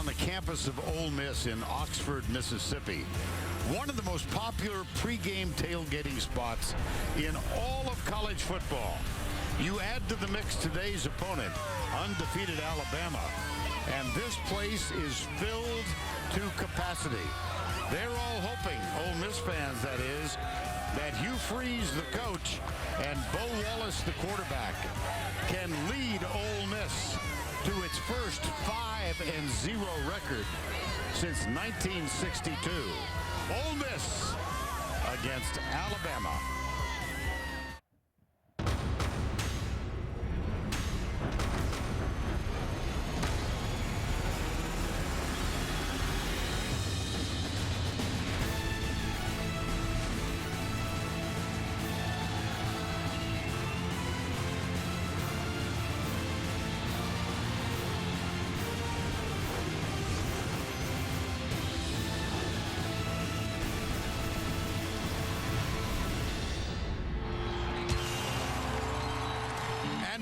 on the campus of Ole Miss in Oxford, Mississippi. One of the most popular pregame tailgating spots in all of college football. You add to the mix today's opponent, undefeated Alabama, and this place is filled to capacity. They're all hoping, Ole Miss fans that is, that Hugh Freeze, the coach, and Bo Wallace, the quarterback, can lead Ole Miss to its first 5-0 record since 1962. Ole Miss against Alabama.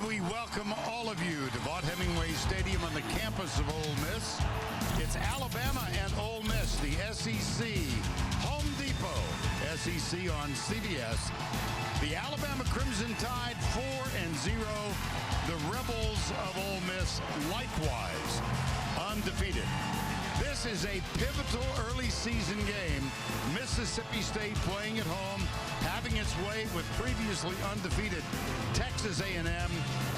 We welcome all of you to Vaught Hemingway Stadium on the campus of Ole Miss. It's Alabama and Ole Miss, the SEC, Home Depot, SEC on CBS. The Alabama Crimson Tide 4-0. The Rebels of Ole Miss likewise undefeated. This is a pivotal early season game. Mississippi State playing at home, having its way with previously undefeated Texas A&M,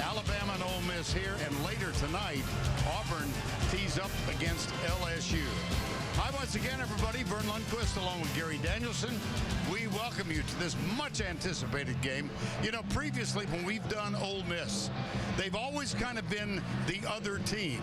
Alabama and Ole Miss here, and later tonight, Auburn tees up against LSU. Hi once again, everybody. Vern Lundquist along with Gary Danielson. We welcome you to this much anticipated game. You know, previously when we've done Ole Miss, they've always kind of been the other team.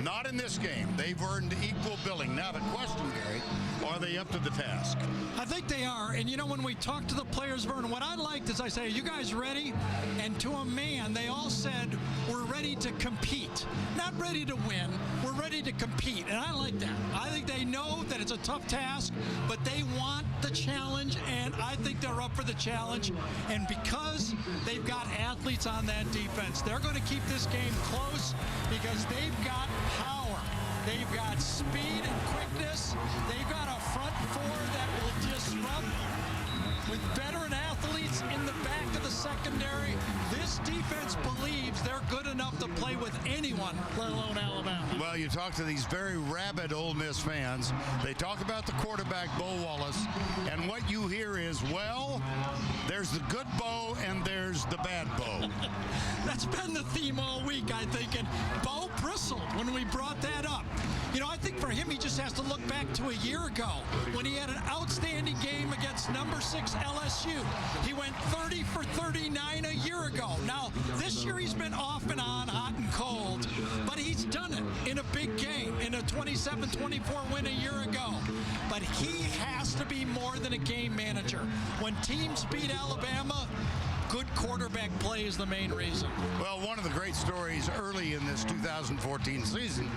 Not in this game. They've earned equal billing. Now the question, Gary, are they up to the task? I think they are. And you know, when we talk to the players, Vern, what I liked is I say, are you guys ready? And to a man, they all said, we're ready to compete. Not ready to win. We're ready to compete. And I like that. I think they know that it's a tough task, but they want the challenge, and I think they're up for the challenge. And because they've got athletes on that defense, they're going to keep this game close because they've got power. They've got speed and quickness. They've got a front four that will disrupt with veteran athletes in the back of the secondary. This defense believes they're good enough to play with anyone, let alone Alabama. Well, you talk to these very rabid Ole Miss fans. They talk about the quarterback, Bo Wallace, and what you hear is, well, there's the good Bo and there's the bad Bo. That's been the theme all week, I think, and Bo bristled when we brought that up. You know, I think for him, he just has to look back to a year ago when he had an outstanding game against number 6 LSU. He went 30 for 39 a year ago. Now, this year he's been off and on, hot and cold, but he's done it in a big game, in a 27-24 win a year ago. But he has to be more than a game manager. When teams beat Alabama, good quarterback play is the main reason. Well, one of the great stories early in this 2014 season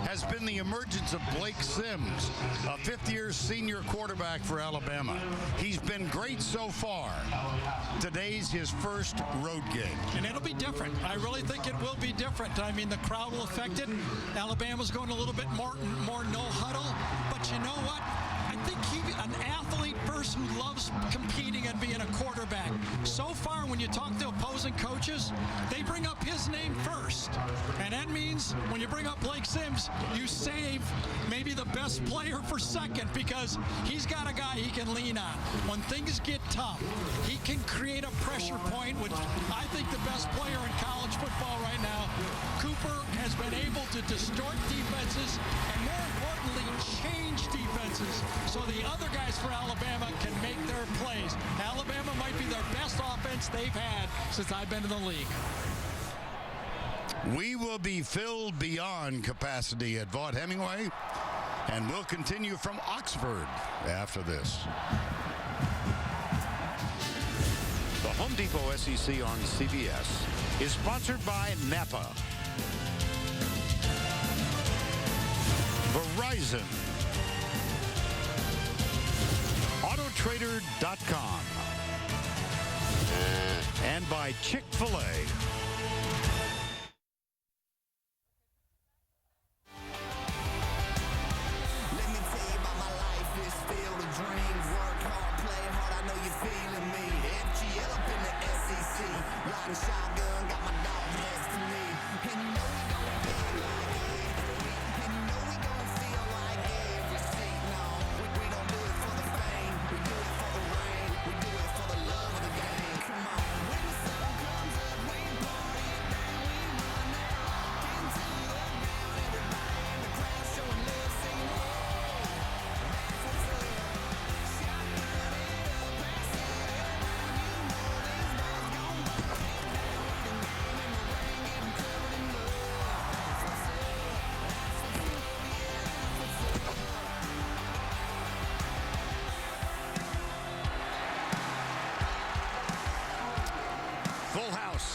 has been the emergence of Blake Sims, a fifth-year senior quarterback for Alabama. He's been great so far. Today's his first road game. And it'll be different. I really think it will be different. I mean, the crowd will affect it. Alabama's going a little bit more no huddle. But you know what? I think an athlete first who loves competing and being a quarterback. So far, when you talk to opposing coaches, they bring up his name first. And that means when you bring up Blake Sims, you save maybe the best player for second because he's got a guy he can lean on. When things get tough, he can create a pressure point, which I think the best player in college football right now. Cooper has been able to distort defenses and, more importantly, change defenses so the other guys for Alabama can make their plays. Alabama might be their best offense they've had since I've been in the league. We will be filled beyond capacity at Vaught Hemingway, and we'll continue from Oxford after this. The Home Depot SEC on CBS is sponsored by Napa, Verizon, Autotrader.com, and by Chick-fil-A.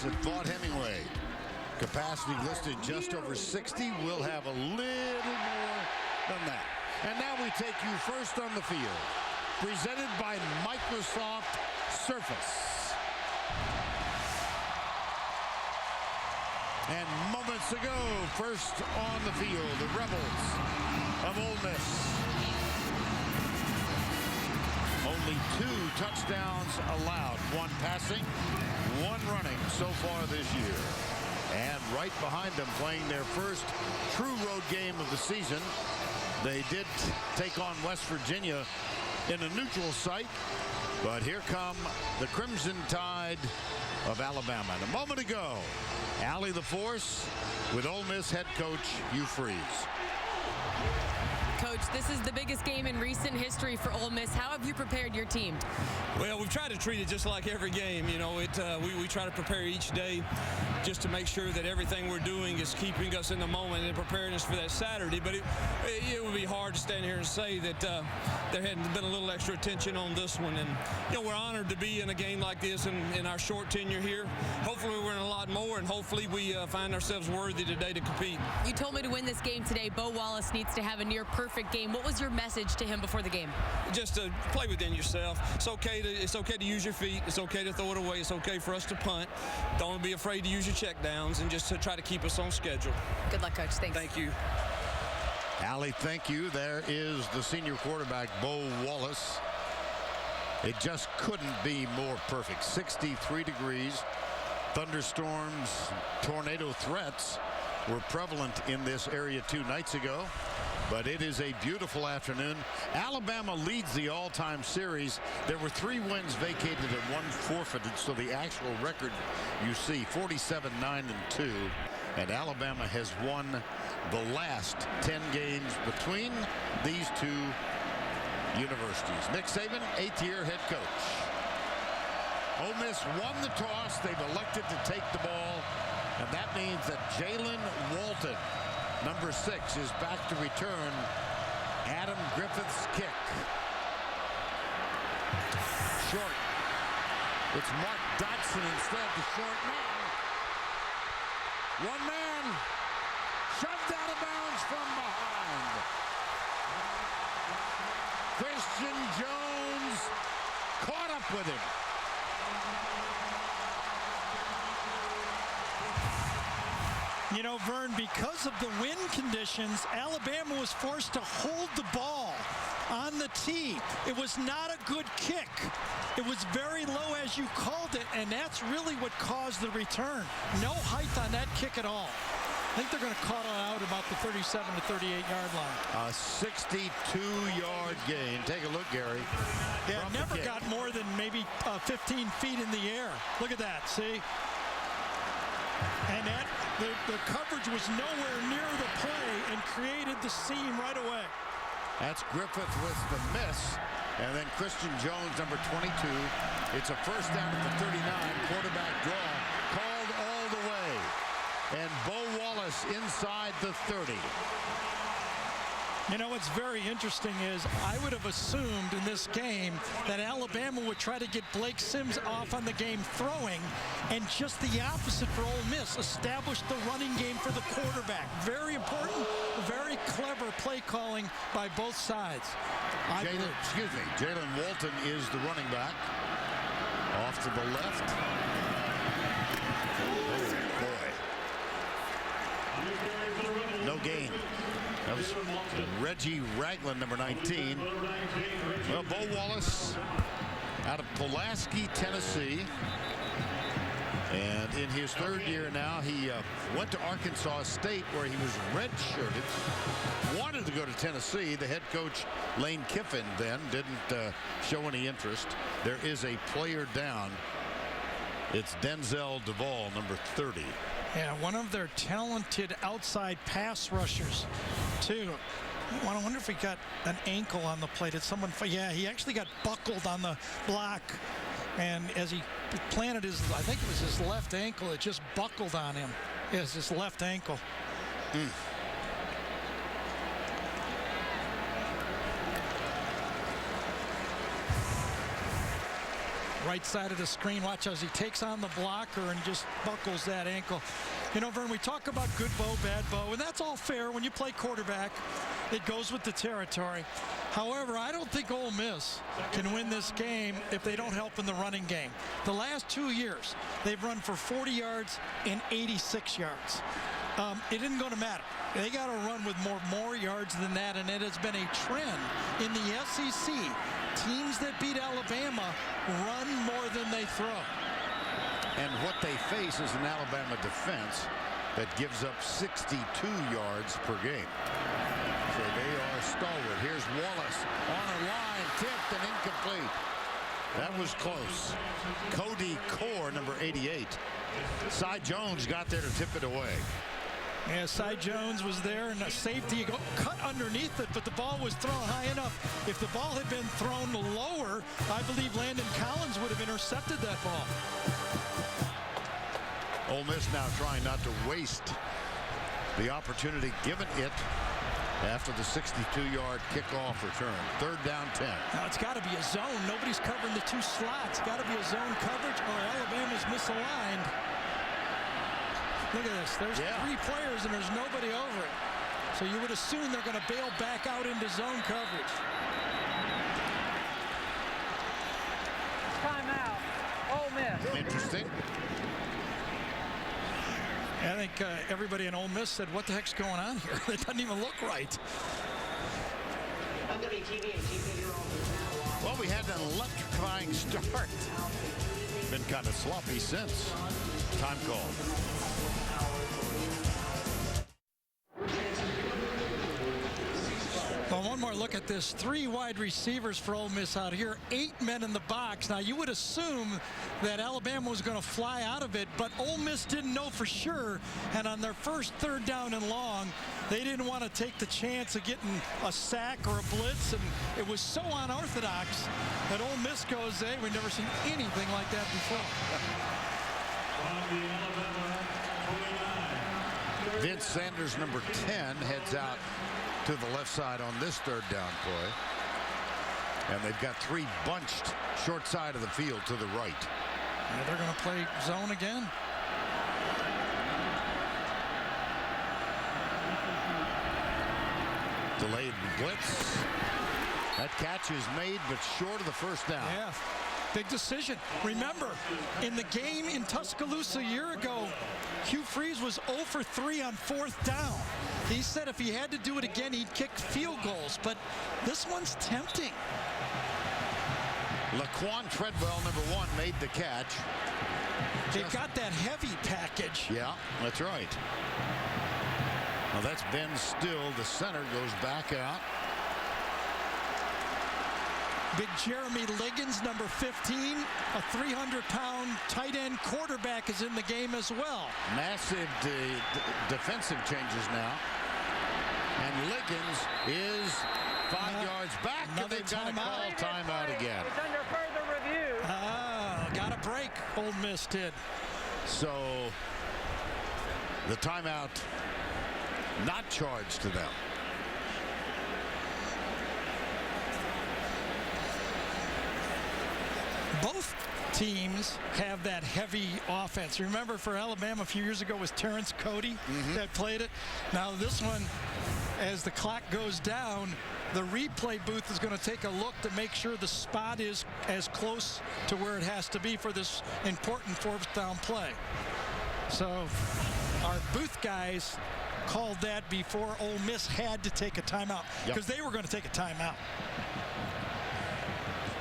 This at Vaught Hemingway. Capacity listed just over 60. We'll have a little more than that. And now we take you first on the field. Presented by Microsoft Surface. And moments ago, first on the field, the Rebels of Ole Miss. Only 2 touchdowns allowed. 1 passing, 1 running so far this year. And right behind them, playing their first true road game of the season. They did take on West Virginia in a neutral site. But here come the Crimson Tide of Alabama. And a moment ago, Allie the Force with Ole Miss head coach Hugh Freeze. Coach, this is the biggest game in recent history for Ole Miss. How have you prepared your team? Well, we've tried to treat it just like every game. You know, we try to prepare each day just to make sure that everything we're doing is keeping us in the moment and preparing us for that Saturday. But it would be hard to stand here and say that there hadn't been a little extra attention on this one. And, you know, we're honored to be in a game like this in our short tenure here. Hopefully we're in a lot more, and hopefully we find ourselves worthy today to compete. You told me to win this game today, Bo Wallace needs to have a near-perfect game. What was your message to him before the game? Just to play within yourself. It's okay to use your feet. It's okay to throw it away. It's okay for us to punt. Don't be afraid to use your check downs and just to try to keep us on schedule. Good luck, Coach. Thanks. Thank you. Allie, thank you. There is the senior quarterback, Bo Wallace. It just couldn't be more perfect. 63 degrees. Thunderstorms, tornado threats were prevalent in this area 2 nights ago. But it is a beautiful afternoon. Alabama leads the all-time series. There were 3 wins vacated and 1 forfeited, so the actual record you see 47-9-2, and Alabama has won the last 10 games between these 2 universities. Nick Saban, 8th-year head coach. Ole Miss won the toss. They've elected to take the ball, and that means that Jalen Walton, number 6, is back to return Adam Griffith's kick. Short. It's Mark Dotson instead, the short man. One man shoved out of bounds from behind. Christian Jones caught up with him. You know, Vern, because of the wind conditions, Alabama was forced to hold the ball on the tee. It was not a good kick. It was very low, as you called it, and that's really what caused the return. No height on that kick at all. I think they're going to call it out about the 37 to 38-yard line. A 62-yard gain. Take a look, Gary. Yeah, never got more than maybe 15 feet in the air. Look at that, see? And that the coverage was nowhere near the play and created the seam right away. That's Griffith with the miss. And then Christian Jones, number 22. It's a first down at the 39. Quarterback draw called all the way. And Bo Wallace inside the 30. You know, what's very interesting is I would have assumed in this game that Alabama would try to get Blake Sims off on the game throwing, and just the opposite for Ole Miss, establish the running game for the quarterback. Very important, very clever play calling by both sides. Jalen Walton is the running back. Off to the left. Oh, boy. No gain. That was Reggie Ragland, number 19. Well, Bo Wallace out of Pulaski, Tennessee. And in his 3rd year now, he went to Arkansas State, where he was redshirted. Wanted to go to Tennessee. The head coach, Lane Kiffin, then didn't show any interest. There is a player down. It's Denzel Duvall, number 30. Yeah, one of their talented outside pass rushers, too. I wonder if he got an ankle on the play. Did someone? Yeah, he actually got buckled on the block. And as he planted his, I think it was his left ankle, it just buckled on him. Yes, his left ankle. Right side of the screen. Watch as he takes on the blocker and just buckles that ankle. You know, Vern, we talk about good bow, bad bow, and that's all fair. When you play quarterback, it goes with the territory. However, I don't think Ole Miss can win this game if they don't help in the running game. The last 2 years, they've run for 40 yards and 86 yards. It isn't going to matter. They got to run with more yards than that, and it has been a trend in the SEC. Teams that beat Alabama run more than they throw. And what they face is an Alabama defense that gives up 62 yards per game. So they are stalwart. Here's Wallace on a line, tipped and incomplete. That was close. Cody Core, number 88. Cy Jones got there to tip it away. Yeah, Cy Jones was there, and a safety cut underneath it, but the ball was thrown high enough. If the ball had been thrown lower, I believe Landon Collins would have intercepted that ball. Ole Miss now trying not to waste the opportunity given it after the 62-yard kickoff return. 3rd down 10. Now it's got to be a zone. Nobody's covering the 2 slots. Got to be a zone coverage, or Alabama's misaligned. Look at this. There's 3 players, and there's nobody over it. So you would assume they're going to bail back out into zone coverage. Timeout. Ole Miss. Interesting. I think everybody in Ole Miss said, what the heck's going on here? It doesn't even look right. Well, we had an electrifying start. Been kind of sloppy since. Time call. Well, one more look at this. 3 wide receivers for Ole Miss out here. 8 men in the box. Now, you would assume that Alabama was going to fly out of it, but Ole Miss didn't know for sure. And on their first 3rd down and long, they didn't want to take the chance of getting a sack or a blitz. And it was so unorthodox that Ole Miss goes, hey, we've never seen anything like that before. Vince Sanders, number 10, heads out to the left side on this 3rd down play. And they've got 3 bunched short side of the field to the right. Yeah, they're going to play zone again. Delayed blitz. That catch is made, but short of the 1st down. Yeah, big decision. Remember, in the game in Tuscaloosa a year ago, Hugh Freeze was 0 for 3 on 4th down. He said if he had to do it again, he'd kick field goals, but this one's tempting. Laquan Treadwell, number 1, made the catch. They got that heavy package. Yeah, that's right. Now that's Ben Still. The center goes back out. Big Jeremy Liggins, number 15, a 300-pound tight end quarterback, is in the game as well. Massive defensive changes now. And Liggins is 5 yards back, and they've got to call timeout again. It's under further review. Got a break, Ole Miss did. So the timeout not charged to them. Both teams have that heavy offense. Remember, for Alabama a few years ago was Terrence Cody that played it. Now this one, as the clock goes down, the replay booth is going to take a look to make sure the spot is as close to where it has to be for this important 4th down play. So our booth guys called that before Ole Miss had to take a timeout, because they were going to take a timeout.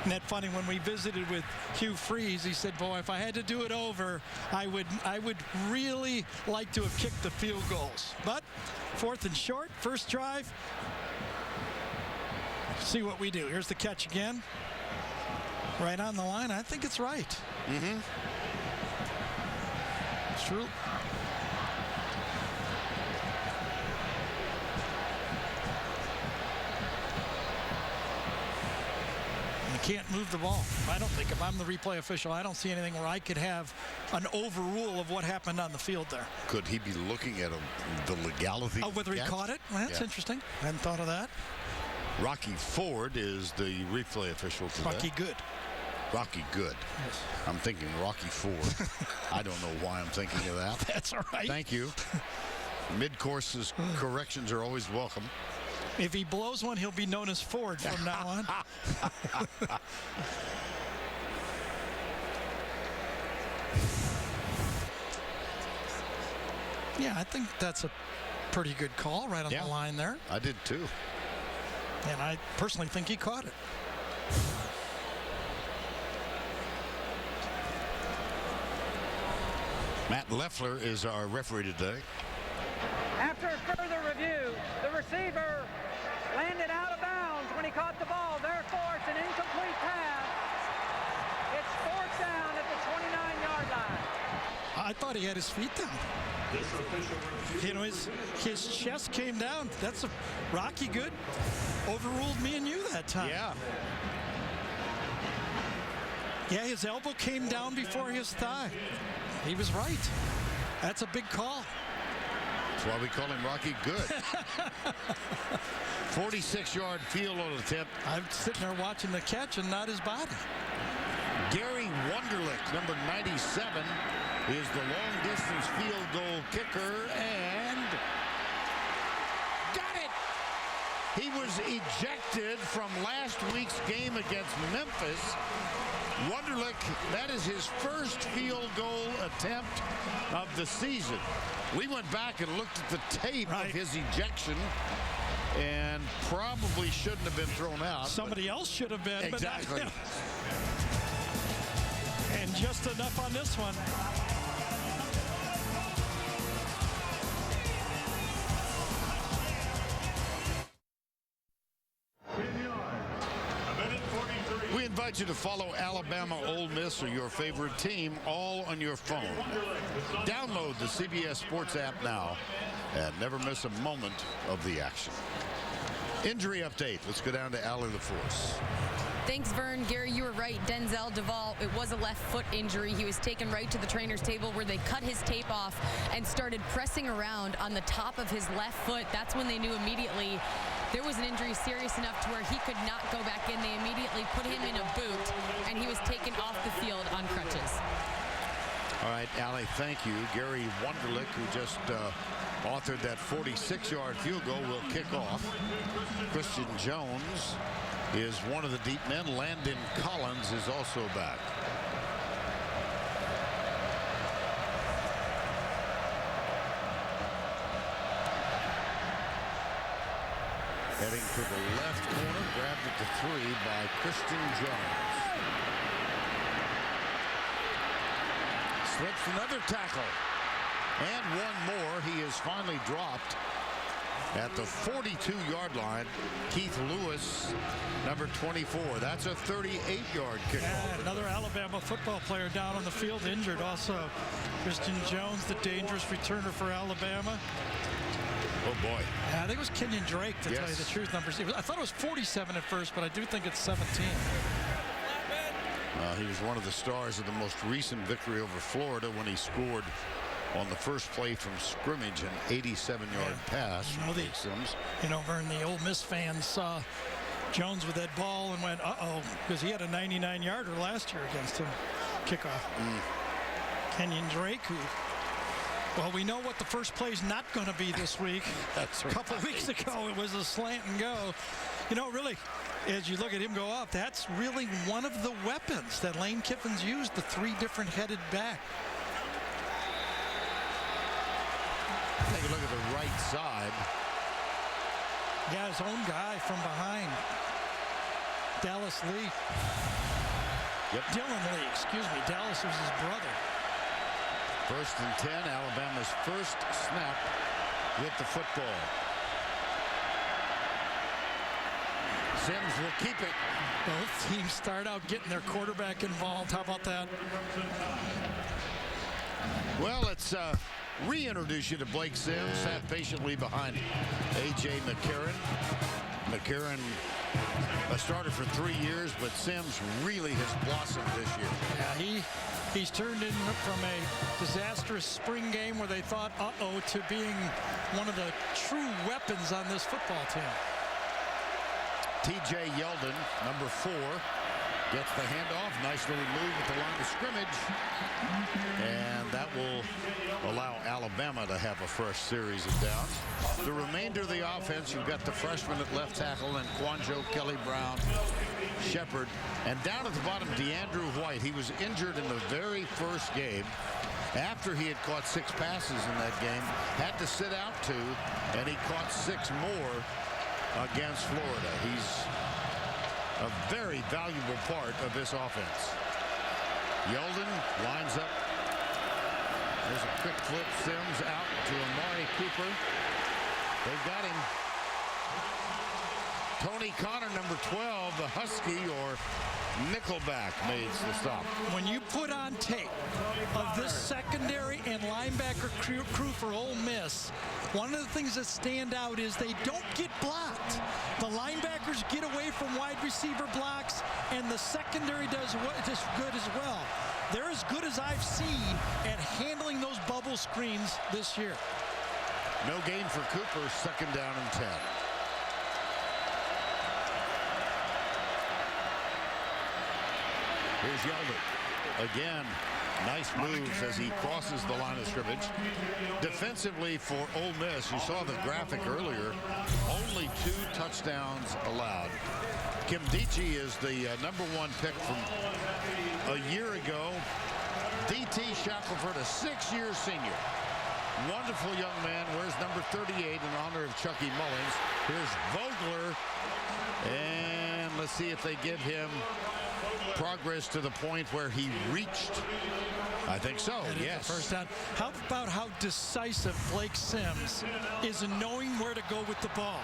Isn't that funny? When we visited with Hugh Freeze, he said, boy, if I had to do it over, I would really like to have kicked the field goals. But 4th and short, first drive. See what we do. Here's the catch again. Right on the line. I think it's right. It's true. Can't move the ball. I don't think, if I'm the replay official, I don't see anything where I could have an overrule of what happened on the field there. Could he be looking at the legality? Oh, whether he caught it? Well, that's interesting. I hadn't thought of that. Rocky Ford is the replay official today. Rocky Good. Rocky Good. Yes. I'm thinking Rocky Ford. I don't know why I'm thinking of that. That's all right. Thank you. Mid-courses corrections are always welcome. If he blows one, he'll be known as Ford from now on. Yeah, I think that's a pretty good call right on the line there. I did too. And I personally think he caught it. Matt Leffler is our referee today. After further review, the receiver landed out of bounds when he caught the ball. Therefore, it's an incomplete pass. It's fourth down at the 29-yard line. I thought he had his feet down. You know, his chest came down. That's a Rocky Good. Overruled me and you that time. Yeah. Yeah, his elbow came down before his thigh. He was right. That's a big call. That's why we call him Rocky Good. 46-yard field goal attempt. I'm sitting there watching the catch and not his body. Gary Wunderlich, number 97, is the long-distance field goal kicker, and got it! He was ejected from last week's game against Memphis. Wunderlich, that is his first field goal attempt of the season. We went back and looked at the tape of his ejection, and probably shouldn't have been thrown out. Somebody else should have been. Exactly. And just enough on this one. We invite you to follow Alabama, Ole Miss, or your favorite team all on your phone. Download the CBS Sports app now and never miss a moment of the action. Injury update. Let's go down to Allie LaForce. Thanks, Vern. Gary, you were right. Denzel Duvall, it was a left foot injury. He was taken right to the trainer's table where they cut his tape off and started pressing around on the top of his left foot. That's when they knew immediately there was an injury serious enough to where he could not go back in. They immediately put him in a boot, and he was taken off the field on crutches. All right, Allie, thank you. Gary Wunderlich, who just authored that 46-yard field goal, will kick off. Christian Jones is one of the deep men. Landon Collins is also back. Heading to the left corner, grabbed at the 3 by Christian Jones. Slips another tackle. And one more. He is finally dropped at the 42-yard line. Keith Lewis, number 24. That's a 38-yard kickoff. Yeah, another Alabama football player down on the field injured. Also, Christian Jones, the dangerous returner for Alabama. Oh, boy. Yeah, I think it was Kenyon Drake, to tell you the truth. I thought it was 47 at first, but I do think it's 17. He was one of the stars of the most recent victory over Florida when he scored on the first play from scrimmage, an 87-yard pass from Sims. You know, Vern, the Ole Miss fans saw Jones with that ball and went, uh-oh, because he had a 99-yarder last year against him. Kickoff. Kenyon Drake, who, well, we know what the first play's not going to be this week. That's right. A couple weeks ago, it was a slant and go. You know, really, as you look at him go up, that's really one of the weapons that Lane Kiffin's used, the 3 different headed back. Take a look at the right side. Yeah, his own guy from behind. Dallas Lee. Yep. Dylan Lee, excuse me. Dallas was his brother. 1st and 10, Alabama's first snap with the football. Sims will keep it. Both teams start out getting their quarterback involved. How about that? Well, let's reintroduce you to Blake Sims. Sat patiently behind A.J. McCarron. McCarron, a starter for 3 years, but Sims really has blossomed this year. Yeah, he's turned in from a disastrous spring game where they thought, uh-oh, to being one of the true weapons on this football team. T.J. Yeldon, number 4, Gets the handoff. Nice little move at the line of scrimmage. And that will allow Alabama to have a fresh series of downs. The remainder of the offense, you've got the freshman at left tackle and Quanjo, Kelly Brown, Shepard. And down at the bottom, DeAndrew White. He was injured in the very first game. After he had caught 6 passes in that game, had to sit out 2, and he caught 6 more against Florida. He's a very valuable part of this offense. Yeldon lines up. There's a quick flip. Sims out to Amari Cooper. They've got him. Tony Connor, number 12, the Husky, or Nickelback, makes the stop. When you put on tape of this secondary and linebacker crew for Ole Miss, one of the things that stand out is they don't get blocked. The linebackers get away from wide receiver blocks, and the secondary does just good as well. They're as good as I've seen at handling those bubble screens this year. No gain for Cooper, 2nd down and 10. Here's Yeldon. Again, nice moves as he crosses the line of scrimmage. Defensively for Ole Miss, you saw the graphic earlier, only 2 touchdowns allowed. Kimdichie is the number 1 pick from a year ago. D.T. Shackelford, a 6-year senior. Wonderful young man, wears number 38 in honor of Chucky Mullins. Here's Vogler, and let's see if they give him progress to the point where he reached. I think so, yes. First down. How about how decisive Blake Sims is in knowing where to go with the ball?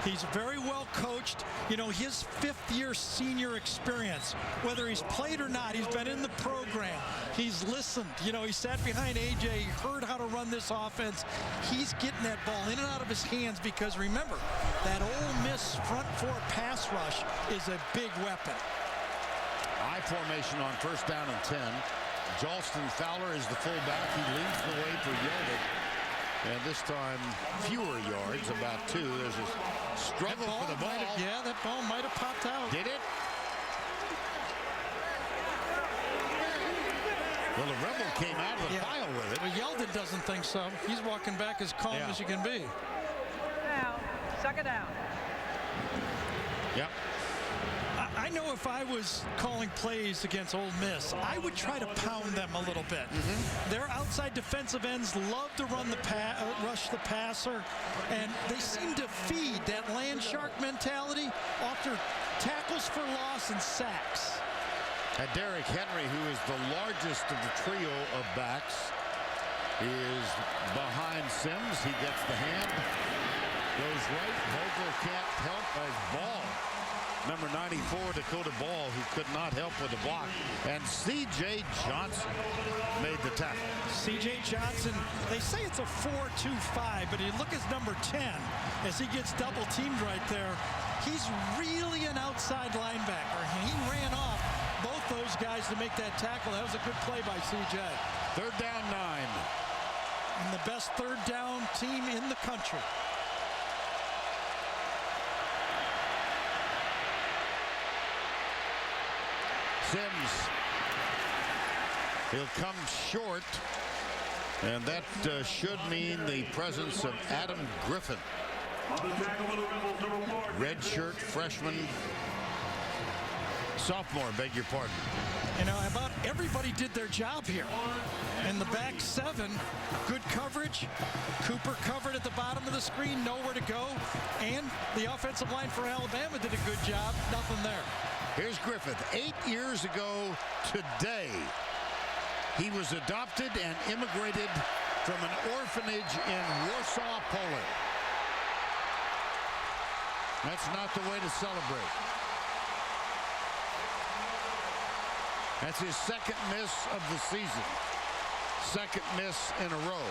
He's very well coached. You know, his 5th-year senior experience, whether he's played or not, he's been in the program. He's listened. You know, he sat behind A.J., he heard how to run this offense. He's getting that ball in and out of his hands because, remember, that Ole Miss front 4 pass rush is a big weapon. I formation on 1st down and 10. Jalston Fowler is the fullback. He leads the way for Yeldon. And this time, fewer yards, about 2. There's a struggle for the ball. Yeah, that ball might have popped out. Did it? Well, the Rebel came out of the pile with it. Well, Yeldon doesn't think so. He's walking back as calm as you can be. Now, 2nd down. Yep. I know if I was calling plays against Ole Miss, I would try to pound them a little bit. Their outside defensive ends love to run the rush the passer, and they seem to feed that land shark mentality after tackles for loss and sacks. And Derrick Henry, who is the largest of the trio of backs, is behind Sims. He gets the hand, goes right. Vogel can't help as Ball. Number 94, Dakota Ball, who could not help with the block. And C.J. Johnson made the tackle. C.J. Johnson, they say it's a 4-2-5, but you look at number 10 as he gets double teamed right there. He's really an outside linebacker. He ran off both those guys to make that tackle. That was a good play by C.J. 3rd down 9. And the best 3rd down team in the country. Sims, he'll come short, and that should mean the presence of Adam Griffin. Redshirt freshman, sophomore, beg your pardon. You know, about everybody did their job here. In the back 7, good coverage. Cooper covered at the bottom of the screen, nowhere to go. And the offensive line for Alabama did a good job, nothing there. Here's Griffith. 8 years ago today, he was adopted and immigrated from an orphanage in Warsaw, Poland. That's not the way to celebrate. That's his 2nd miss of the season. 2nd miss in a row.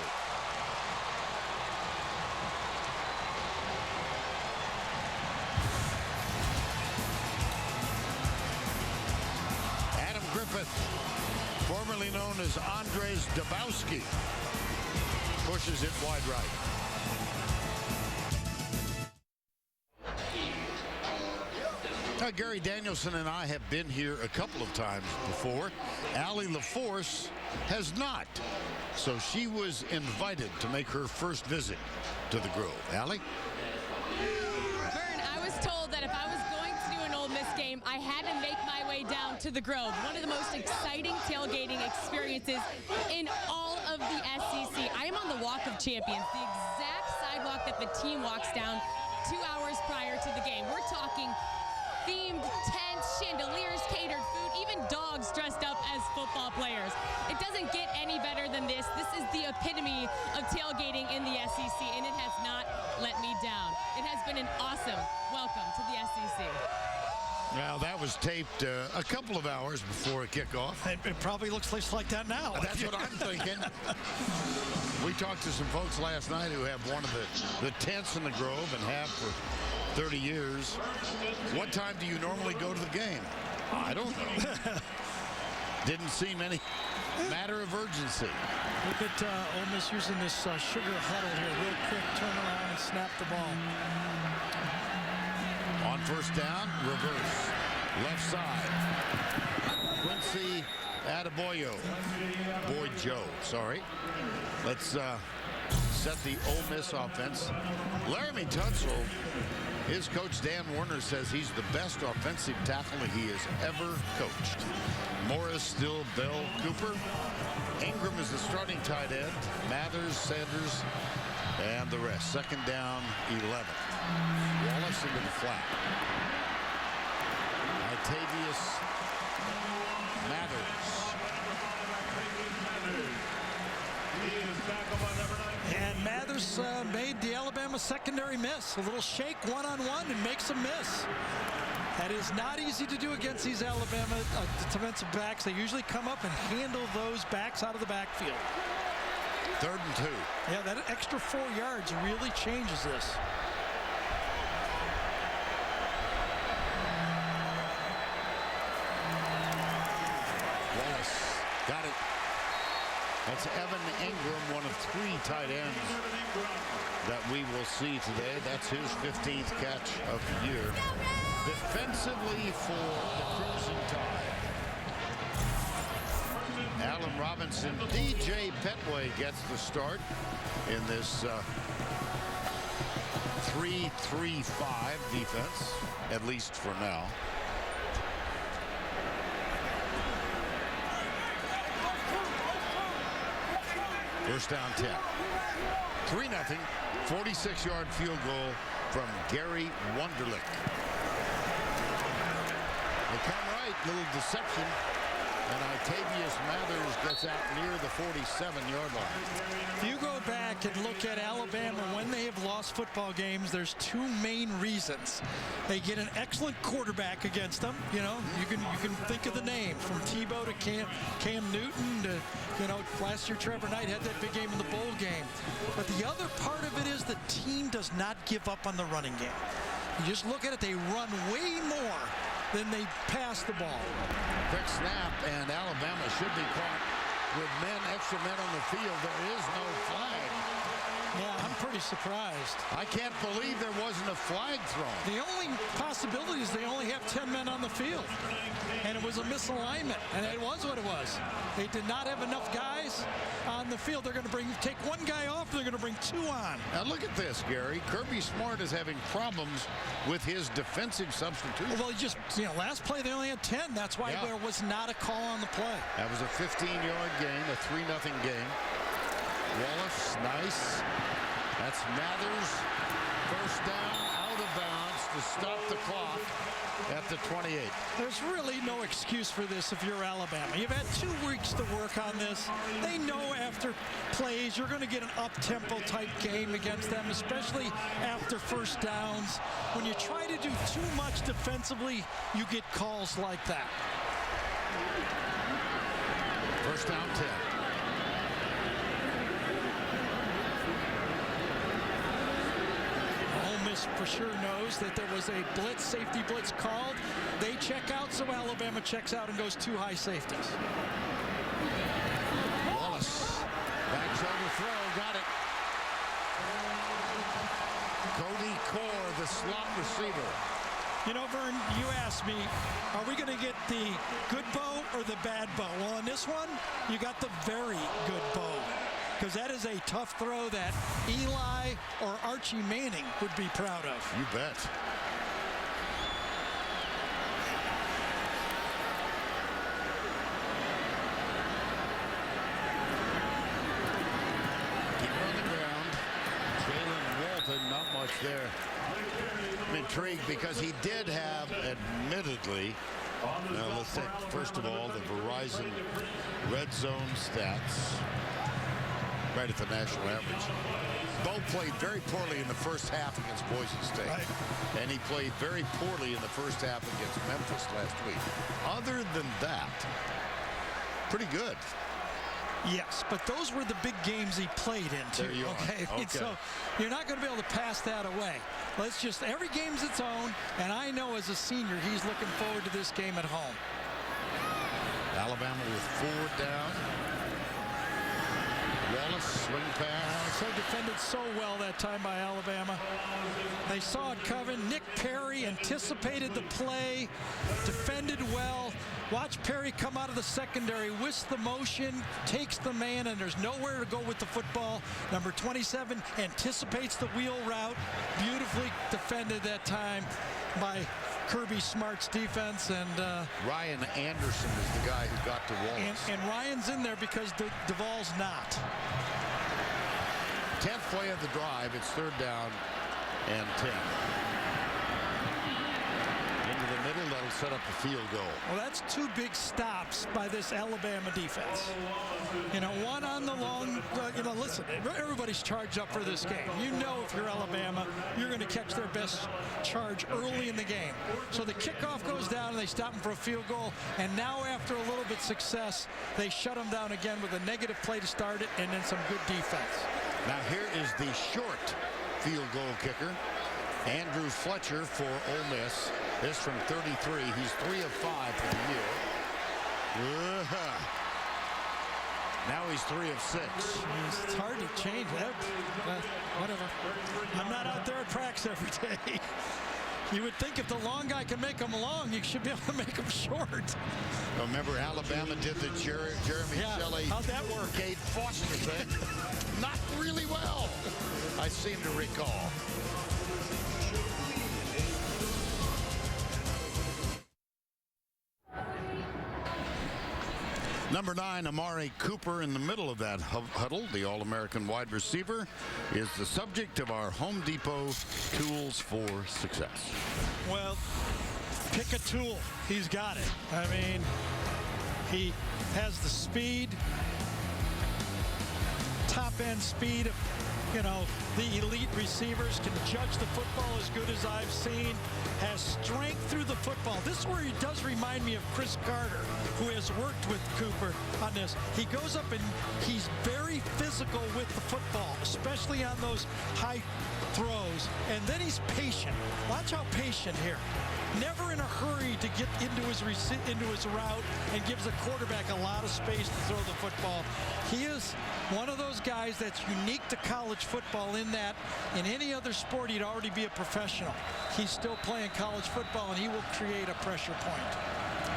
Formerly known as Andres Dabowski, pushes it wide right. Gary Danielson and I have been here a couple of times before. Allie LaForce has not. So she was invited to make her first visit to the Grove. Allie? Vern, I was told that if I was going to do an Ole Miss game, I had to make my way down to the Grove. One of the most exciting tailgating experiences in all of the SEC. I am on the Walk of Champions, the exact sidewalk that the team walks down 2 hours prior to the game. We're talking themed tents, chandeliers, catered food, even dogs dressed up as football players. It doesn't get any better than this. This is the epitome of tailgating in the SEC, and it has not let me down. It has been an awesome welcome to the SEC. Well, that was taped a couple of hours before kickoff. It probably looks like that now. That's what I'm thinking. We talked to some folks last night who have one of the tents in the Grove and have for 30 years. What time do you normally go to the game? I don't know. Didn't seem any matter of urgency. Look at Ole Miss using this sugar huddle here. Real quick, turn around and snap the ball. On first down, reverse. Left side. Quincy Adebayo. Boy Joe, sorry. Let's set the Ole Miss offense. Laramie Tunsil, his coach Dan Werner says he's the best offensive tackle he has ever coached. Morris, Still, Bell, Cooper. Ingram is the starting tight end. Mathers, Sanders, and the rest. Second down, 11. Wallace into the flat. Latavius Mathers. And Mathers made the Alabama secondary miss. A little shake one-on-one and makes a miss. That is not easy to do against these Alabama defensive backs. They usually come up and handle those backs out of the backfield. 3rd and 2. Yeah, that extra 4 yards really changes this. Wallace got it. That's Evan Ingram, one of 3 tight ends that we will see today. That's his 15th catch of the year. Defensively for the Crimson Tide, Allen Robinson, DJ Petway gets the start in this 3-3-5 defense, at least for now. First down 10. 3-0, 46-yard field goal from Gary Wunderlich. They come right, little deception, and Latavius Mathers gets out near the 47-yard line. If you go back and look at Alabama when they have lost football games, there's 2 main reasons. They get an excellent quarterback against them. You know, you can think of the name from Tebow to Cam Newton to, you know, last year Trevor Knight had that big game in the bowl game. But the other part of it is the team does not give up on the running game. You just look at it, they run way more than they pass the ball. Quick snap, and Alabama should be caught with extra men on the field. There is no flag. Yeah, I'm pretty surprised. I can't believe there wasn't a flag thrown. The only possibility is they only have 10 men on the field. And it was a misalignment, and it was what it was. They did not have enough guys on the field. They're going to take 1 guy off, they're going to bring 2 on. Now look at this, Gary. Kirby Smart is having problems with his defensive substitution. Well, he just, you know, last play they only had 10. That's why there was not a call on the play. That was a 15-yard gain, a 3-0 game. Wallace, nice. That's Mathers. First down, out of bounds to stop the clock at the 28. There's really no excuse for this if you're Alabama. You've had 2 weeks to work on this. They know after plays you're going to get an up-tempo type game against them, especially after first downs. When you try to do too much defensively, you get calls like that. First down 10. For sure knows that there was a blitz, safety blitz called. They check out, so Alabama checks out and goes 2 high safeties. Wallace, back shoulder throw, got it. Cody Core, the slot receiver. You know, Vern, you asked me, are we going to get the good bow or the bad bow? Well, in this one, you got the very good bow, because that is a tough throw that Eli or Archie Manning would be proud of. You bet. Not much there. I'm intrigued because he did have, admittedly, now let's take first of all the Verizon red zone stats right at the national average. Bo played very poorly in the first half against Boise State. Right. And he played very poorly in the first half against Memphis last week. Other than that, pretty good. Yes, but those were the big games he played in, too. There you are. Okay? So you're not going to be able to pass that away. Let's just, every game's its own, and I know as a senior, he's looking forward to this game at home. Alabama with 4 down. Wallace, swing pass. So defended so well that time by Alabama. They saw it coming. Nick Perry anticipated the play, defended well. Watch Perry come out of the secondary, whisks the motion, takes the man, and there's nowhere to go with the football. Number 27 anticipates the wheel route. Beautifully defended that time by Kirby Smart's defense. And Ryan Anderson is the guy who got to Wallace. And Ryan's in there because Duvall's not. 10th play of the drive. It's 3rd down and 10. Into the middle, that'll set up a field goal. Well, that's 2 big stops by this Alabama defense. You know, one on the long, listen, everybody's charged up for this game. You know, if you're Alabama, you're going to catch their best charge early in the game. So the kickoff goes down and they stop them for a field goal. And now after a little bit of success, they shut them down again with a negative play to start it and then some good defense. Now here is the short field goal kicker, Andrew Fletcher for Ole Miss. This from 33. He's 3 of 5 for the year. Now he's 3 of 6. It's hard to change that. Whatever. I'm not out there at practice every day. You would think if the long guy can make them long, you should be able to make them short. Remember, Alabama did the Jeremy Shelley. How'd that work? Kate Foster thing. Not really well, I seem to recall. Number 9, Amari Cooper in the middle of that huddle. The All-American wide receiver is the subject of our Home Depot Tools for Success. Well, pick a tool. He's got it. I mean, he has the speed, top-end speed of, the elite receivers, can judge the football as good as I've seen, has strength through the football. This is where he does remind me of Chris Carter, who has worked with Cooper on this. He goes up and he's very physical with the football, especially on those high throws. And then he's patient. Watch how patient here. Never in a hurry to get into his route, and gives the quarterback a lot of space to throw the football. He is one of those guys that's unique to college football in that in any other sport he'd already be a professional. He's still playing college football, and he will create a pressure point.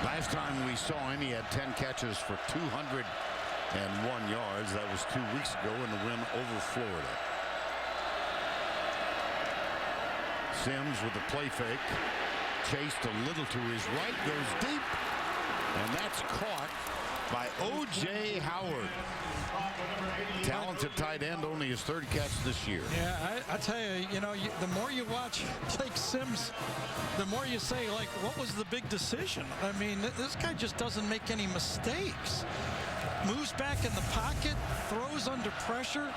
Last time we saw him, he had 10 catches for 201 yards. That was 2 weeks ago in the win over Florida. Sims with the play fake. Chased a little to his right, goes deep, and that's caught by O.J. Howard. Talented tight end, only his 3rd catch this year. Yeah, I tell you, the more you watch Blake Sims, the more you say, like, what was the big decision? I mean, this guy just doesn't make any mistakes. Moves back in the pocket, throws under pressure.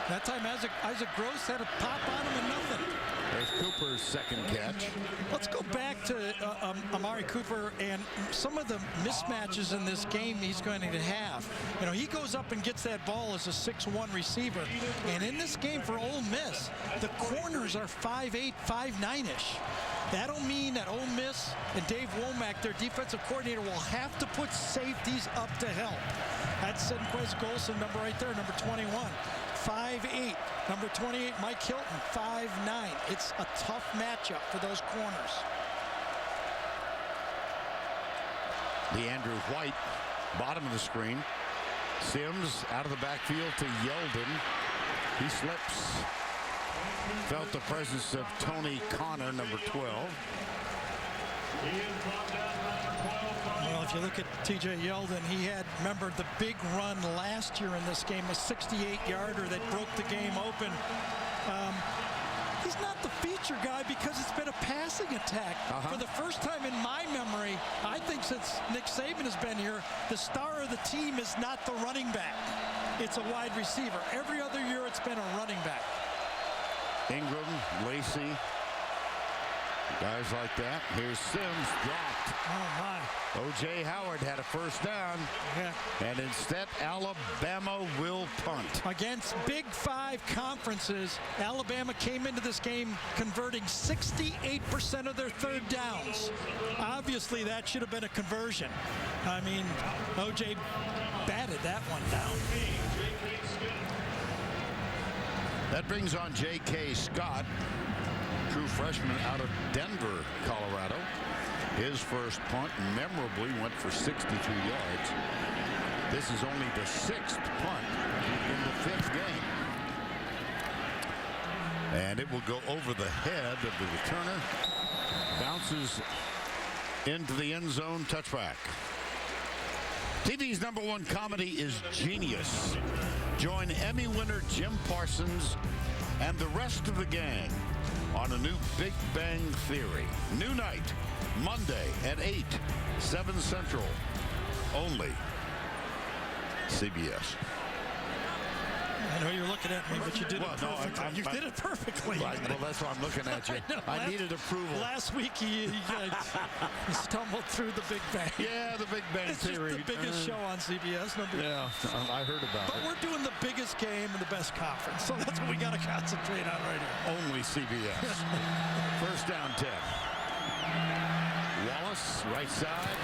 That time Isaac Gross had a pop on him and nothing. There's Cooper's 2nd catch. Let's go back to Amari Cooper and some of the mismatches in this game he's going to have. He goes up and gets that ball as a 6'1" receiver. And in this game for Ole Miss, the corners are 5'8", 5'9"-ish. That'll mean that Ole Miss and Dave Womack, their defensive coordinator, will have to put safeties up to help. That's Senquez Golson, number right there, number 21. 5'8", number 28, Mike Hilton, 5'9". It's a tough matchup for those corners. The Andrew White, bottom of the screen. Sims out of the backfield to Yeldon. He slips. Felt the presence of Tony Connor, number 12. Well, if you look at T.J. Yeldon, he had, remember, the big run last year in this game, a 68-yarder that broke the game open. He's not the feature guy because it's been a passing attack. For the first time in my memory, I think since Nick Saban has been here, the star of the team is not the running back. It's a wide receiver. Every other year it's been a running back. Ingram, Lacey, guys like that. Here's Sims, dropped. Oh, my. O.J. Howard had a first down. Yeah. And instead, Alabama will punt. Against Big Five conferences, Alabama came into this game converting 68% of their third downs. Obviously, that should have been a conversion. I mean, O.J. batted that one down. That brings on J.K. Scott, true freshman out of Denver, Colorado. His first punt memorably went for 62 yards. This is only the 6th punt in the 5th game. And it will go over the head of the returner. Bounces into the end zone, touchback. TV's #1 comedy is Genius. Join Emmy winner Jim Parsons and the rest of the gang on a new Big Bang Theory. New night, Monday at 8, 7 Central. Only CBS. I know you're looking at me, but you did it perfectly. You did it perfectly. Well, that's why I'm looking at you. I needed approval. Last week, you stumbled through the Big Bang. Yeah, the Big Bang Theory. It's just the biggest show on CBS. I heard about it. But we're doing the biggest game in the best conference, so that's what we got to concentrate on right here. Only CBS. First down 10. Wallace, right side.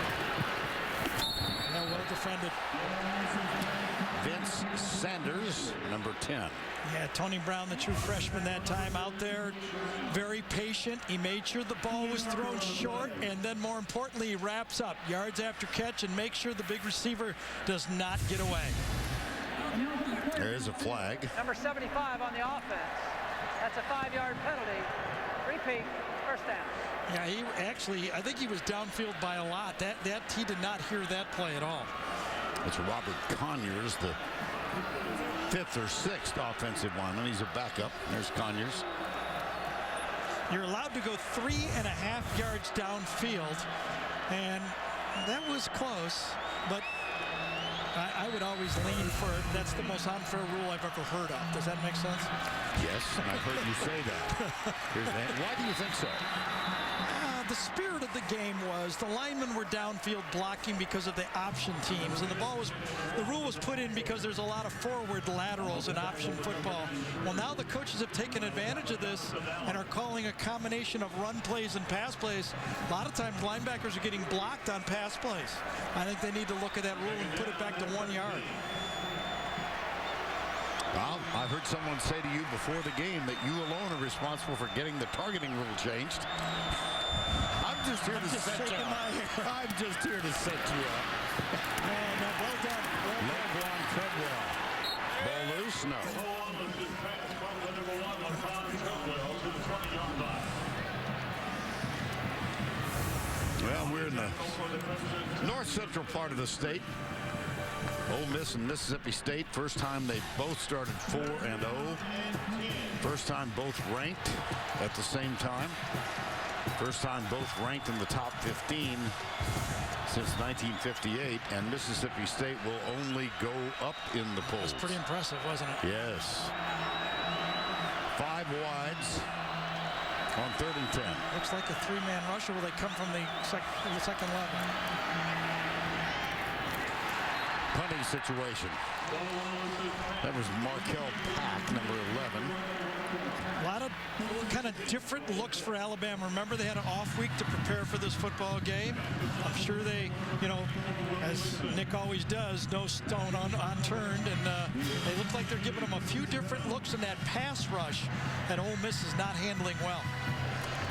Well defended. Vince Sanders, number 10. Yeah, Tony Brown, the true freshman that time out there, very patient. He made sure the ball was thrown short, and then more importantly, he wraps up yards after catch and makes sure the big receiver does not get away. There's a flag. Number 75 on the offense. That's a 5-yard penalty. Repeat, first down. Yeah, he actually, I think he was downfield by a lot. That he did not hear that play at all. It's Robert Conyers, the 5th or 6th offensive lineman. He's a backup. There's Conyers. You're allowed to go 3.5 yards downfield, and that was close, but I would always lean for it. That's the most unfair rule I've ever heard of. Does that make sense? Yes, and I've heard you say that. Why do you think so? The spirit of the game was the linemen were downfield blocking because of the option teams, and the rule was put in because there's a lot of forward laterals in option football. Well, now the coaches have taken advantage of this and are calling a combination of run plays and pass plays. A lot of times linebackers are getting blocked on pass plays. I think they need to look at that rule and put it back to 1 yard. Well, I heard someone say to you before the game that you alone are responsible for getting the targeting rule changed. I'm just here to set you up. I'm just here to set you up. Well done. LeBron Treadwell. Ball loose? No. Well, we're in the north central part of the state. Ole Miss and Mississippi State. First time they both started 4-0. First time both ranked at the same time. First time both ranked in the top 15 since 1958, and Mississippi State will only go up in the polls. That's pretty impressive, wasn't it? Yes. 5 wides on 3rd and 10. Looks like a 3-man rush, or will they come from the second level? Punting situation. That was Markel Pack, number 11. A lot of kind of different looks for Alabama. Remember, they had an off week to prepare for this football game. I'm sure they, as Nick always does, no stone unturned, and they look like they're giving them a few different looks in that pass rush that Ole Miss is not handling well.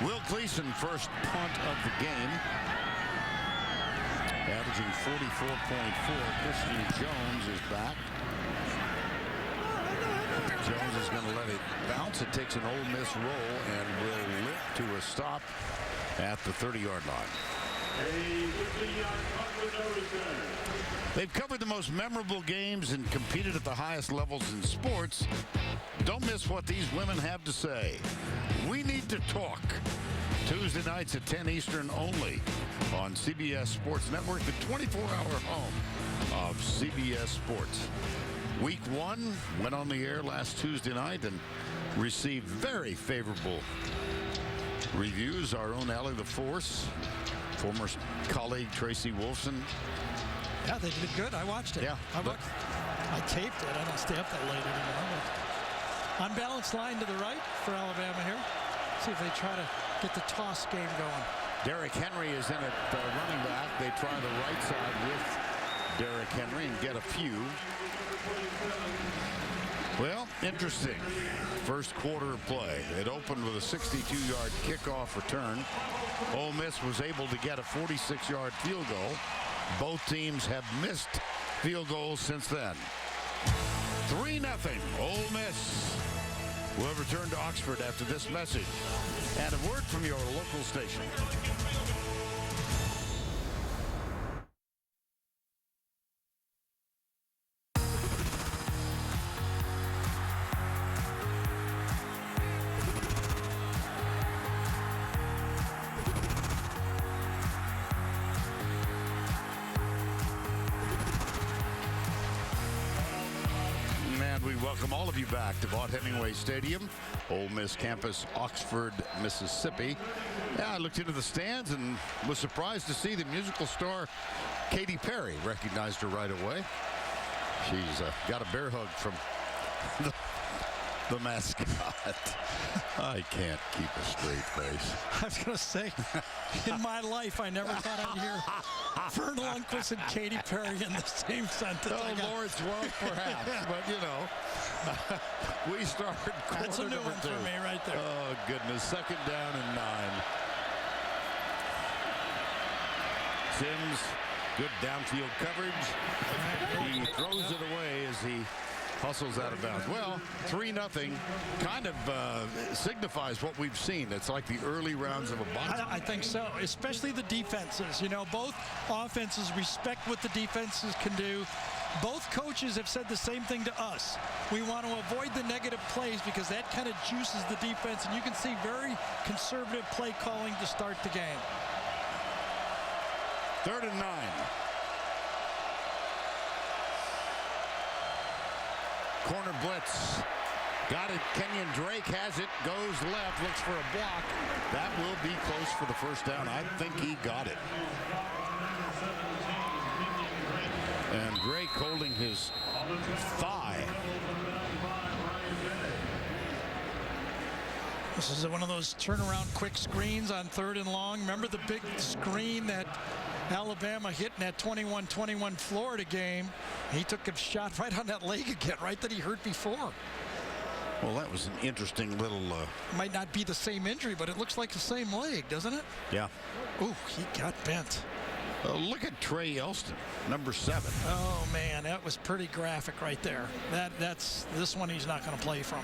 Will Gleason, first punt of the game. averaging 44.4. Christian Jones is back. Jones is going to let it bounce. It takes an Ole Miss roll and will limp to a stop at the 30-yard line. They've covered the most memorable games and competed at the highest levels in sports. Don't miss what these women have to say. We Need to Talk. Tuesday nights at 10 Eastern only on CBS Sports Network, the 24-hour home of CBS Sports. Week 1 went on the air last Tuesday night and received very favorable reviews. Our own Allie the Force, former colleague Tracy Wolfson. Yeah, they did good. I watched it. Yeah. I taped it. I don't stay up that late anymore. But unbalanced line to the right for Alabama here. See if they try to get the toss game going. Derrick Henry is in at running back. They try the right side with Derrick Henry and get a few. Well, interesting. First quarter of play. It opened with a 62-yard kickoff return. Ole Miss was able to get a 46-yard field goal. Both teams have missed field goals since then. 3-0 Ole Miss. We'll return to Oxford after this message and a word from your local station. Welcome all of you back to Vaught-Hemingway Stadium, Ole Miss campus, Oxford, Mississippi. Yeah, I looked into the stands and was surprised to see the musical star Katy Perry. Recognized her right away. She's got a bear hug from the mascot. I can't keep a straight face. I was going to say, in my life, I never thought I'd hear Vern Lundquist and Katy Perry in the same sentence. Oh, Lawrence Welk, perhaps, but you know, we started quarter That's a new one for me right there. Oh, goodness. 2nd down and 9. Sims, good downfield coverage. He throws it away as he hustles out of bounds. Well, 3-0 kind of signifies what we've seen. It's like the early rounds of a boxing. I think so, especially the defenses. You know, both offenses respect what the defenses can do. Both coaches have said the same thing to us. We want to avoid the negative plays because that kind of juices the defense, and you can see very conservative play calling to start the game. 3rd and 9. Corner blitz. Got it. Kenyon Drake has it. Goes left. Looks for a block. That will be close for the first down. I think he got it. And Drake holding his thigh. This is one of those turnaround quick screens on 3rd and long. Remember the big screen that Alabama hit in that 21-21 Florida game? He took a shot right on that leg again, right that he hurt before. Well, that was an interesting little... Might not be the same injury, but it looks like the same leg, doesn't it? Yeah. Ooh, he got bent. Look at Trey Elston, number 7. Oh, man, that was pretty graphic right there. That's this one he's not going to play from.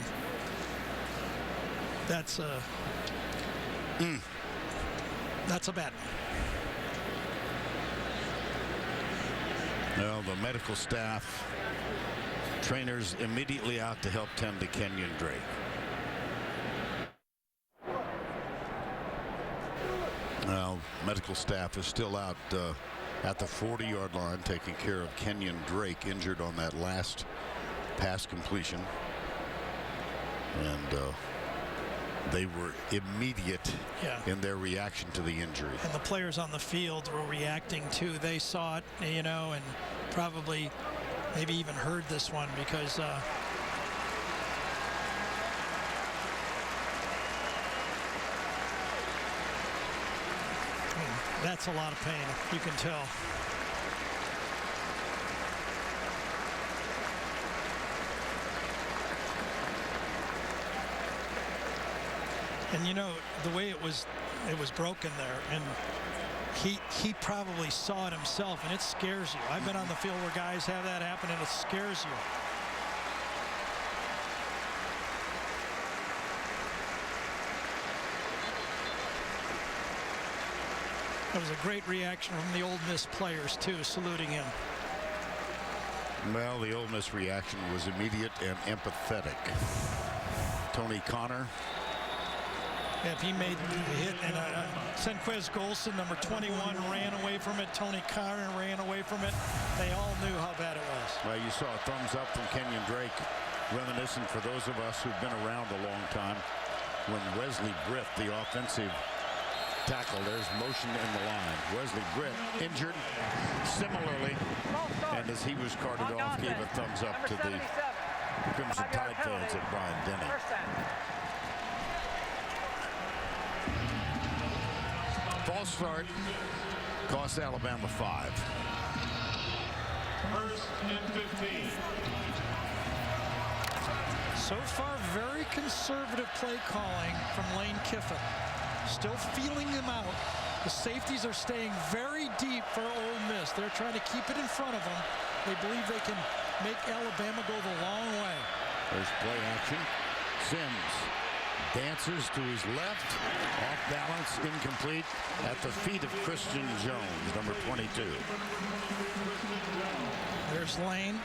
That's a bad one. Well, the medical staff, trainers immediately out to help tend to Kenyon Drake. Now, medical staff is still out at the 40-yard line taking care of Kenyon Drake, injured on that last pass completion. And they were immediate in their reaction to the injury. And the players on the field were reacting too. They saw it, you know, and probably maybe even heard this one because that's a lot of pain, you can tell. And you know, the way it was broken there, and he probably saw it himself, and it scares you. I've been on the field where guys have that happen, and it scares you. That was a great reaction from the Ole Miss players, too, saluting him. Well, the Ole Miss reaction was immediate and empathetic. Tony Connor. If he made the hit, and Senquez Golson, number 21, ran away from it. Tony Connor ran away from it. They all knew how bad it was. Well, you saw a thumbs up from Kenyon Drake, reminiscent for those of us who've been around a long time, when Wesley Britt, the offensive tackle, there's motion in the line. Wesley Britt injured similarly, and as he was carted off, gave a thumbs up to the Crimson Tide fans at Brian Denny. False start cost Alabama 5. First and 15. So far, very conservative play calling from Lane Kiffin. Still feeling them out. The safeties are staying very deep for Ole Miss. They're trying to keep it in front of them. They believe they can make Alabama go the long way. There's play action. Sims dances to his left, off balance, incomplete, at the feet of Christian Jones, number 22. There's Lane.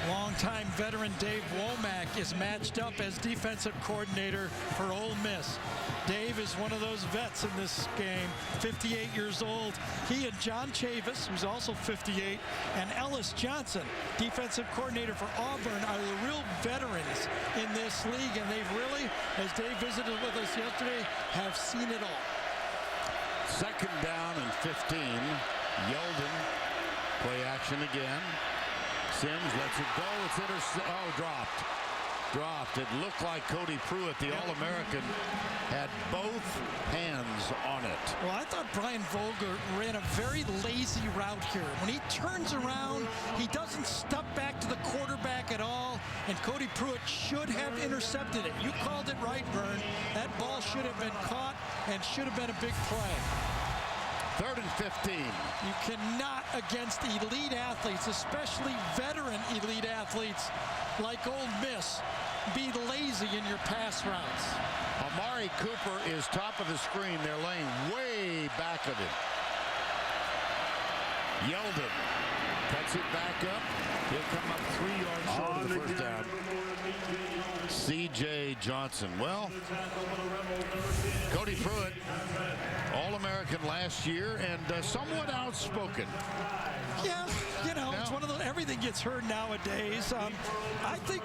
Longtime veteran Dave Womack is matched up as defensive coordinator for Ole Miss. Dave is one of those vets in this game, 58 years old. He and John Chavis, who's also 58, and Ellis Johnson, defensive coordinator for Auburn, are the real veterans in this league, and they've really, as Dave visited with us yesterday, have seen it all. Second down and 15. Yeldon, play action again. Sims lets it go. It's dropped. It looked like Cody Pruitt, the All-American, had both hands on it. Well, I thought Brian Vogler ran a very lazy route here. When he turns around, he doesn't step back to the quarterback at all, and Cody Pruitt should have intercepted it. You called it right, Vern. That ball should have been caught and should have been a big play. Third and 15. You cannot, against elite athletes, especially veteran elite athletes like Ole Miss, be lazy in your pass routes. Amari Cooper is top of the screen. They're laying way back of him. Yeldon cuts it back up. He'll come up 3 yards short of the first down. C.J. Johnson. Well, Cody Pruitt, All-American last year, and somewhat outspoken. Yeah, you know, it's one of those, everything gets heard nowadays. I think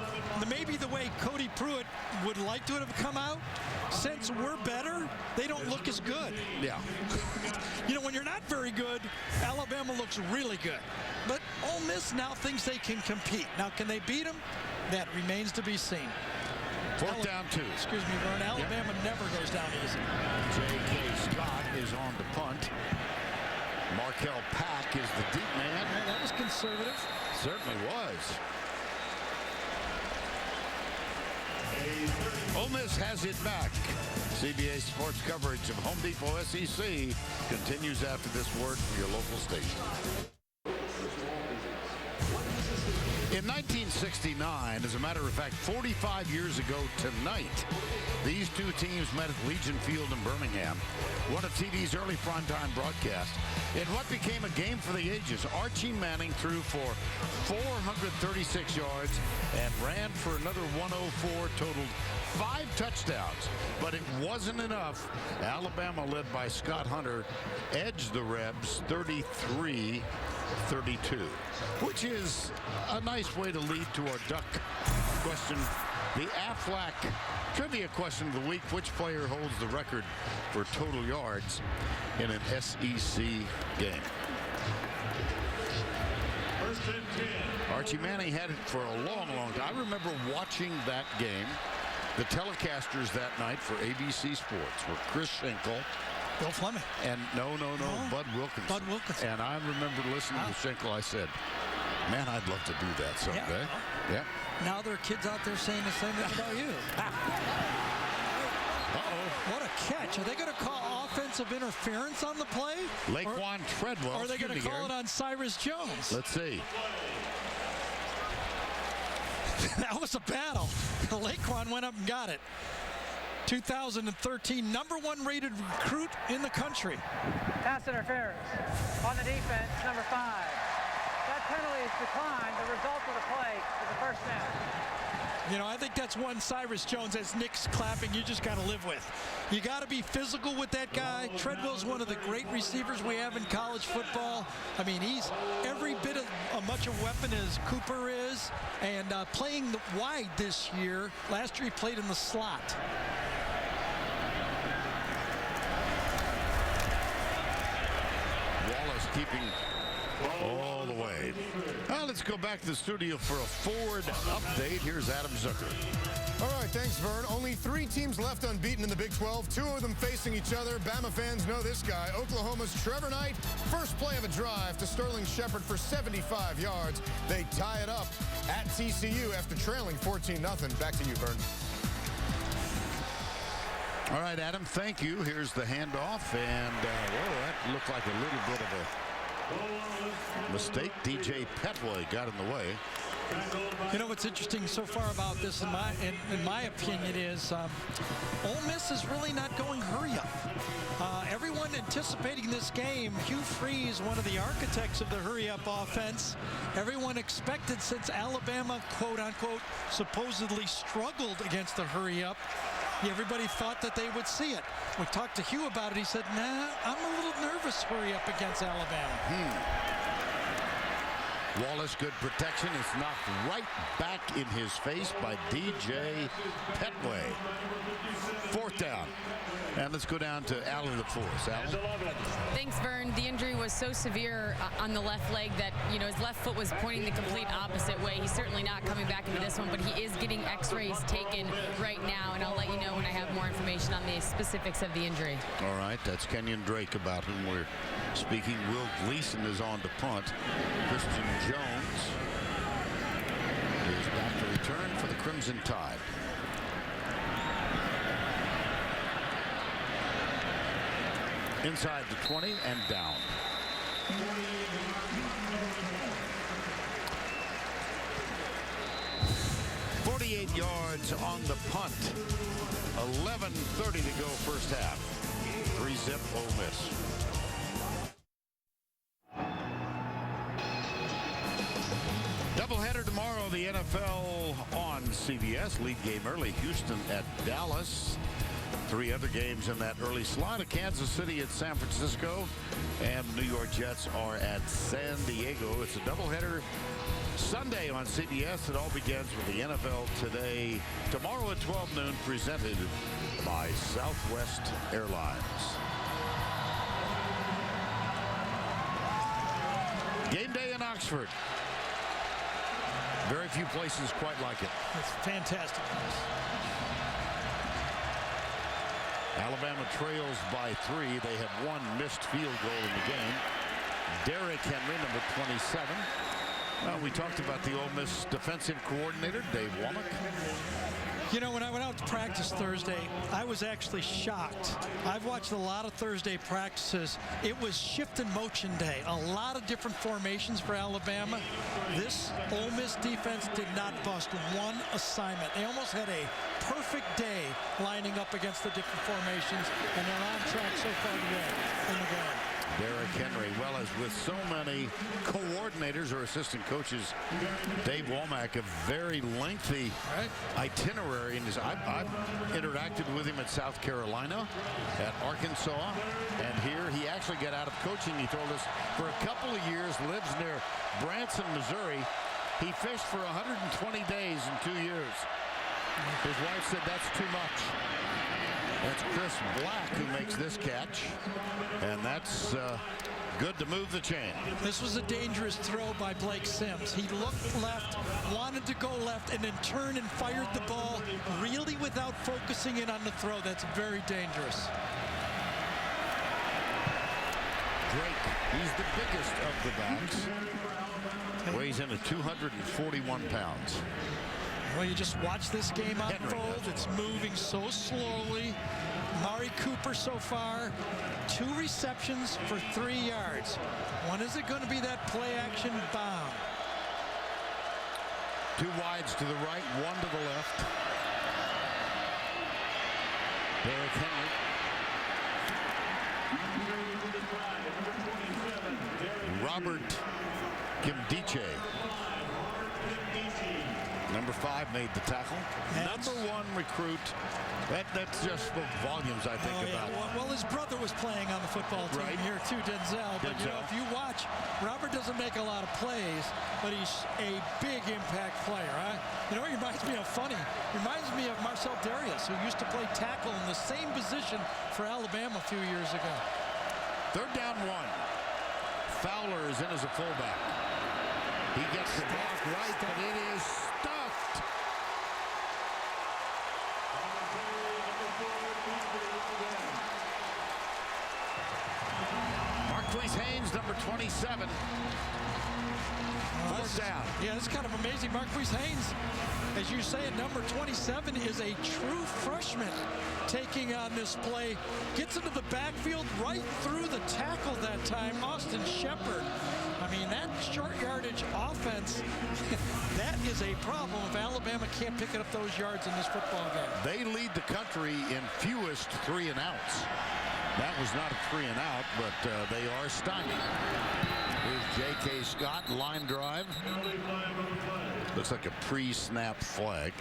maybe the way Cody Pruitt would like to have come out, since we're better, they don't look as good. Yeah. You know, when you're not very good, Alabama looks really good. But Ole Miss now thinks they can compete. Now, can they beat them? That remains to be seen. Fourth down 2. Excuse me, Vern. Alabama never goes down easy. J.K. Scott is on the punt. Markel Pack is the deep man. Man, that was conservative. Certainly was. Ole Miss has it back. CBA Sports coverage of Home Depot SEC continues after this word from your local station. In 1969, as a matter of fact, 45 years ago tonight, these two teams met at Legion Field in Birmingham, one of TV's early primetime broadcasts. In what became a game for the ages, Archie Manning threw for 436 yards and ran for another 104, totaled 5 touchdowns. But it wasn't enough. Alabama, led by Scott Hunter, edged the Rebs 33-32, which is a nice way to lead to our duck question. The Aflac trivia question of the week: which player holds the record for total yards in an SEC game? First and 10. Archie Manning had it for a long, long time. I remember watching that game. The telecasters that night for ABC Sports were Chris Schenkel, Bill Fleming. and no, Bud Wilkinson. Bud Wilkinson. And I remember listening to Schenkel. I said, man, I'd love to do that someday. Yeah. Now there are kids out there saying the same thing about you. Uh-oh. What a catch. Are they going to call offensive interference on the play? Laquan Treadwell. Or are they going to call it on Cyrus Jones? Let's see. That was a battle. Laquan went up and got it. 2013 #1 rated recruit in the country. Pass interference on the defense, number 5. That penalty is declined. The result of the play is a first down. You know, I think that's one Cyrus Jones, as Nick's clapping, you just got to live with. You got to be physical with that guy. Treadwell's one of the great receivers we have in college football. I mean, he's every bit of much a weapon as Cooper is, and playing wide this year. Last year he played in the slot. Wallace keeping all the way. Well, let's go back to the studio for a Ford update. Here's Adam Zucker. All right, thanks, Vern. Only 3 teams left unbeaten in the Big 12, 2 of them facing each other. Bama fans know this guy. Oklahoma's Trevor Knight, first play of a drive to Sterling Shepard for 75 yards. They tie it up at TCU after trailing 14-0. Back to you, Vern. All right, Adam, thank you. Here's the handoff, and that looked like a little bit of a mistake. DJ Petway got in the way. You know what's interesting so far about this, in my opinion, is Ole Miss is really not going hurry up. Everyone anticipating this game, Hugh Freeze, one of the architects of the hurry-up offense, everyone expected, since Alabama, quote-unquote, supposedly struggled against the hurry-up, everybody thought that they would see it. We talked to Hugh about it. He said, nah, I'm a little nervous hurry-up against Alabama. Wallace, good protection. It's knocked right back in his face by DJ Petway. 4th down. And let's go down to Allen the Force. Allen? Thanks, Vern. The injury was so severe on the left leg that, you know, his left foot was pointing the complete opposite way. He's certainly not coming back into this one, but he is getting x-rays taken right now, and I'll let you know when I have more information on the specifics of the injury. All right, that's Kenyon Drake, about whom we're speaking. Will Gleason is on to punt. Christian Jones is back to return for the Crimson Tide. Inside the 20 and down. .48 yards on the punt. 11:30 to go first half. 3-zip Ole Miss. Doubleheader tomorrow, the NFL on CBS. Lead game early, Houston at Dallas. 3 other games in that early slot: Kansas City at San Francisco, and New York Jets are at San Diego. It's a doubleheader Sunday on CBS. It all begins with the NFL Today tomorrow at 12 noon, presented by Southwest Airlines. Game day in Oxford. Very few places quite like it. It's fantastic. Alabama trails by 3. They have 1 missed field goal in the game. Derrick Henry, number 27. We talked about the Ole Miss defensive coordinator, Dave Womack. You know, when I went out to practice Thursday, I was actually shocked. I've watched a lot of Thursday practices. It was shift and motion day. A lot of different formations for Alabama. This Ole Miss defense did not bust one assignment. They almost had a perfect day lining up against the different formations, and they're on track so far today in the game. Derrick Henry, well, as with so many coordinators or assistant coaches, Dave Womack, a very lengthy itinerary. I've interacted with him at South Carolina, at Arkansas, and here he actually got out of coaching. He told us for a couple of years, lives near Branson, Missouri. He fished for 120 days in 2 years. His wife said that's too much. That's Chris Black who makes this catch, and that's good to move the chain. This was a dangerous throw by Blake Sims. He looked left, wanted to go left, and then turned and fired the ball really without focusing in on the throw. That's very dangerous. Drake, he's the biggest of the backs. Weighs in at 241 pounds. Well, you just watch this game unfold. It's moving so slowly. Amari Cooper so far, 2 receptions for 3 yards. When is it going to be that play action bomb? 2 wides to the right, 1 to the left. Derrick Henry. Robert Kimdiche. Number 5 made the tackle. Number 1 recruit. That's just spoke volumes, I think, about. Well, his brother was playing on the football team here too, Denzel. But you know, if you watch, Robert doesn't make a lot of plays, but he's a big impact player. You know, it reminds me of Reminds me of Marcel Darius, who used to play tackle in the same position for Alabama a few years ago. 3rd down 1. Fowler is in as a fullback. He gets the block right, but it is stuffed. Marquise Haynes, number 27. 4th down. Yeah, it's kind of amazing. Marquise Haynes, as you say, at number 27, is a true freshman taking on this play. Gets into the backfield right through the tackle that time, Austin Shepard. I mean, that short yardage offense, that is a problem if Alabama can't pick up those yards in this football game. They lead the country in fewest 3-and-outs. That was not a 3-and-out, but they are stymied. Here's J.K. Scott, line drive. Looks like a pre-snap flag.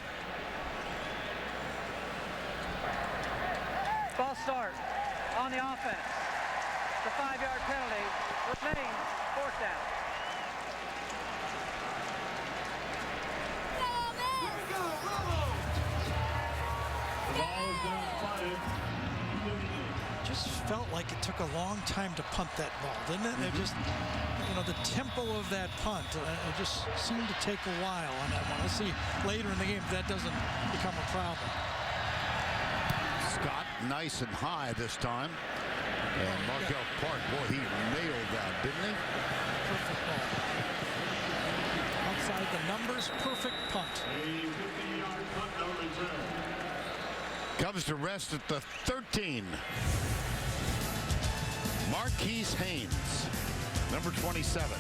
False start on the offense. The 5-yard penalty remains 4th down. Just felt like it took a long time to punt that ball, didn't it? It just, you know, the tempo of that punt, it just seemed to take a while on that one. We'll see later in the game if that doesn't become a problem. Scott, nice and high this time. And Markel Park, boy, he nailed that, didn't he? Perfect ball. Outside the numbers, perfect punt. Comes to rest at the 13. Marquise Haynes, number 27.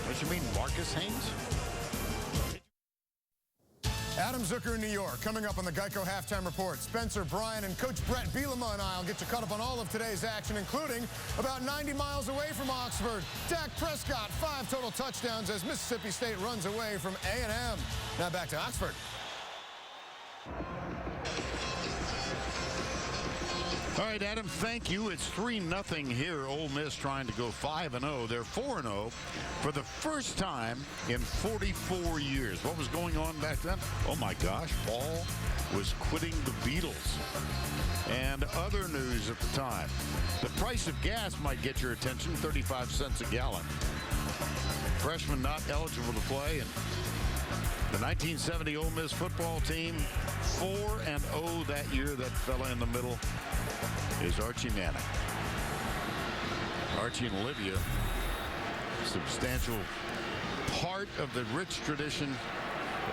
What you mean, Marcus Haynes? Adam Zucker in New York. Coming up on the Geico Halftime Report, Spencer, Brian, and Coach Brett Bielema and I will get you caught up on all of today's action, including about 90 miles away from Oxford, Dak Prescott, 5 total touchdowns as Mississippi State runs away from A&M. Now back to Oxford. All right, Adam, thank you. It's 3-0 here. Ole Miss trying to go 5-0. They're 4-0 for the first time in 44 years. What was going on back then? Oh, my gosh. Paul was quitting the Beatles. And other news at the time. The price of gas might get your attention, 35 cents a gallon. Freshman not eligible to play. And the 1970 Ole Miss football team, 4-0 that year. That fella in the middle is Archie Manning. Archie and Olivia, substantial part of the rich tradition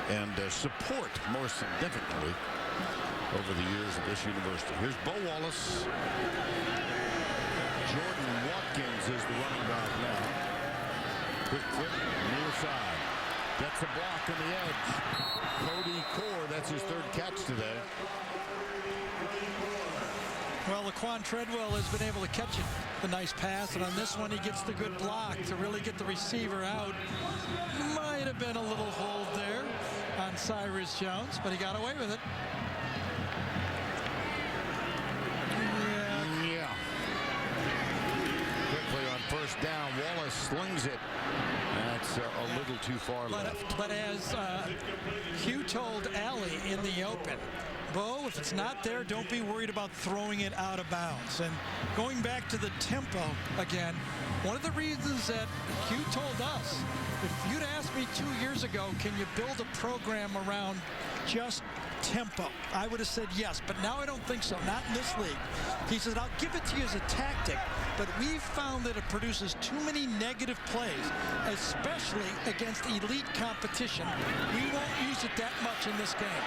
and support, more significantly, over the years of this university. Here's Bo Wallace. Jordan Watkins is the running back now. Quick flip, near side. Gets a block on the edge. Cody Core, that's his 3rd catch today. Well, Laquan Treadwell has been able to catch it, the nice pass, and on this one he gets the good block to really get the receiver out. Might have been a little hold there on Cyrus Jones, but he got away with it. Yeah. Quickly on 1st down, Wallace slings it. That's a little too far left. But as Hugh told Allie in the open, Bo, if it's not there, don't be worried about throwing it out of bounds. And going back to the tempo again, one of the reasons that Hugh told us, if you'd asked me 2 years ago, can you build a program around just tempo, I would have said yes, but now I don't think so, not in this league. He said, I'll give it to you as a tactic, but we've found that it produces too many negative plays, especially against elite competition. We won't use it that much in this game.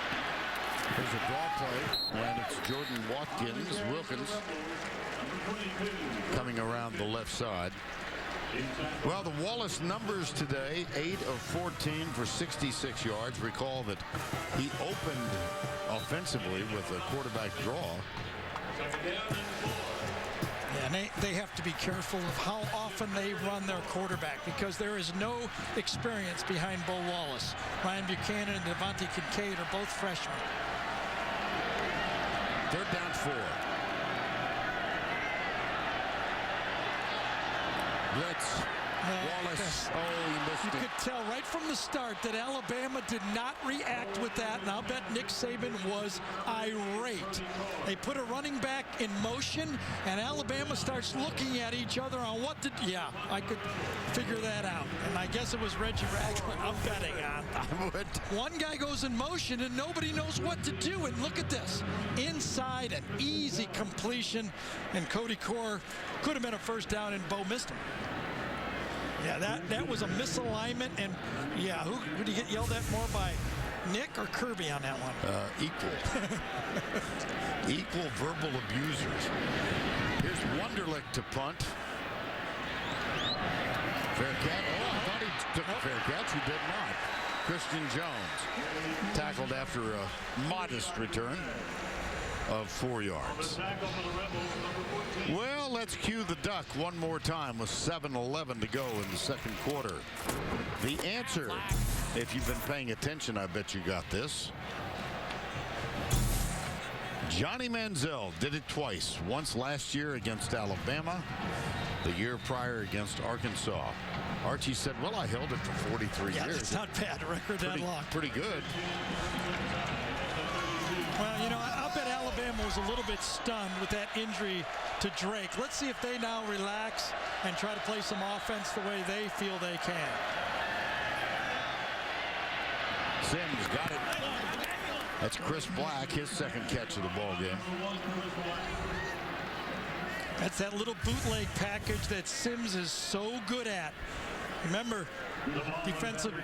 There's a draw play, and it's Jordan Wilkins coming around the left side. Well, the Wallace numbers today, 8 of 14 for 66 yards. Recall that he opened offensively with a quarterback draw. And they have to be careful of how often they run their quarterback, because there is no experience behind Bo Wallace. Ryan Buchanan and Devontae Kincaid are both freshmen. 3rd down 4. Blitz. Wallace. Oh, he missed it. You could tell right from the start that Alabama did not react with that, and I'll bet Nick Saban was irate. They put a running back in motion, and Alabama starts looking at each other on what to do. Yeah, I could figure that out. And I guess it was Reggie Ragland I'm betting on. I would. One guy goes in motion, and nobody knows what to do. And look at this. Inside, an easy completion, and Cody Core could have been a 1st down, and Bo missed him. Yeah, that was a misalignment, and yeah, who did he get yelled at more by, Nick or Kirby on that one? Equal. Equal verbal abusers. Here's Wunderlich to punt. Fair catch. Oh, I thought he took a fair catch. He did not. Christian Jones tackled after a modest return of 4 yards. Well, let's cue the duck one more time with 7:11 to go in the 2nd quarter. The answer, if you've been paying attention, I bet you got this. Johnny Manziel did it twice. Once last year against Alabama, the year prior against Arkansas. Archie said, well, I held it for 43 years. It's not bad. Record that long. Pretty good. Well, you know, I'll bet Alabama was a little bit stunned with that injury to Drake. Let's see if they now relax and try to play some offense the way they feel they can. Sims got it. That's Chris Black, his 2nd catch of the ball game. That's that little bootleg package that Sims is so good at. Remember, defensive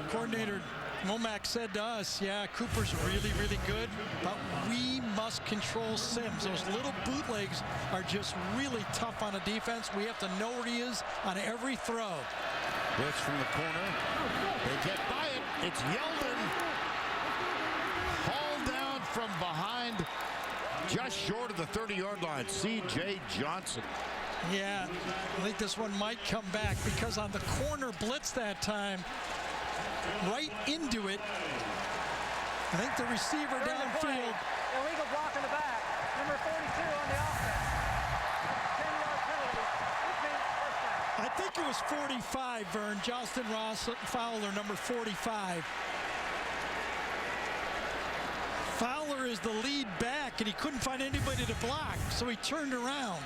coordinator Momack said to us, yeah, Cooper's really, really good, but we must control Sims. Those little bootlegs are just really tough on a defense. We have to know where he is on every throw. Blitz from the corner. They get by it. It's Yeldon. Hauled down from behind, just short of the 30-yard line. C.J. Johnson. Yeah, I think this one might come back, because on the corner blitz that time, right into it, I think the receiver downfield. Illegal block in the back. Number 42 on the offense. 10-yard penalty. Which means 1st down. I think it was 45, Vern. Justin Ross Fowler, number 45. Fowler is the lead back, and he couldn't find anybody to block, so he turned around.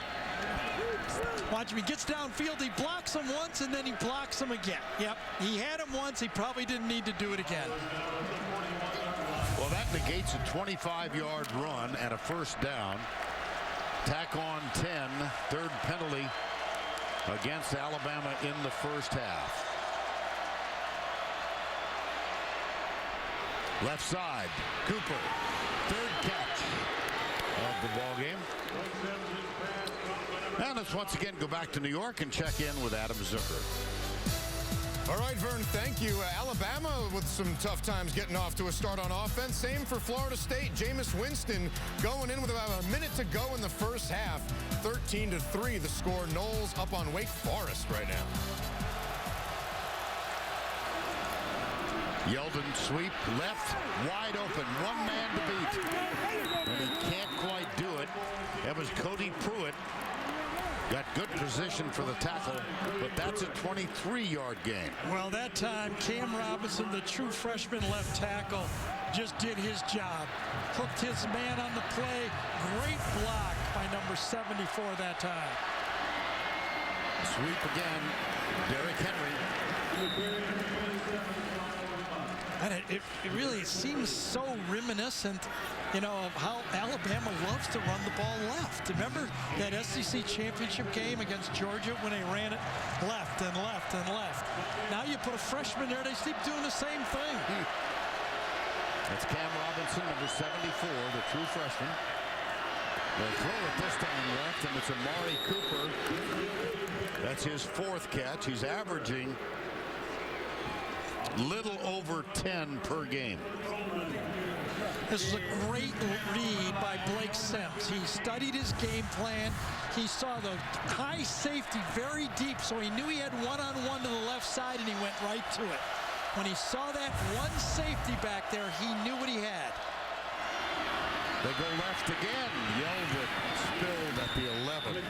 Watch him. He gets downfield. He blocks him once, and then he blocks him again. Yep. He had him once. He probably didn't need to do it again. Well, that negates a 25-yard run and a 1st down. Tack on 10. 3rd penalty against Alabama in the 1st half. Left side. Cooper. 3rd catch of the ball game. And let's once again go back to New York and check in with Adam Zucker. All right, Vern, thank you. Alabama with some tough times getting off to a start on offense. Same for Florida State. Jameis Winston going in with about a minute to go in the 1st half. 13-3 the score. Knowles up on Wake Forest right now. Yeldon sweep left, wide open, 1 man to beat. And he can't quite do it. That was Cody Pruitt. Got good position for the tackle, but that's a 23-yard gain. Well, that time, Cam Robinson, the true freshman left tackle, just did his job. Hooked his man on the play. Great block by number 74 that time. Sweep again, Derrick Henry. And it really seems so reminiscent, you know, of how Alabama loves to run the ball left. Remember that SEC championship game against Georgia when they ran it left and left and left? Now you put a freshman there, they keep doing the same thing. That's Cam Robinson, number 74, the true freshman. They'll throw it this time left, and it's Amari Cooper. That's his 4th catch. He's averaging little over 10 per game. This is a great read by Blake Sims. He studied his game plan. He saw the high safety very deep, so he knew he had one-on-one to the left side, and he went right to it. When he saw that one safety back there, he knew what he had. They go left again. Yeldon spilled at the 11.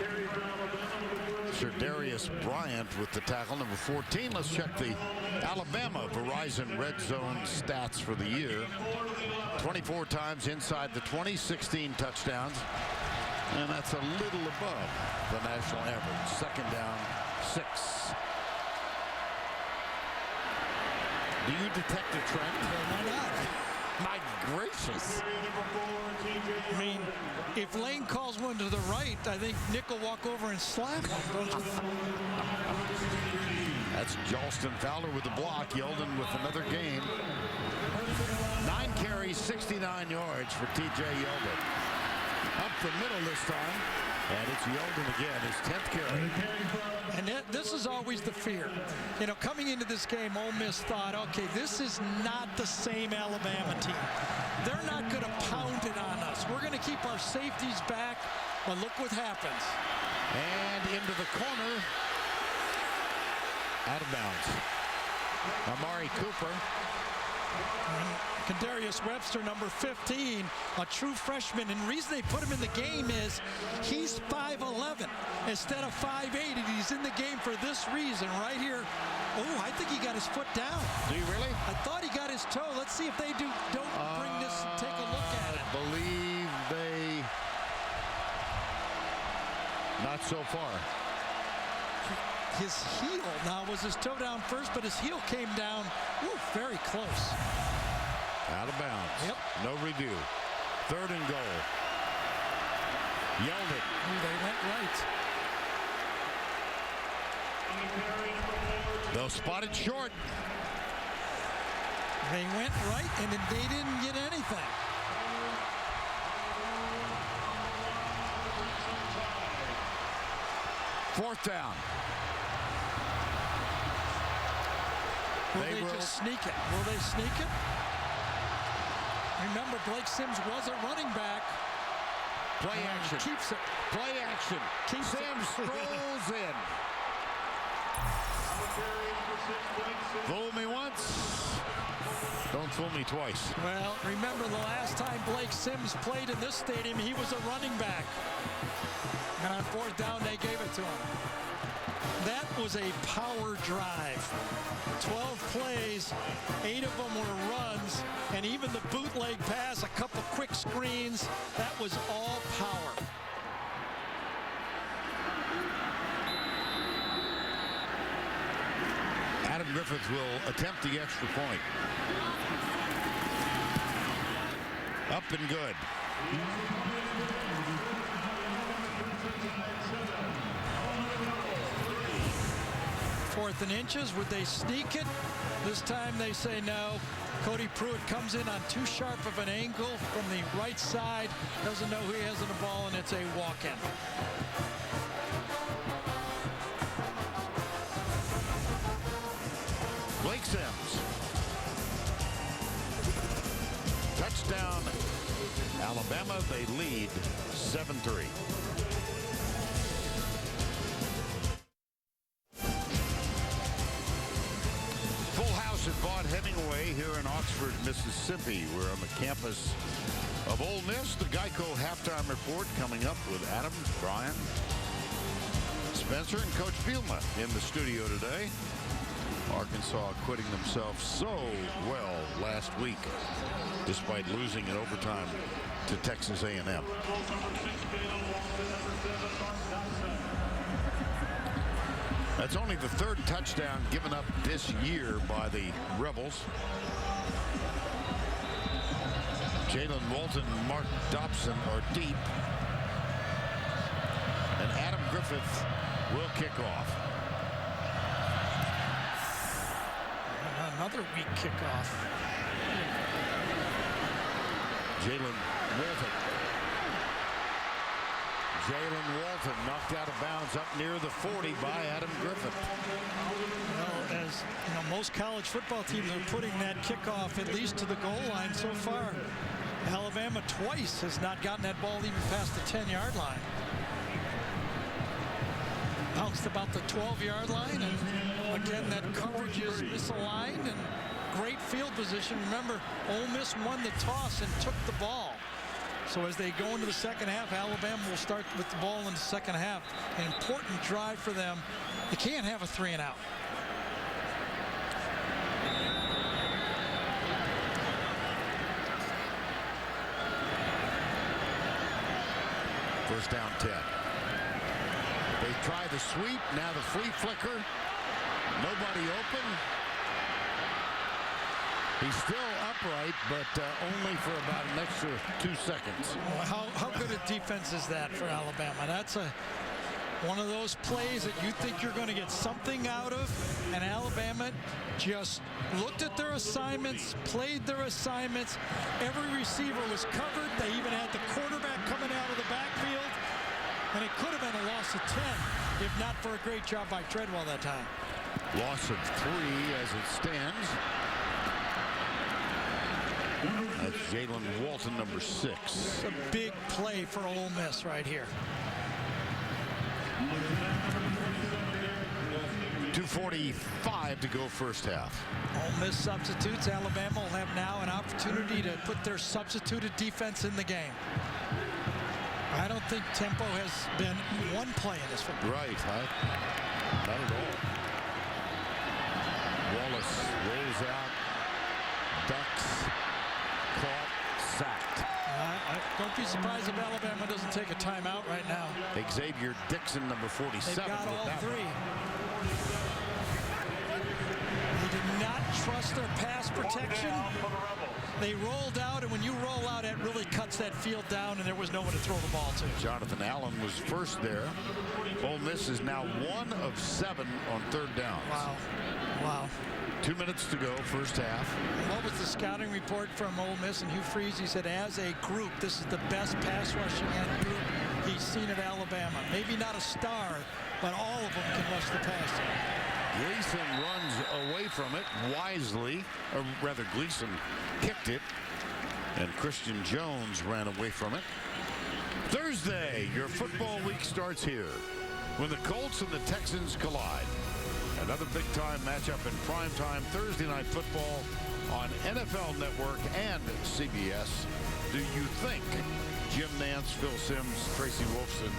Sherdarius Bryant with the tackle, number 14. Let's check the Alabama Verizon Red Zone stats for the year. 24 times inside the 20, 16 touchdowns. And that's a little above the national average. 2nd down, 6. Do you detect a trend? Why not? My gracious. I mean, if Lane calls one to the right, I think Nick will walk over and slap him. That's Jalston Fowler with the block. Yeldon with another game. 9 carries, 69 yards for T.J. Yeldon. Up the middle this time. And it's Yeldon again, his 10th carry. And this is always the fear. You know, coming into this game, Ole Miss thought, okay, this is not the same Alabama team. They're not going to pound it on us. We're going to keep our safeties back, but look what happens. And into the corner. Out of bounds. Amari Cooper. Kadarius Webster, number 15, a true freshman. And the reason they put him in the game is he's 5'11" instead of 5'8", and he's in the game for this reason right here. Oh, I think he got his foot down. Do you really? I thought he got his toe. Let's see if they don't bring this and take a look at it. I believe they... Not so far. His heel now was his toe down first, but his heel came down very close. Out of bounds. Yep. No review. 3rd and goal. Yeldon. They went right. They'll spot it short. They went right, and then they didn't get anything. Fourth down. Will they just sneak it? Will they sneak it? Remember, Blake Sims was a running back. Play action. Keeps it. Play action. Sims strolls in. Fool me once. Don't fool me twice. Well, remember the last time Blake Sims played in this stadium, he was a running back. And on 4th down, they gave it to him. That was a power drive. 12 plays, 8 of them were runs, and even the bootleg pass, a couple quick screens, that was all power. Adam Griffith will attempt the extra point. Up and good. 4th and inches. Would they sneak it? This time they say no. Cody Pruitt comes in on too sharp of an angle from the right side. Doesn't know who he has on the ball, and it's a walk-in. Blake Sims. Touchdown, Alabama. They lead 7-3. At Vaught Hemingway here in Oxford, Mississippi. We're on the campus of Ole Miss. The Geico halftime report coming up with Adam, Brian, Spencer, and Coach Bielema in the studio today. Arkansas acquitting themselves so well last week, despite losing in overtime to Texas A&M. That's only the 3rd touchdown given up this year by the Rebels. Jalen Walton and Mark Dobson are deep. And Adam Griffith will kick off. Another weak kickoff. Jalen Walton knocked out of bounds up near the 40 by Adam Griffin. Well, as you know, most college football teams are putting that kickoff at least to the goal line so far. Alabama twice has not gotten that ball even past the 10-yard line. Bounced about the 12-yard line, and again that coverage is misaligned and great field position. Remember, Ole Miss won the toss and took the ball. So as they go into the second half, Alabama will start with the ball in the second half. An important drive for them. They can't have a 3-and-out. First down 10. They try the sweep. Now the flea flicker. Nobody open. He's still upright, but only for about an extra 2 seconds. Well, how good a defense is that for Alabama? That's one of those plays that you think you're going to get something out of, and Alabama just looked at their assignments, played their assignments. Every receiver was covered. They even had the quarterback coming out of the backfield, and it could have been a loss of 10 if not for a great job by Treadwell that time. Loss of 3 as it stands. That's Jalen Walton, number 6. It's a big play for Ole Miss right here. 2:45 to go first half. Ole Miss substitutes. Alabama will have now an opportunity to put their substituted defense in the game. I don't think tempo has been one play in this football. Right, not at all. Wallace rolls out, ducks, caught, sacked. Don't be surprised if Alabama doesn't take a timeout right now. Xavier Dixon, number 47. They've got all 3. They did not trust their pass protection. They rolled out, and when you roll out, it really cuts that field down, and there was no one to throw the ball to. Jonathan Allen was first there. Ole Miss is now 1 of 7 on third downs. Wow. 2 minutes to go, first half. What was the scouting report from Ole Miss and Hugh Freeze? He said, as a group, this is the best pass rushing group he's seen at Alabama. Maybe not a star, but all of them can rush the passer. Gleason runs away from it wisely, or rather Gleason kicked it, and Christian Jones ran away from it. Thursday, your football week starts here when the Colts and the Texans collide. Another big-time matchup in primetime Thursday night football on NFL Network and CBS. Do you think Jim Nantz, Phil Simms, Tracy Wolfson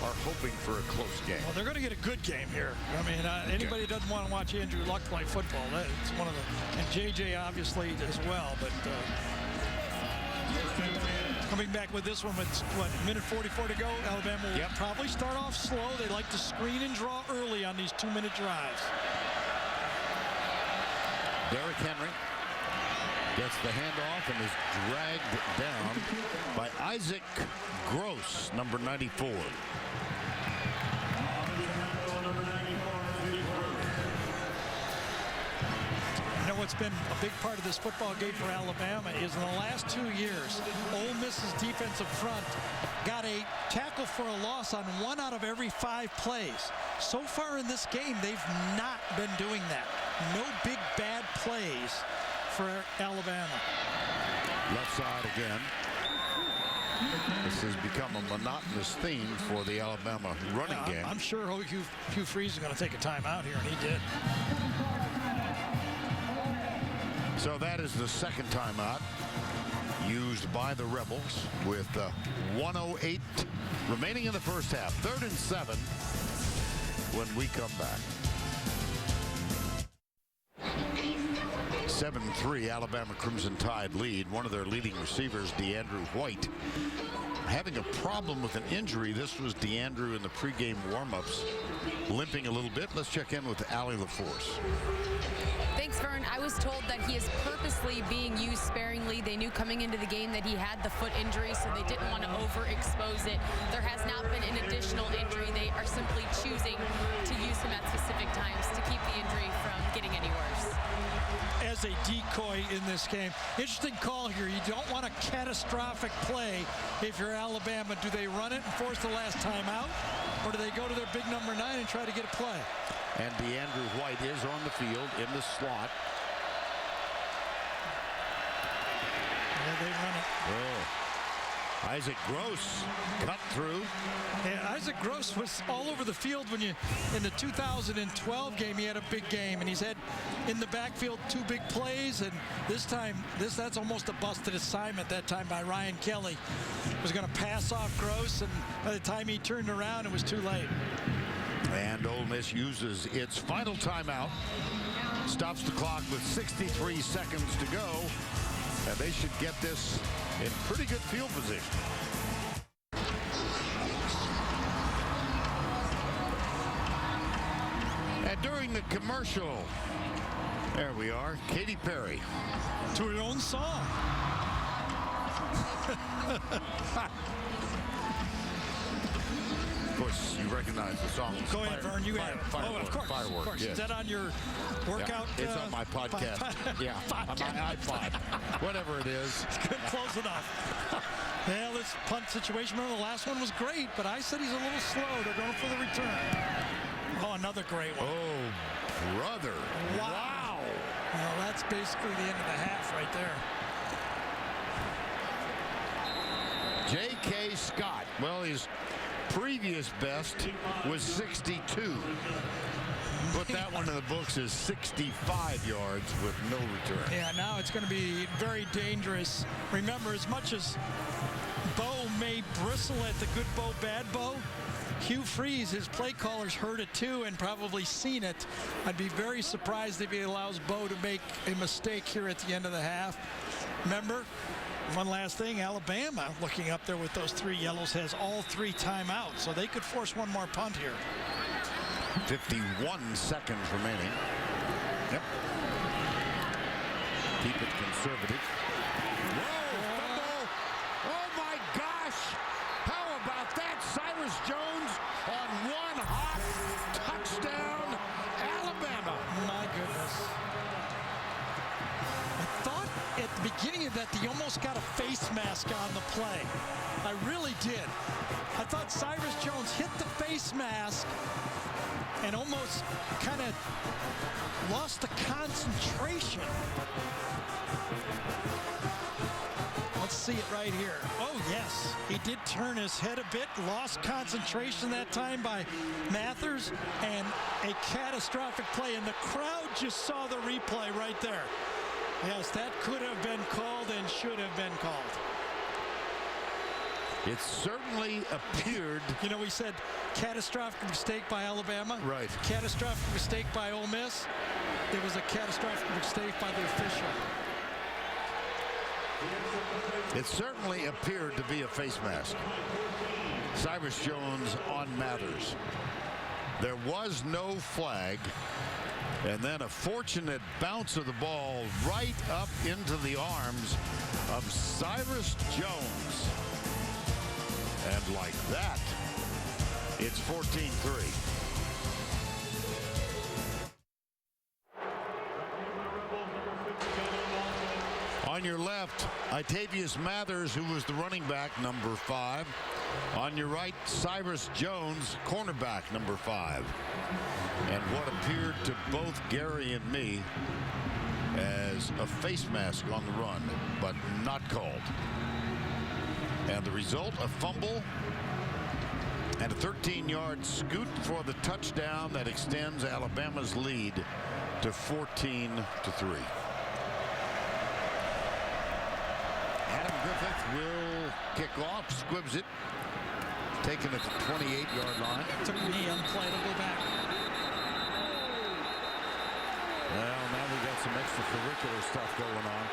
are hoping for a close game? Well, they're going to get a good game here. I mean, anybody doesn't want to watch Andrew Luck play football. It's one of the, and JJ obviously as well, but coming back with this one with, what, minute 44 to go, Alabama will probably start off slow. They like to screen and draw early on these 2-minute drives. Derrick Henry gets the handoff and is dragged down by Isaac Gross, number 94. You know what's been a big part of this football game for Alabama is in the last 2 years, Ole Miss's defensive front got a tackle for a loss on 1 out of every 5 plays. So far in this game, they've not been doing that. No big bad plays for Alabama. Left side again. This has become a monotonous theme for the Alabama running game. I'm sure Hugh Freeze is going to take a timeout here, and he did. So that is the second timeout used by the Rebels with 1:08 remaining in the first half. 3rd and 7 when we come back. 7-3 Alabama Crimson Tide lead. One of their leading receivers, DeAndrew White, having a problem with an injury. This was DeAndrew in the pregame warmups limping a little bit. Let's check in with Allie LaForce. Thanks, Vern. I was told that he is purposely being used sparingly. They knew coming into the game that he had the foot injury, so they didn't want to overexpose it. There has not been an additional injury. They are simply choosing to use him at specific times to keep the injury from getting any worse. As a decoy in this game. Interesting call here. You don't want a catastrophic play if you're Alabama. Do they run it and force the last time out? Or do they go to their big number 9 and try to get a play? And DeAndrew White is on the field in the slot. Yeah, they run it. Oh. Isaac Gross cut through. Yeah, Isaac Gross was all over the field when you, in the 2012 game, he had a big game, and he's had in the backfield 2 big plays, and this time, that's almost a busted assignment that time by Ryan Kelly. Was going to pass off Gross, and by the time he turned around, it was too late. And Ole Miss uses its final timeout, stops the clock with 63 seconds to go, and they should get this in pretty good field position. And during the commercial, there we are, Katy Perry. To her own song. Of course, you recognize the song. Go ahead, Vern. You have it. Oh, of course. Firework. Of course. Yes. Is that on your workout? Yeah, it's on my podcast. Yeah, on my iPod. Whatever it is. It's good. Close enough. Yeah, this punt situation. Remember, the last one was great, but I said he's a little slow. They're going for the return. Oh, another great one. Oh, brother. Wow. Well, that's basically the end of the half right there. J.K. Scott. Well, his previous best was 62. Put that one in the books as 65 yards with no return. Yeah, now it's going to be very dangerous. Remember, as much as Bo may bristle at the good Bo, bad Bo, Hugh Freeze, his play callers, heard it too and probably seen it. I'd be very surprised if he allows Bo to make a mistake here at the end of the half. Remember, one last thing, Alabama, looking up there with those 3 yellows, has all 3 timeouts, so they could force one more punt here. 51 seconds remaining. Yep. Keep it conservative. Whoa, fumble. Oh my gosh. How about that? Cyrus Jones on one hop. Touchdown, Alabama. My goodness. I thought at the beginning of that, he almost got a face mask on the play. I really did. I thought Cyrus Jones hit the face mask and almost kind of lost the concentration. Let's see it right here. Oh, yes. He did turn his head a bit, lost concentration that time by Mathers, and a catastrophic play. And the crowd just saw the replay right there. Yes, that could have been called and should have been called. It certainly appeared. You know, we said catastrophic mistake by Alabama. Right. Catastrophic mistake by Ole Miss. It was a catastrophic mistake by the official. It certainly appeared to be a face mask. Cyrus Jones on Mathers. There was no flag. And then a fortunate bounce of the ball right up into the arms of Cyrus Jones. And like that, it's 14-3. On your left, Itavius Mathers, who was the running back, number 5. On your right, Cyrus Jones, cornerback, number 5. And what appeared to both Gary and me as a face mask on the run, but not called. And the result, a fumble and a 13-yard scoot for the touchdown that extends Alabama's lead to 14-3. Adam Griffith will kick off, squibs it, taken at the 28-yard line. Took a knee on the play to go back. Well, now we got some extracurricular stuff going on.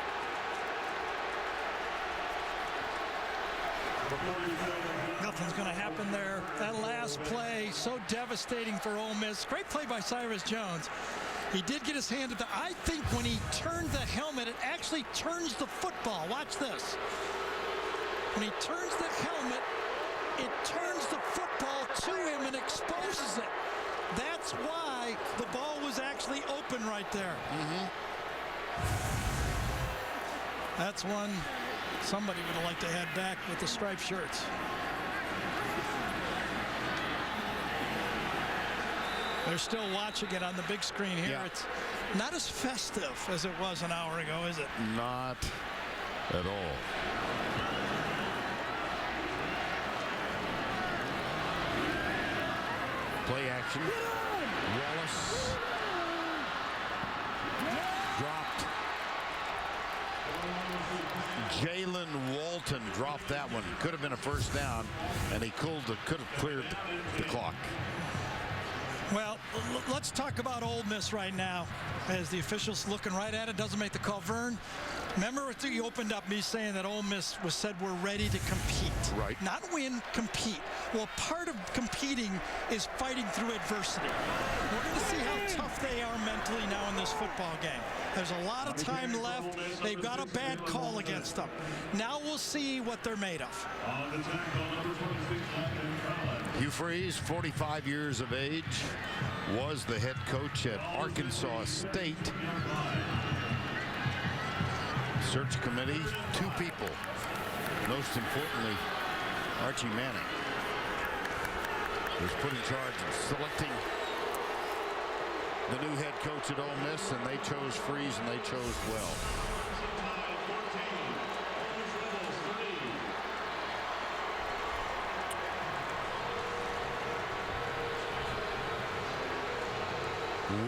Nothing's going to happen there. That last play, so devastating for Ole Miss. Great play by Cyrus Jones. He did get his hand at the... I think when he turned the helmet, it actually turns the football. Watch this. When he turns the helmet, it turns the football to him and exposes it. That's why the ball was actually open right there. That's one somebody would have liked to have back with the striped shirts. They're still watching it on the big screen here. Yeah. It's not as festive as it was an hour ago, is it? Not at all. Play action. Wallace dropped. Jalen Walton dropped that one. Could have been a first down, and he could have cleared the clock. Well, let's talk about Ole Miss right now as the officials looking right at it. Doesn't make the call. Vern, remember you opened up me saying that Ole Miss was said we're ready to compete. Right. Not win, compete. Well, part of competing is fighting through adversity. We're going to see how tough they are mentally now in this football game. There's a lot of time left. They've got a bad call against them. Now we'll see what they're made of. Hugh Freeze, 45 years of age, was the head coach at Arkansas State. Search committee, 2 people. Most importantly, Archie Manning was put in charge of selecting the new head coach at Ole Miss, and they chose Freeze, and they chose well.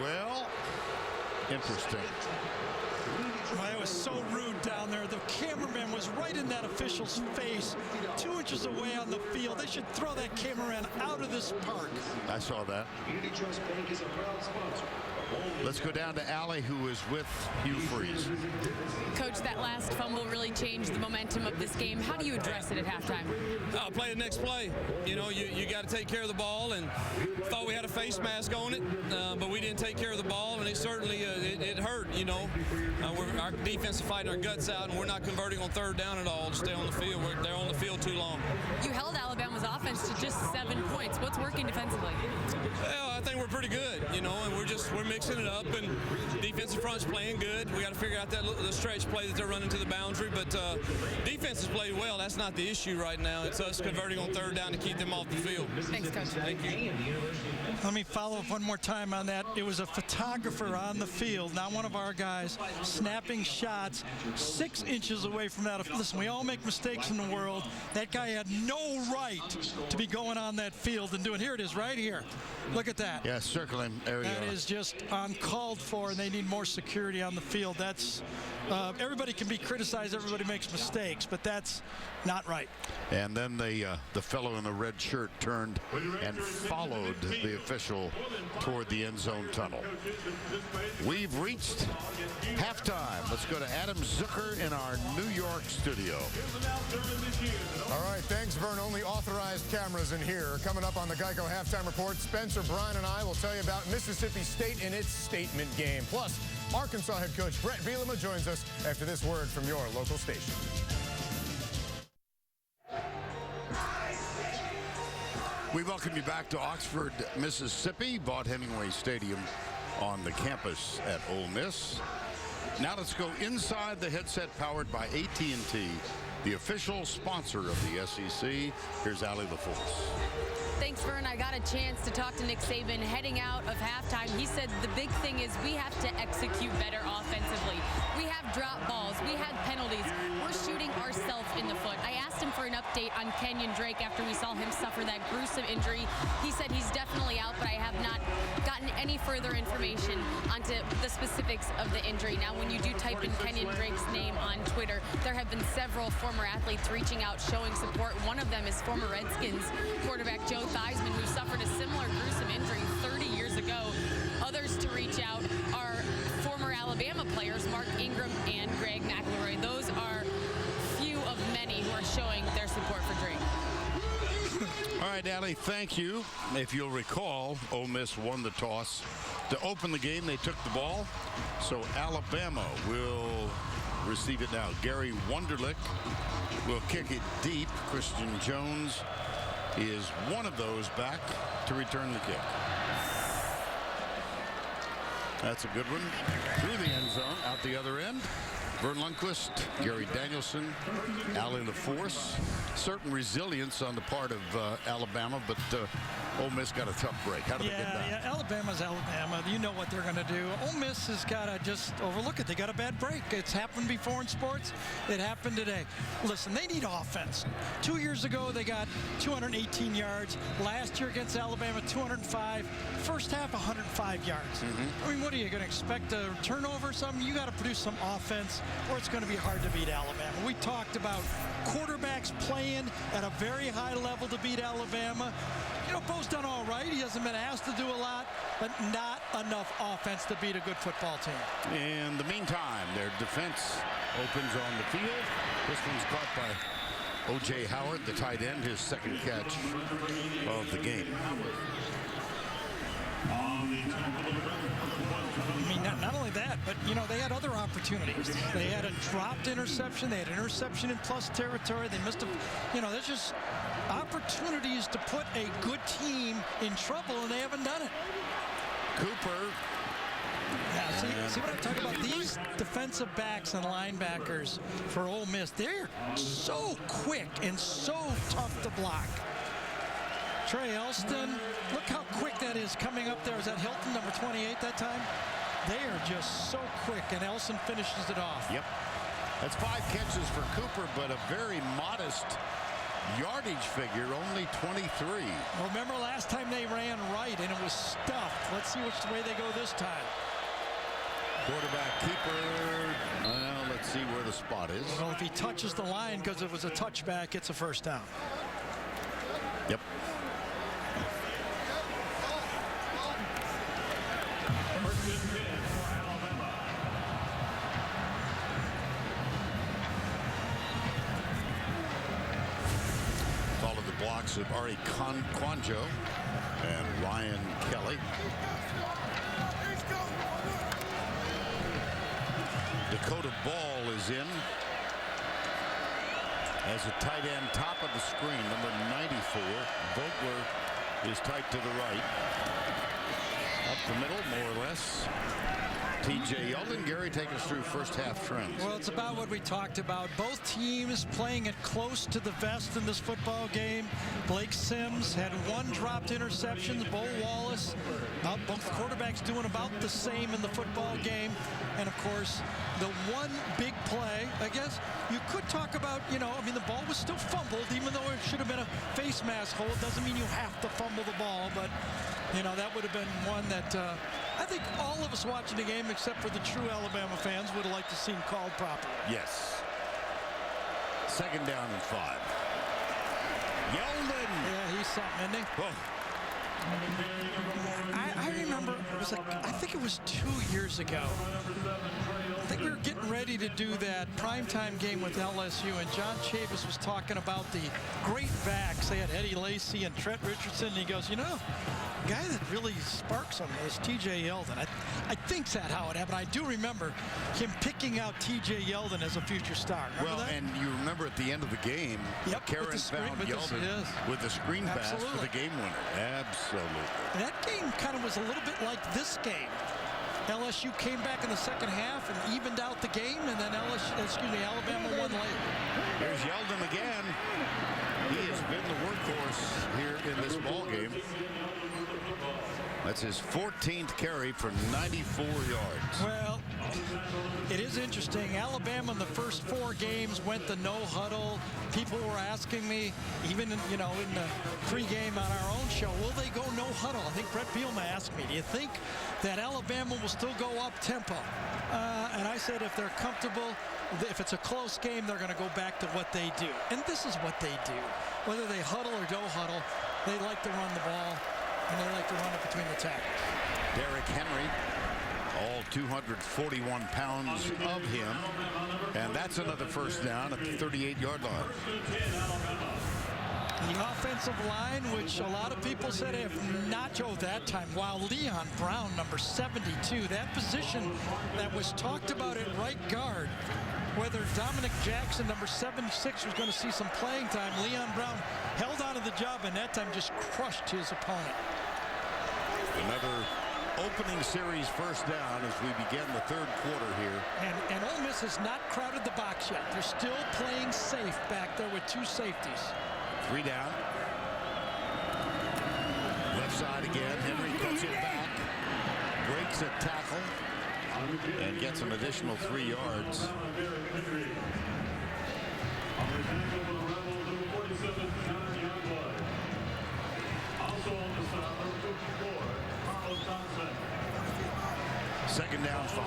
Well, interesting. Well, it was so rude down there. The cameraman was right in that official's face, 2 inches away on the field. They should throw that cameraman out of this park. I saw that. Let's go down to Allie, who is with Hugh Freeze. Coach, that last fumble really changed the momentum of this game. How do you address it at halftime? Play the next play. You know, you got to take care of the ball, and thought we had a face mask on it, but we didn't take care of the ball, and it certainly it hurt. You know, our defense is fighting our guts out, and we're not converting on third down at all to stay on the field. They're on the field too long. You held Alabama's offense to just 7 points. What's working defensively? Well, I think we're pretty good, you know, and we're mixing it up, and defensive front's playing good. We got to figure out the stretch play that they're running to the boundary, but defense has played well. That's not the issue right now. It's us converting on third down to keep them off the field. Thanks, Coach. Thank you. Let me follow up one more time on that. It was a photographer on the field, not one of our guys, snapping shots 6 inches away from that. Listen, we all make mistakes in the world. That guy had no right to be going on that field and doing. Here it is right here. Look at that. Yeah, circling area. That is just uncalled for, and they need more security on the field. That's everybody can be criticized. Everybody makes mistakes, but that's not right. And then the fellow in the red shirt turned and followed the official toward the end zone tunnel. We've reached halftime. Let's go to Adam Zucker in our New York studio. All right, thanks, Vern. Only authorized cameras in here. Coming up on the Geico Halftime Report, Spencer, Brian, and I will tell you about Mississippi State in its statement game. Plus, Arkansas head coach Brett Bielema joins us after this word from your local station. We welcome you back to Oxford, Mississippi, Vaught-Hemingway Stadium on the campus at Ole Miss. Now let's go inside the headset powered by AT&T, the official sponsor of the SEC. Here's Allie LaForce. Thanks, Vern. I got a chance to talk to Nick Saban heading out of halftime. He said the big thing is we have to execute better offensively. We have drop balls. We had penalties. We're shooting ourselves in the foot. I asked him for an update on Kenyon Drake after we saw him suffer that gruesome injury. He said he's definitely out, but I have not gotten any further information onto the specifics of the injury. Now, when you do type in Kenyon Drake's name on Twitter, there have been several former athletes reaching out, showing support. One of them is former Redskins quarterback Joe Theismann, who suffered a similar gruesome injury 30 years ago. Others to reach out are former Alabama players Mark Ingram and Greg McElroy. Those are few of many who are showing their support for Drake. right, Allie, thank you. If you'll recall, Ole Miss won the toss. To open the game, they took the ball. So Alabama will receive it now. Gary Wunderlich will kick it deep. Christian Jones is one of those back to return the kick. That's a good one. Through the end zone, out the other end. Vern Lundquist, Gary Danielson, Allie LaForce. Certain resilience on the part of Alabama, but Ole Miss got a tough break. How did they get back? Yeah, Alabama's Alabama. You know what they're going to do. Ole Miss has got to just overlook it. They got a bad break. It's happened before in sports. It happened today. Listen, they need offense. 2 years ago, they got 218 yards. Last year against Alabama, 205. First half, 105 yards. I mean, what are you going to expect, a turnover or something? You got to produce some offense, or it's going to be hard to beat Alabama. We talked about quarterbacks playing at a very high level to beat Alabama. You know, Bo's done all right. He hasn't been asked to do a lot, but not enough offense to beat a good football team. In the meantime, their defense opens on the field. This one's caught by O.J. Howard, the tight end, his second catch of the game. I mean, not only that, but, you know, they had other opportunities. They had a dropped interception. They had an interception in plus territory. They missed a, you know, there's just opportunities to put a good team in trouble, and they haven't done it. Cooper. Yeah, see what I'm talking about? These defensive backs and linebackers for Ole Miss, they're so quick and so tough to block. Trey Elston, look how quick that is coming up there. Is that Hilton, number 28 that time? They are just so quick, and Elston finishes it off. Yep. That's 5 catches for Cooper, but a very modest yardage figure, only 23. Well, remember last time they ran right, and it was stuffed. Let's see which way they go this time. Quarterback keeper. Well, let's see where the spot is. Well, if he touches the line because it was a touchback, it's a first down. Yep. Follow the blocks of Ari Quanjo and Ryan Kelly. Dakota Ball is in as a tight end, top of the screen, number 94. Vogler is tight to the right. Up the middle, more or less. T.J. Yeldon. Gary, take us through first half trends. Well, it's about what we talked about. Both teams playing it close to the vest in this football game. Blake Sims had 1 dropped interception. Bo Wallace, both quarterbacks doing about the same in the football game. And, of course, the one big play, I guess you could talk about, you know, I mean, the ball was still fumbled, even though it should have been a face mask hold. Doesn't mean you have to fumble the ball, but, you know, that would have been one that I think all of us watching the game, except for the true Alabama fans, would have liked to see him called properly. Yes. Second down and 5. Yeldon. Yeah, he's something, isn't he? Oh. I remember, it was like, I think it was 2 years ago. I think we were getting ready to do that primetime game with LSU, and John Chavis was talking about the great backs. They had Eddie Lacy and Trent Richardson, and he goes, you know, the guy that really sparks them is T.J. Yeldon. I think that's how it happened. I do remember him picking out T.J. Yeldon as a future star. Remember that? And you remember at the end of the game, Karen found Yeldon with the screen pass for the game winner. Absolutely. That game kind of was a little bit like this game. LSU came back in the second half and evened out the game, and then Alabama won late. Here's Yeldon again. He has been the workhorse here in this ball game. That's his 14th carry for 94 yards. Well, it is interesting. Alabama in the first 4 games went the no huddle. People were asking me, even in the pregame on our own show, will they go no huddle? I think Brett Bielema asked me, do you think that Alabama will still go up tempo? And I said if they're comfortable, if it's a close game, they're going to go back to what they do. And this is what they do. Whether they huddle or don't huddle, they like to run the ball, and they like to run it between the tackles. Derrick Henry, all 241 pounds of him, and that's another first down at the 38-yard line. You offensive line, which a lot of people said if not Joe that time. While Leon Brown, number 72, that position that was talked about at right guard, whether Dominic Jackson, number 76, was going to see some playing time, Leon Brown held on to the job and that time just crushed his opponent. Another opening series first down as we begin the third quarter here. And Ole Miss has not crowded the box yet. They're still playing safe back there with 2 safeties. 3 down. Left side again. Henry cuts it back. Breaks a tackle. And gets an additional 3 yards. Second down, 5.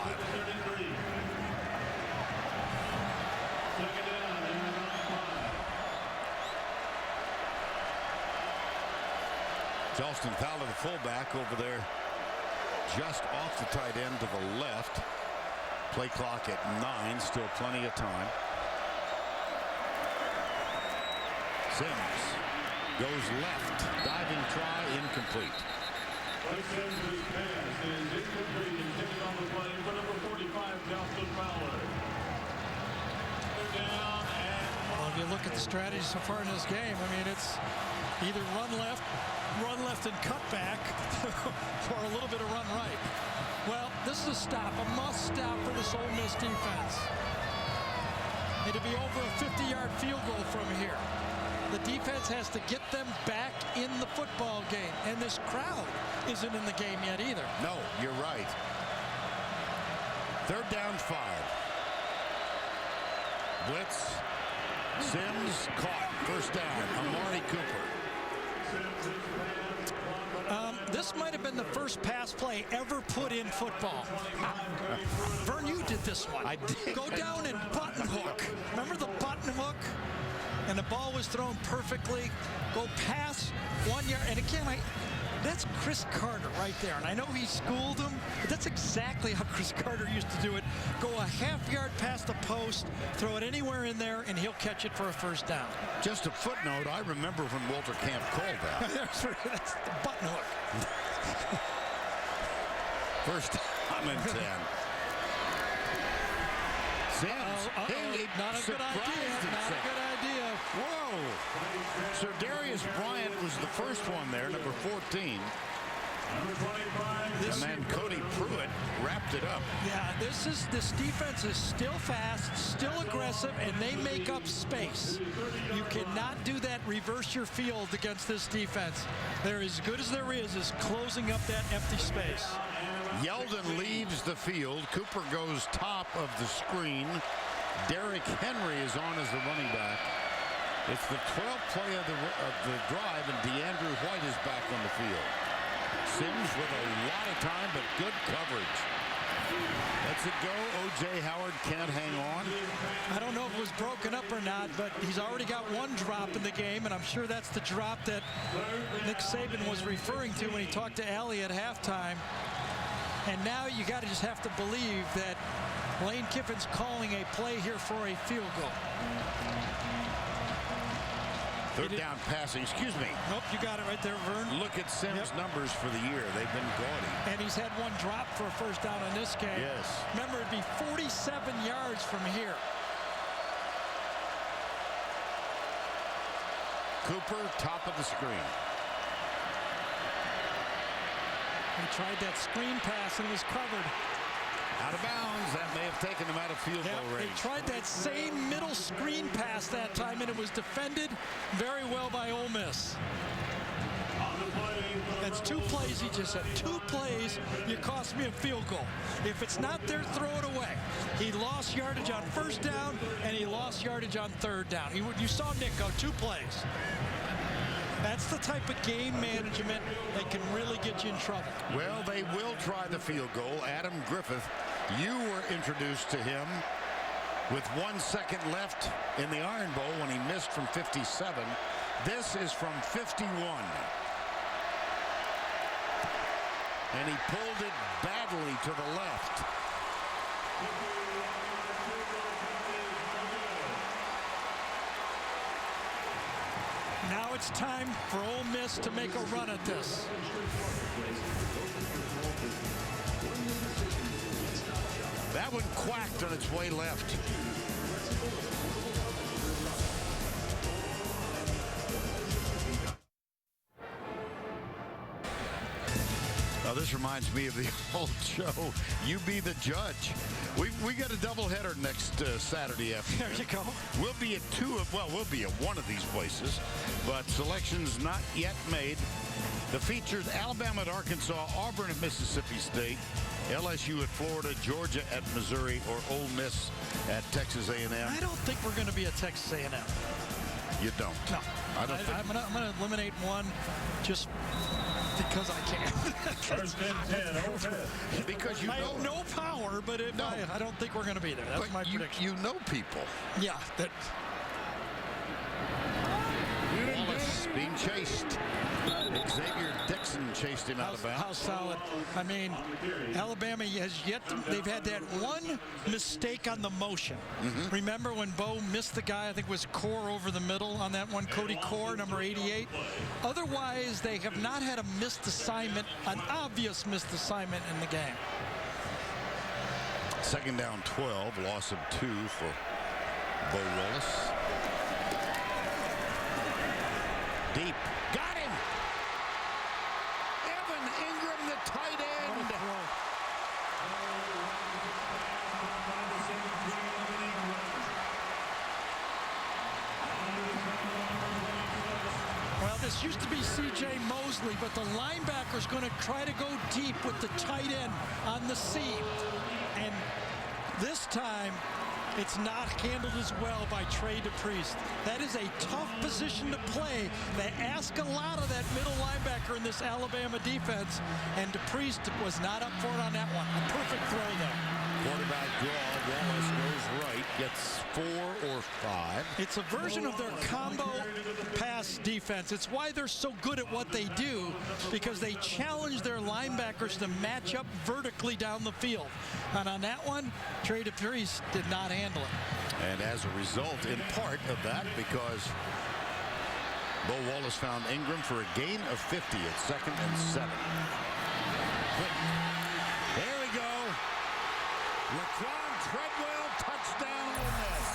Charleston Fowler, the fullback, over there just off the tight end to the left. Play clock at 9, still plenty of time. Sims goes left, diving try, incomplete. Sims' pass is incomplete, intended on the play for number 45, Charleston Fowler. They're down and... Well, if you look at the strategy so far in this game, I mean, it's either run left and cut back, or a little bit of run right. Well, this is a stop, a must stop for this Ole Miss defense. It'll be over a 50-yard field goal from here. The defense has to get them back in the football game, and this crowd isn't in the game yet either. No, you're right. Third down, 5. Blitz. Sims caught. First down. Amari Cooper. This might have been the first pass play ever put in football. Vern, you did this one. I did. Go down and button hook. Remember the button hook? And the ball was thrown perfectly. Go past 1 yard. And again, that's Chris Carter right there. And I know he schooled him, but that's exactly how Chris Carter used to do it. Go a half yard past the post, throw it anywhere in there, and he'll catch it for a first down. Just a footnote, I remember when Walter Camp called that. That's the button hook. First down and 10. Sims. Hey, not a good idea. Not a good idea. Whoa. Sir Darius Bryant was the first one there, number 14. And then Cody Pruitt wrapped it up. Yeah, this defense is still fast, still aggressive, and they make up space. You cannot do that, reverse your field against this defense. They're as good as there is closing up that empty space. Yeldon leaves the field. Cooper goes top of the screen. Derrick Henry is on as the running back. It's the 12th play of the drive, and DeAndrew White is back on the field. Sims with a lot of time, but good coverage. Lets it go. O.J. Howard can't hang on. I don't know if it was broken up or not, but he's already got one drop in the game, and I'm sure that's the drop that Nick Saban was referring to when he talked to Allie at halftime. And now you got to just have to believe that Lane Kiffin's calling a play here for a field goal. Third down passing. Excuse me. Nope, you got it right there, Vern. Look at Sims' numbers for the year. They've been gaudy. And he's had one drop for a first down in this game. Yes. Remember, it'd be 47 yards from here. Cooper, top of the screen. He tried that screen pass and was covered. Out of bounds. That may have taken him out of field goal range. They tried that same middle screen pass that time, and it was defended very well by Ole Miss. That's 2 plays he just said. 2 plays, you cost me a field goal. If it's not there, throw it away. He lost yardage on first down, and he lost yardage on third down. You saw Nick go 2 plays. That's the type of game management that can really get you in trouble. Well, they will try the field goal. Adam Griffith, you were introduced to him with 1 second left in the Iron Bowl when he missed from 57. This is from 51. And he pulled it badly to the left. Now it's time for Ole Miss to make a run at this. That one quacked on its way left. Now this reminds me of the old show, You Be the Judge. We got a doubleheader next Saturday afternoon. There you go. We'll be at we'll be at one of these places, but selections not yet made. The features: Alabama at Arkansas, Auburn at Mississippi State, LSU at Florida, Georgia at Missouri, or Ole Miss at Texas A&M. I don't think we're going to be at Texas A&M. You don't? No. I'm going to eliminate one just because I can. First and 10, Ole Miss. Because you I know have no power, but I don't think we're going to be there. That's but my prediction. You know people. Yeah. Wallace being chased. Xavier Dixon chased him out of bounds. How solid. I mean, Alabama has they've had that one mistake on the motion. Remember when Bo missed the guy, I think it was Core over the middle on that one, Cody Core, number 88. Otherwise, they have not had a missed assignment, an obvious missed assignment in the game. Second down 12, loss of 2 for Bo Wallace. Deep. Got him! Evan Ingram, the tight end. Well, this used to be C.J. Mosley, but the linebacker's going to try to go deep with the tight end on the seam. And this time, it's not handled as well by Trey DePriest. That is a tough position to play. They ask a lot of that middle linebacker in this Alabama defense, and DePriest was not up for it on that one. A perfect throw there. Quarterback draw. Wallace goes right, gets 4 or 5. It's a version of their combo pass defense. It's why they're so good at what they do, because they challenge their linebackers to match up vertically down the field. And on that one, Trey DePriest did not handle it. And as a result, in part of that, because Bo Wallace found Ingram for a gain of 50 at 2nd and 7. There we go. Laquan Treadwell, touchdown, Ole Miss.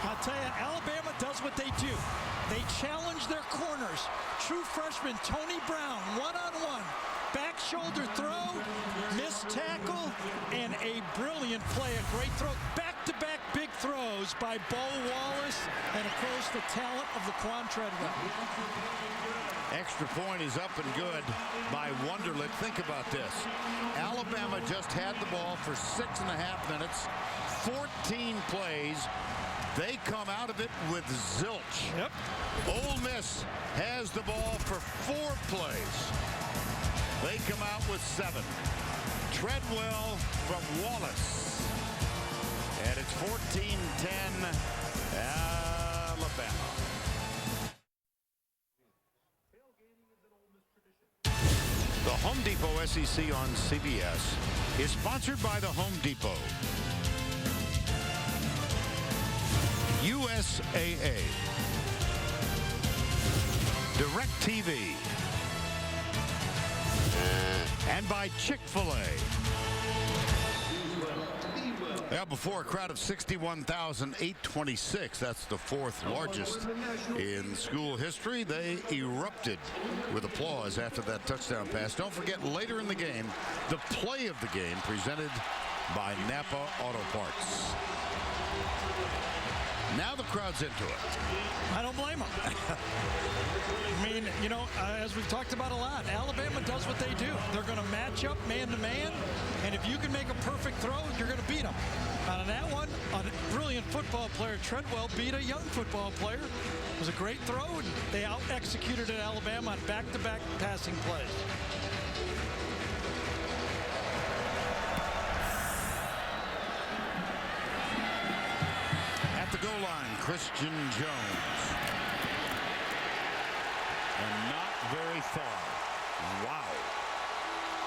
I'll tell you, Alabama does what they do. They challenge their corners. True freshman Tony Brown, one-on-one. Back shoulder throw, missed tackle, and a brilliant play, a great throw. Back-to-back big throws by Bo Wallace, and of course the talent of Laquan Treadwell. Extra point is up and good by Wonderlic. Think about this. Alabama just had the ball for 6.5 minutes, 14 plays. They come out of it with zilch. Yep. Ole Miss has the ball for 4 plays. They come out with 7. Treadwell from Wallace. And it's 14-10 Alabama. The Home Depot SEC on CBS is sponsored by the Home Depot. USAA, DirecTV, and by Chick-fil-A. Now, before a crowd of 61,826, that's the 4th largest in school history, they erupted with applause after that touchdown pass. Don't forget, later in the game, the play of the game presented by Napa Auto Parts. Now the crowd's into it. I don't blame them. I mean, you know, as we've talked about a lot, Alabama does what they do. They're going to match up man-to-man, and if you can make a perfect throw, you're going to beat them. And on that one, a brilliant football player, Treadwell, beat a young football player. It was a great throw, and they out-executed at Alabama on back-to-back passing plays. The goal line, Christian Jones. And not very far. Wow.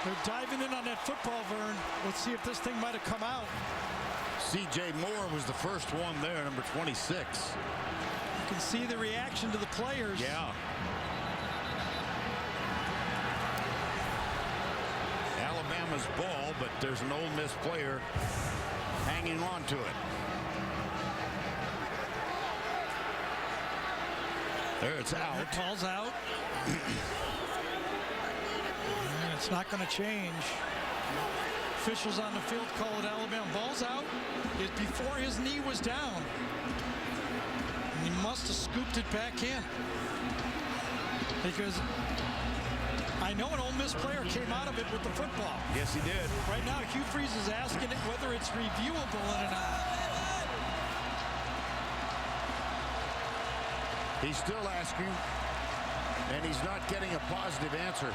They're diving in on that football, Vern. Let's see if this thing might have come out. C.J. Moore was the first one there, number 26. You can see the reaction to the players. Yeah. Alabama's ball, but there's an Ole Miss player hanging on to it. There, it's out. That ball's out. And it's not going to change. Officials on the field call it Alabama. Ball's out. It's before his knee was down. And he must have scooped it back in. Because I know an Ole Miss player came out of it with the football. Yes, he did. Right now, Hugh Freeze is asking it whether it's reviewable or not. He's still asking, and he's not getting a positive answer.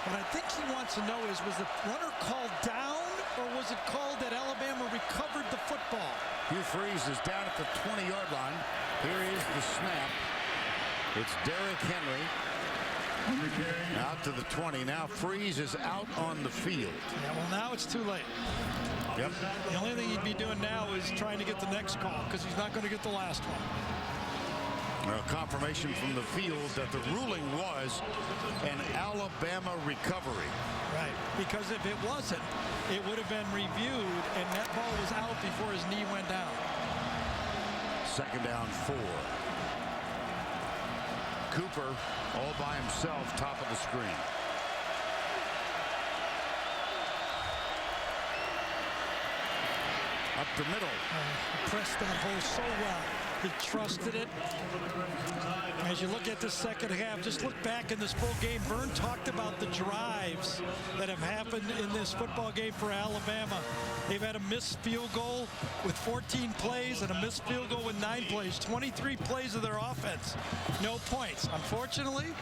What I think he wants to know is, was the runner called down, or was it called that Alabama recovered the football? Hugh Freeze is down at the 20-yard line. Here is the snap. It's Derrick Henry out to the 20. Now Freeze is out on the field. Yeah, well, now it's too late. Yep. The only thing he'd be doing now is trying to get the next call, because he's not going to get the last one. Confirmation from the field that the ruling was an Alabama recovery. Right, because if it wasn't, it would have been reviewed, and that ball was out before his knee went down. Second down 4. Cooper all by himself, top of the screen. Up the middle. Pressed that hole so well. He trusted it. As you look at the second half, just look back in this full game. Vern talked about the drives that have happened in this football game for Alabama. They've had a missed field goal with 14 plays and a missed field goal with 9 plays. 23 plays of their offense. No points. Unfortunately,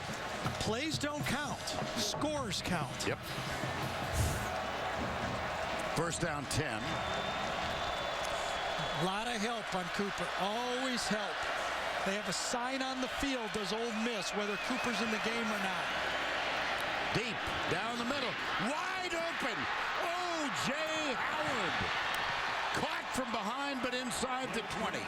plays don't count. Scores count. Yep. First down 10. A lot of help on Cooper. Always help. They have a sign on the field, does Ole Miss, whether Cooper's in the game or not. Deep, down the middle, wide open. O.J. Howard. Caught from behind, but inside the 20.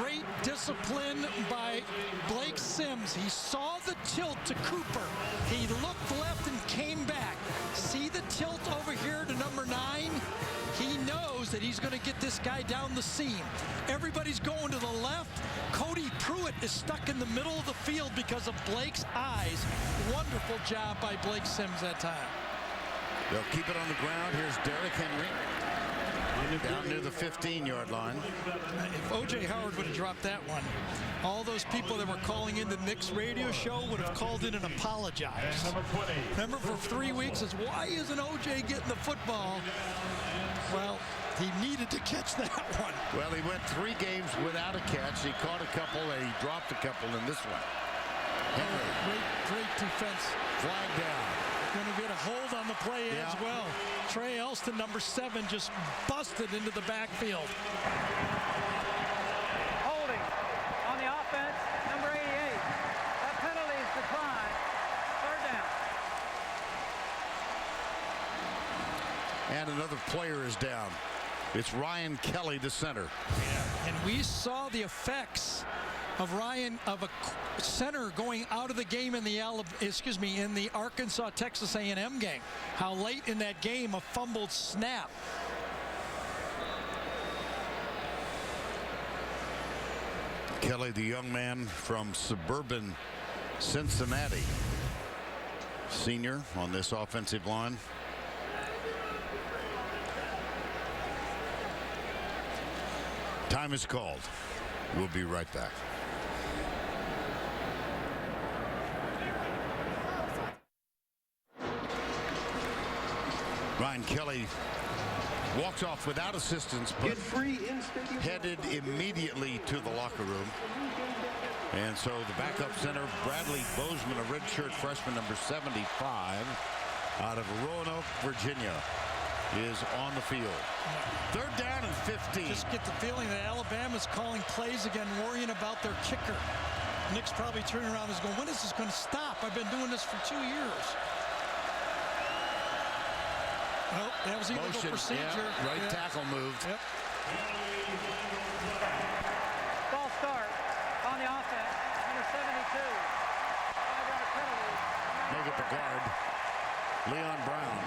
Great discipline by Blake Sims. He saw the tilt to Cooper. He looked left and came back. See the tilt over here to number 9? He knows that he's going to get this guy down the seam. Everybody's going to the left. Cody Pruitt is stuck in the middle of the field because of Blake's eyes. Wonderful job by Blake Sims that time. They'll keep it on the ground. Here's Derrick Henry. Down near the 15-yard line. If O.J. Howard would have dropped that one, all those people that were calling in the Knicks radio show would have called in and apologized. Remember, for 3 weeks, it's why isn't O.J. getting the football? Well, he needed to catch that one. Well, he went 3 games without a catch. He caught a couple, and he dropped a couple in this one. Henry. Great defense. Flag down. Going to get a hold on the play as well. Trey Elston, number 7, just busted into the backfield. Holding on the offense, number 88. That penalty is declined. Third down. And another player is down. It's Ryan Kelly, the center. Yeah. And we saw the effects of a center going out of the game in the Arkansas-Texas A&M game. How late in that game a fumbled snap. Kelly, the young man from suburban Cincinnati, senior on this offensive line. Time is called. We'll be right back. Ryan Kelly walks off without assistance, but headed immediately to the locker room. And so the backup center, Bradley Bozeman, a redshirt freshman, number 75, out of Roanoke, Virginia, is on the field. Third down and 15. Just get the feeling that Alabama's calling plays again, worrying about their kicker. Nick's probably turning around and is going, when is this going to stop? I've been doing this for 2 years. Nope, that was illegal procedure. Yeah, right tackle moved. Yep. False start on the offense. Number 72. 5-yard penalty. Make it the guard, Leon Brown.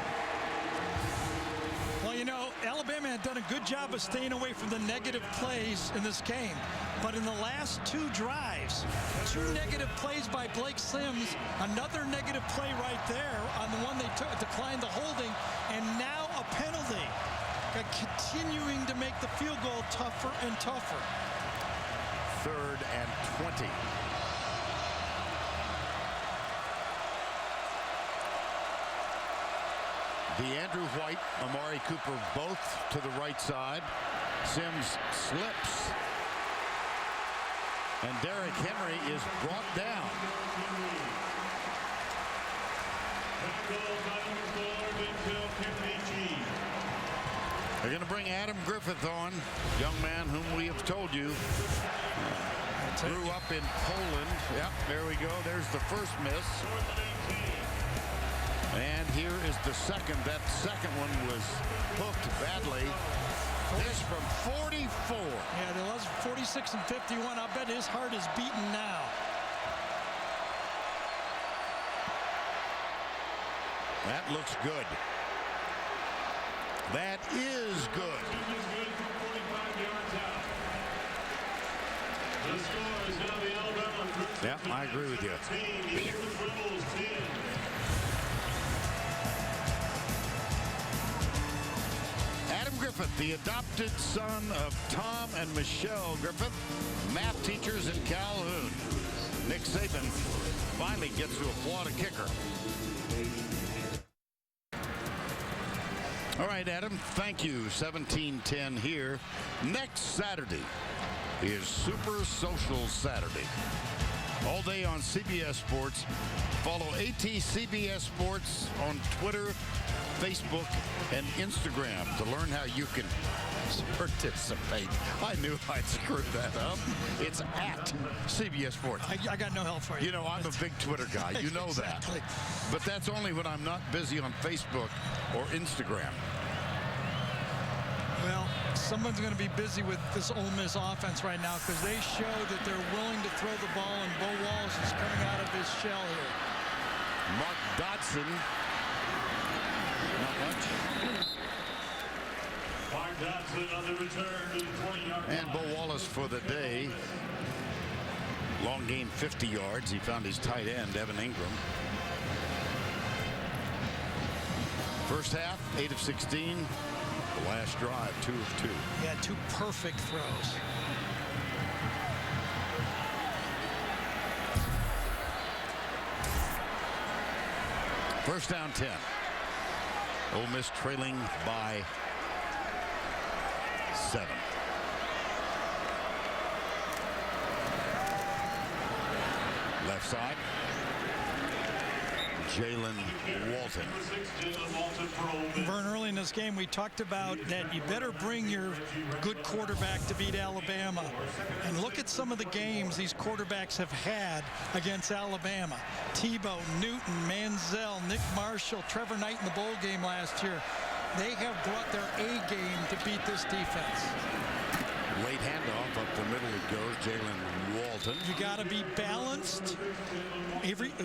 Well, you know, Alabama had done a good job of staying away from the negative plays in this game. But in the last 2 drives, 2 negative plays by Blake Sims, another negative play right there on the one they declined the holding, and now a penalty. Continuing to make the field goal tougher and tougher. 3rd and 20. DeAndrew White, Amari Cooper both to the right side. Sims slips. And Derrick Henry is brought down. They're going to bring Adam Griffith on, young man whom we have told you grew up in Poland. Yep, there we go. There's the first miss. And here is the second. That second one was hooked badly. This from 44. Yeah, there was 46 and 51. I bet his heart is beating now. That looks good. That is good. Yeah, I agree with you. Adam Griffith, the adopted son of Tom and Michelle Griffith, math teachers in Calhoun. Nick Saban finally gets to applaud a kicker. All right, Adam, thank you. 17-10 here. Next Saturday is Super Social Saturday. All day on CBS Sports. Follow ATCBS Sports on Twitter, Facebook, and Instagram to learn how you can participate. I knew I'd screw that up. It's at CBS Sports. I got no help for you. You know, I'm a big Twitter guy. You know Exactly. that. But that's only when I'm not busy on Facebook or Instagram. Well, someone's going to be busy with this Ole Miss offense right now because they show that they're willing to throw the ball, and Bo Wallace is coming out of his shell here. Mark Dodson. Not much. Mark Dodson on the return to the 20-yard line. And Bo Wallace for the day. Long gain 50 yards. He found his tight end, Evan Ingram. First half, 8 of 16. The last drive, 2 of 2. He had 2 perfect throws. First down 10. Ole Miss trailing by 7. Left side. Jalen Walton. Vern, early in this game, we talked about that you better bring your good quarterback to beat Alabama. And look at some of the games these quarterbacks have had against Alabama. Tebow, Newton, Manziel, Nick Marshall, Trevor Knight in the bowl game last year. They have brought their A game to beat this defense. Late handoff up the middle it goes. Jalen Walton. You got to be balanced.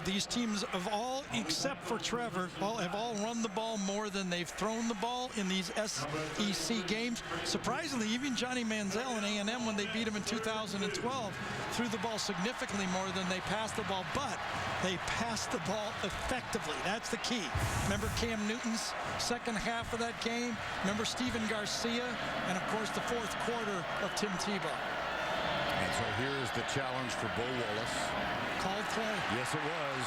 These teams of all, except for Trevor, have all run the ball more than they've thrown the ball in these SEC games. Surprisingly, even Johnny Manziel and A&M, when they beat him in 2012, threw the ball significantly more than they passed the ball, but they passed the ball effectively. That's the key. Remember Cam Newton's second half of that game? Remember Steven Garcia? And, of course, the fourth quarter of Tim Tebow. And so here's the challenge for Bo Wallace. Called play. Yes, it was.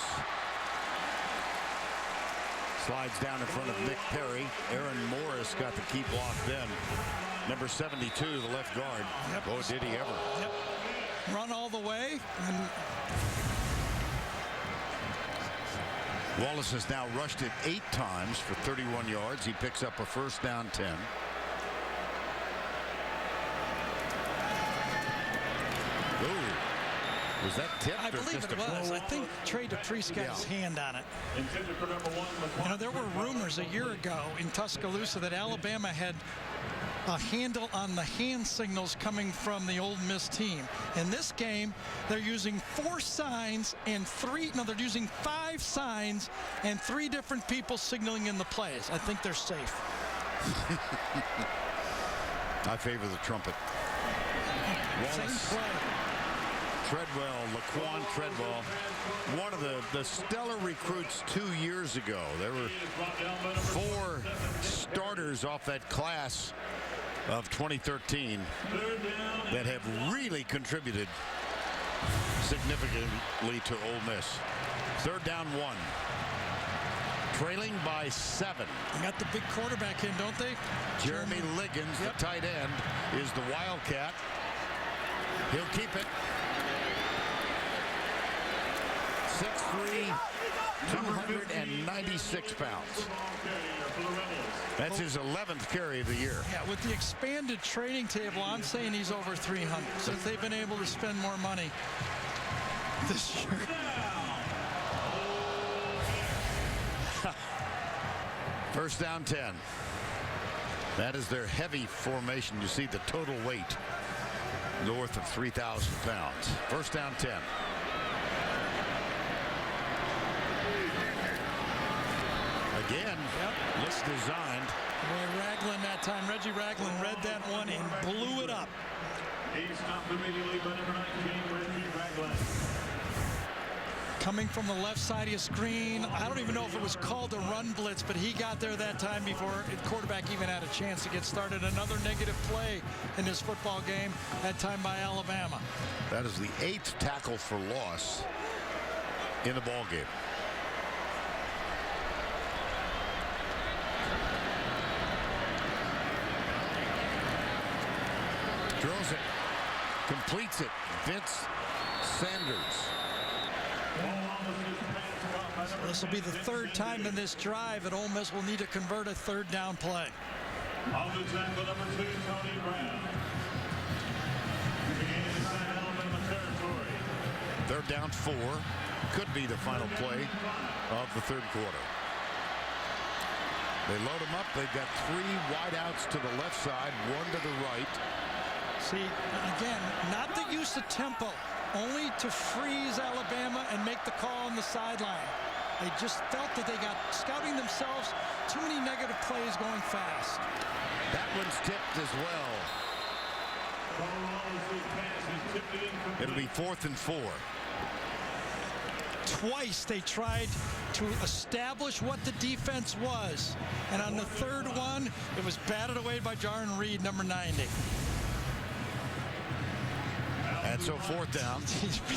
Slides down in front of Nick Perry. Aaron Morris got the key block then. Number 72, the left guard. Yep. Oh, did he ever. Yep. Run all the way. And Wallace has now rushed it 8 times for 31 yards. He picks up a first down 10. Ooh. Was that tipped? I believe it was. I think Trey DePriest got his hand on it. You know, there were rumors a year ago in Tuscaloosa that Alabama had a handle on the hand signals coming from the Ole Miss team. In this game, they're using 4 signs and they're using 5 signs and 3 different people signaling in the plays. I think they're safe. I favor the trumpet. Same play. Treadwell, Laquan Treadwell, one of the stellar recruits 2 years ago. There were 4 starters off that class of 2013 that have really contributed significantly to Ole Miss. 3rd down 1. Trailing by 7. They got the big quarterback in, don't they? Jeremy Liggins, the tight end, is the Wildcat. He'll keep it. 6'3", 296 pounds. That's his 11th carry of the year. Yeah, with the expanded training table, I'm saying he's over 300 since they've been able to spend more money this year. First down 10. That is their heavy formation. You see the total weight north of 3,000 pounds. First down 10. Again, looks designed. Boy, Ragland that time. Reggie Ragland read that one and blew it up. He stopped immediately by number 19, Reggie Ragland. Coming from the left side of your screen. I don't even know if it was called a run blitz, but he got there that time before the quarterback even had a chance to get started. Another negative play in this football game, that time by Alabama. That is the 8th tackle for loss in the ball game. Throws it, completes it. Vince Sanders. So this will be the 3rd time in this drive that Ole Miss will need to convert a 3rd down play. On the tackle, number 2, Tony Brown. Beginning inside Alabama territory. 3rd down 4. Could be the final play of the 3rd quarter. They load them up. They've got 3 wideouts to the left side, 1 to the right. See, again, not the use of tempo, only to freeze Alabama and make the call on the sideline. They just felt that they got scouting themselves too many negative plays going fast. That one's tipped as well. It'll be 4th and 4. Twice they tried to establish what the defense was. And on the 3rd one, it was batted away by Jarrin Reed, number 90. And so 4th down.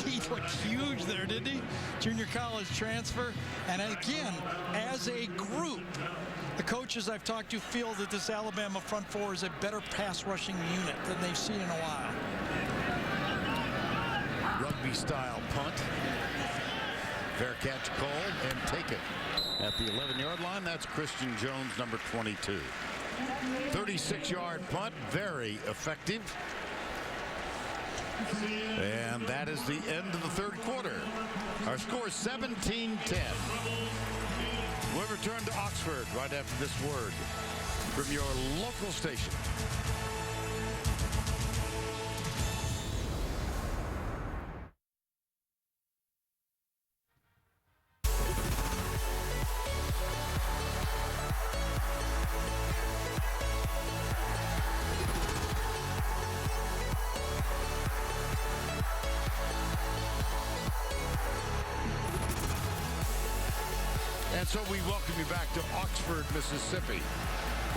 Reed looked huge there, didn't he? Junior college transfer. And again, as a group, the coaches I've talked to feel that this Alabama front 4 is a better pass rushing unit than they've seen in a while. Rugby style punt. Fair catch called and taken at the 11-yard line. That's Christian Jones, number 22. 36-yard punt, very effective. And that is the end of the 3rd quarter. Our score is 17-10. We'll return to Oxford right after this word from your local station. And so we welcome you back to Oxford, Mississippi.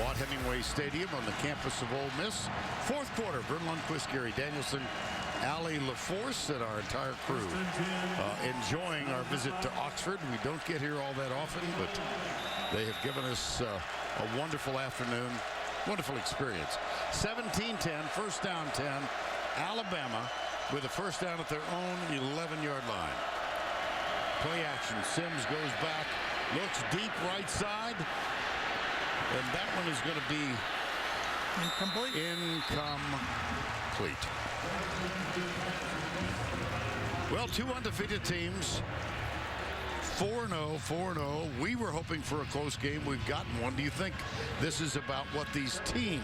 Watt Hemingway Stadium on the campus of Ole Miss. 4th quarter, Vern Lundquist, Gary Danielson, Allie LaForce, and our entire crew enjoying our visit to Oxford. We don't get here all that often, but they have given us a wonderful afternoon, wonderful experience. 17-10, 1st down 10. Alabama with a 1st down at their own 11-yard line. Play action. Sims goes back. Looks deep right side. And that one is going to be incomplete. Well, 2 undefeated teams. 4-0, 4-0. We were hoping for a close game. We've gotten one. Do you think this is about what these teams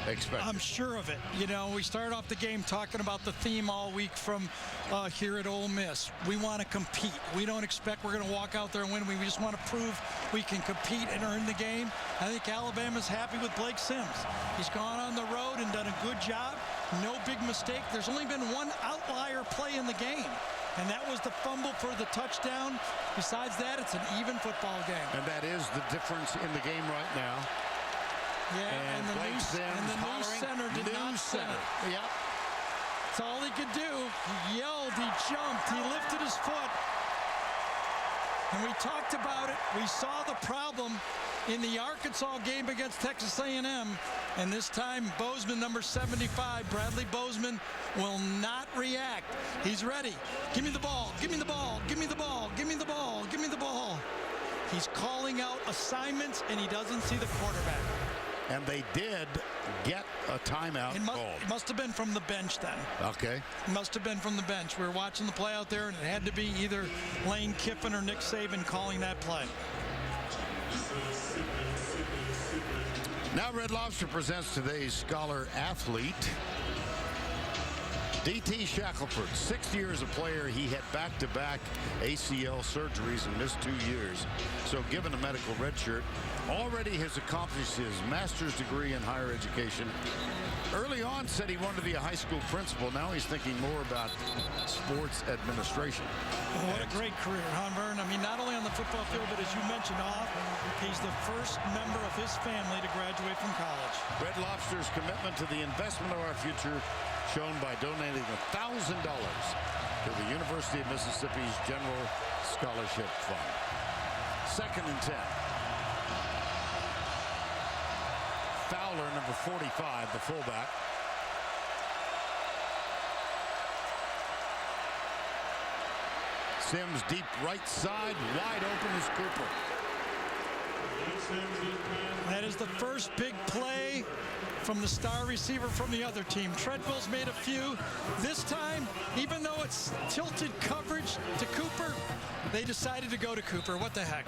expect? I'm sure of it. You know, we started off the game talking about the theme all week from here at Ole Miss. We want to compete. We don't expect we're going to walk out there and win. We just want to prove we can compete and earn the game. I think Alabama's happy with Blake Sims. He's gone on the road and done a good job. No big mistake. There's only been one outlier play in the game, and that was the fumble for the touchdown. Besides that, it's an even football game. And that is the difference in the game right now. Yeah, and the new center did not center. Yep. That's all he could do. He yelled, he jumped, he lifted his foot. And we talked about it. We saw the problem in the Arkansas game against Texas A&M. And this time, Bozeman, number 75, Bradley Bozeman, will not react. He's ready. Give me the ball. Give me the ball. Give me the ball. Give me the ball. Give me the ball. He's calling out assignments, and he doesn't see the quarterback. And they did get a timeout called. It must have been from the bench then. Okay. It must have been from the bench. We were watching the play out there, and it had to be either Lane Kiffin or Nick Saban calling that play. Now Red Lobster presents today's Scholar Athlete. D.T. Shackelford, 6 years a player. He had back-to-back ACL surgeries and missed 2 years. So given a medical red shirt, already has accomplished his master's degree in higher education. Early on said he wanted to be a high school principal. Now he's thinking more about sports administration. What a great career, huh, Vern? I mean, not only on the football field, but as you mentioned off, he's the first member of his family to graduate from college. Red Lobster's commitment to the investment of our future shown by donating $1,000 to the University of Mississippi's General Scholarship Fund. 2nd and 10. Fowler, number 45, the fullback. Sims deep right side, wide open is Cooper. That is the first big play from the star receiver from the other team. Treadwell's made a few. This time, even though it's tilted coverage to Cooper, they decided to go to Cooper. What the heck?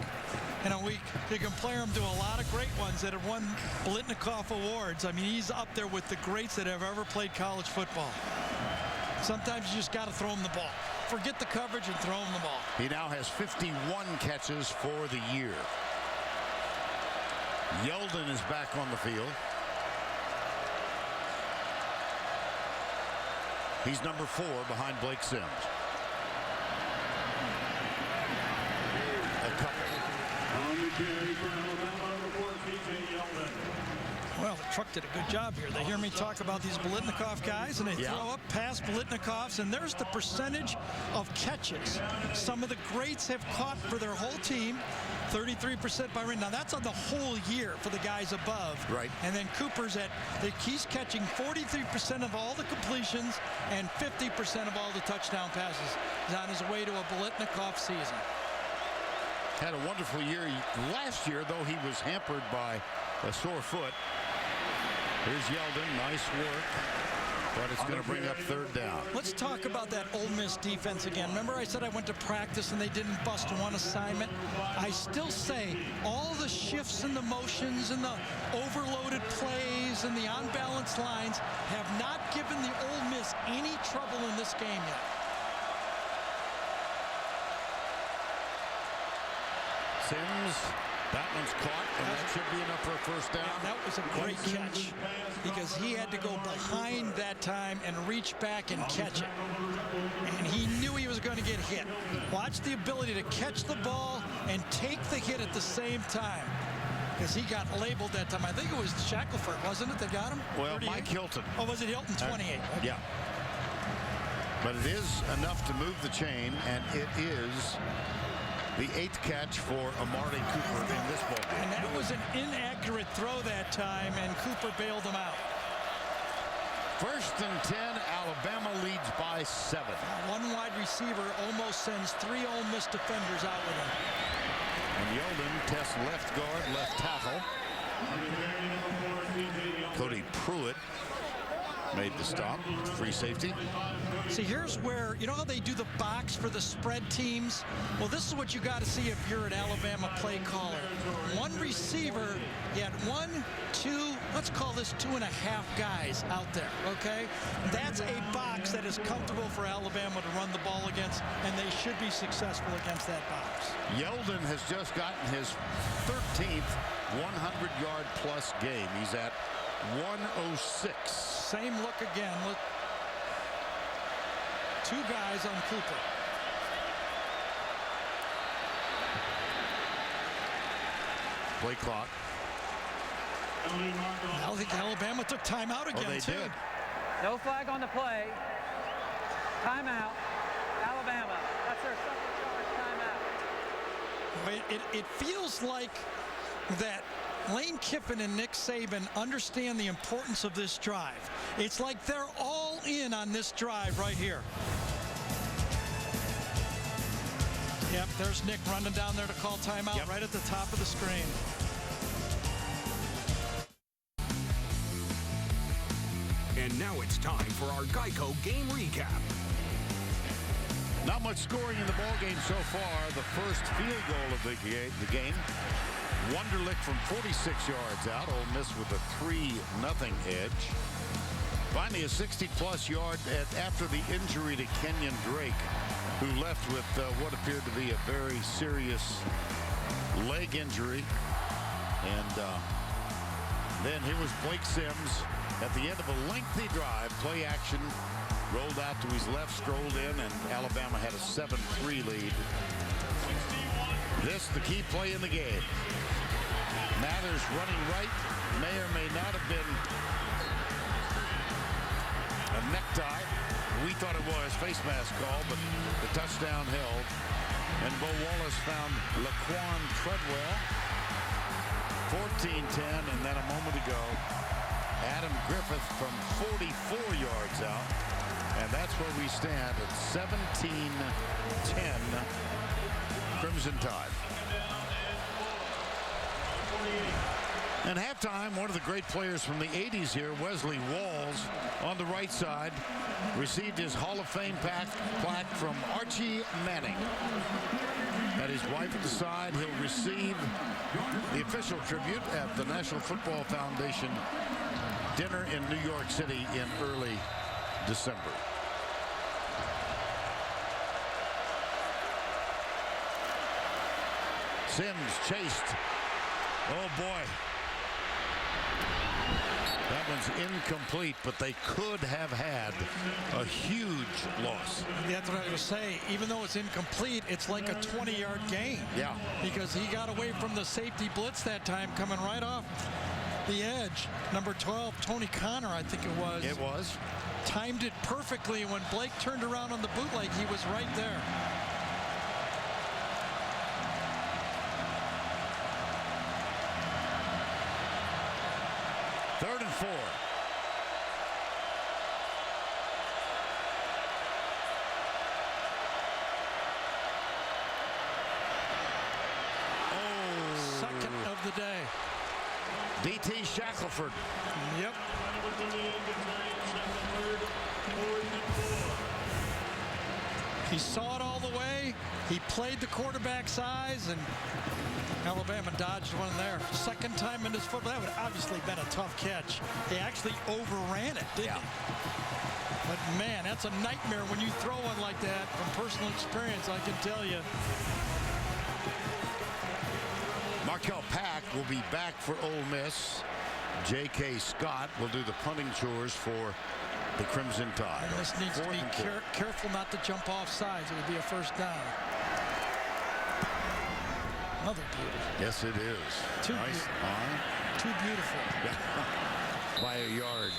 You know, you compare him to a lot of great ones that have won Blitnikoff Awards. I mean, he's up there with the greats that have ever played college football. Sometimes you just got to throw him the ball. Forget the coverage and throw him the ball. He now has 51 catches for the year. Yeldon is back on the field. He's number 4 behind Blake Sims. A couple. Well, the truck did a good job here. They hear me talk about these Blitnikoff guys, and they throw up past Blitnikoffs, and there's the percentage of catches. Some of the greats have caught for their whole team, 33% by run. Now, that's on the whole year for the guys above. Right. And then Cooper's he's catching 43% of all the completions and 50% of all the touchdown passes. He's on his way to a Blitnikoff season. Had a wonderful year. Last year, though, he was hampered by a sore foot. Here's Yeldon, nice work, but it's going to bring up 3rd down. Let's talk about that Ole Miss defense again. Remember I said I went to practice and they didn't bust one assignment? I still say all the shifts and the motions and the overloaded plays and the unbalanced lines have not given the Ole Miss any trouble in this game yet. Sims, that one's caught, and that should be enough for a 1st down. Yeah, that was a great catch because he had to go behind that time and reach back and catch it. And he knew he was going to get hit. Watch the ability to catch the ball and take the hit at the same time. Because he got labeled that time. I think it was Shackelford, wasn't it, that got him? Well, 38? Mike Hilton. Oh, was it Hilton? 28. Okay. Yeah. But it is enough to move the chain, and it is the 8th catch for Amari Cooper in this ball game. And that was an inaccurate throw that time, and Cooper bailed him out. 1st and 10, Alabama leads by 7. One wide receiver almost sends 3 Ole Miss defenders out with him. And Yeldon tests left guard, left tackle. Cody Pruitt made the stop. Free safety. See, here's where, you know how they do the box for the spread teams? Well, this is what you got to see if you're an Alabama play caller. One receiver, you had 1, 2, let's call this 2.5 guys out there, okay? That's a box that is comfortable for Alabama to run the ball against, and they should be successful against that box. Yeldon has just gotten his 13th 100-yard plus game. He's at 106. Same look again. Look. 2 guys on Cooper. Play clock. I think Alabama took timeout again, they too. did. No flag on the play. Timeout. Alabama. That's their second charge timeout. It feels like that Lane Kiffin and Nick Saban understand the importance of this drive. It's like they're all in on this drive right here. Yep, there's Nick running down there to call timeout right at the top of the screen. And now it's time for our Geico game recap. Not much scoring in the ball game so far. The first field goal of the game. Wunderlich from 46 yards out. Ole Miss with a 3-0 edge. Finally, a 60-plus yard after the injury to Kenyon Drake, who left with what appeared to be a very serious leg injury. And then here was Blake Sims at the end of a lengthy drive. Play action, rolled out to his left, strolled in, and Alabama had a 7-3 lead. This the key play in the game. Mathers running right, may or may not have been a necktie. We thought it was face mask call, but the touchdown held. And Bo Wallace found Laquan Treadwell, 14-10, and then a moment ago, Adam Griffith from 44 yards out. And that's where we stand at 17-10, Crimson Tide. And halftime, one of the great players from the 80s here, Wesley Walls, on the right side, received his Hall of Fame plaque from Archie Manning. At his wife at the side, he'll receive the official tribute at the National Football Foundation dinner in New York City in early December. Sims chased. Oh boy. That one's incomplete, but they could have had a huge loss. That's what I was going to say. Even though it's incomplete, it's like a 20-yard gain. Yeah. Because he got away from the safety blitz that time, coming right off the edge. Number 12, Tony Connor, I think it was. It was. Timed it perfectly. When Blake turned around on the bootleg, he was right there. Third and 4. Oh. Second of the day. D.T. Shackelford. Yep. He saw it all the way. He played the quarterback's eyes, and Alabama dodged one there. Second time in his football. That would obviously been a tough catch. He actually overran it, didn't he? But man, that's a nightmare when you throw one like that. From personal experience, I can tell you. Markel Pack will be back for Ole Miss. J.K. Scott will do the punting chores for the Crimson Tide. And this needs to be careful not to jump off sides. It would be a first down. Another beauty. Yes, it is. Too nice arm. Too beautiful. By a yard.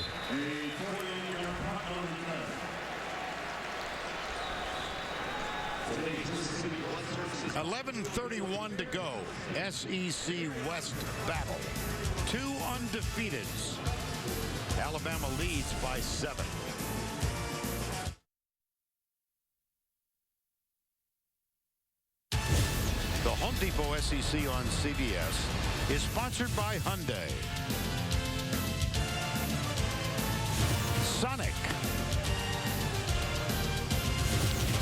11:31 to go. SEC West battle. 2 undefeateds. Alabama leads by 7. The Home Depot SEC on CBS is sponsored by Hyundai. Sonic.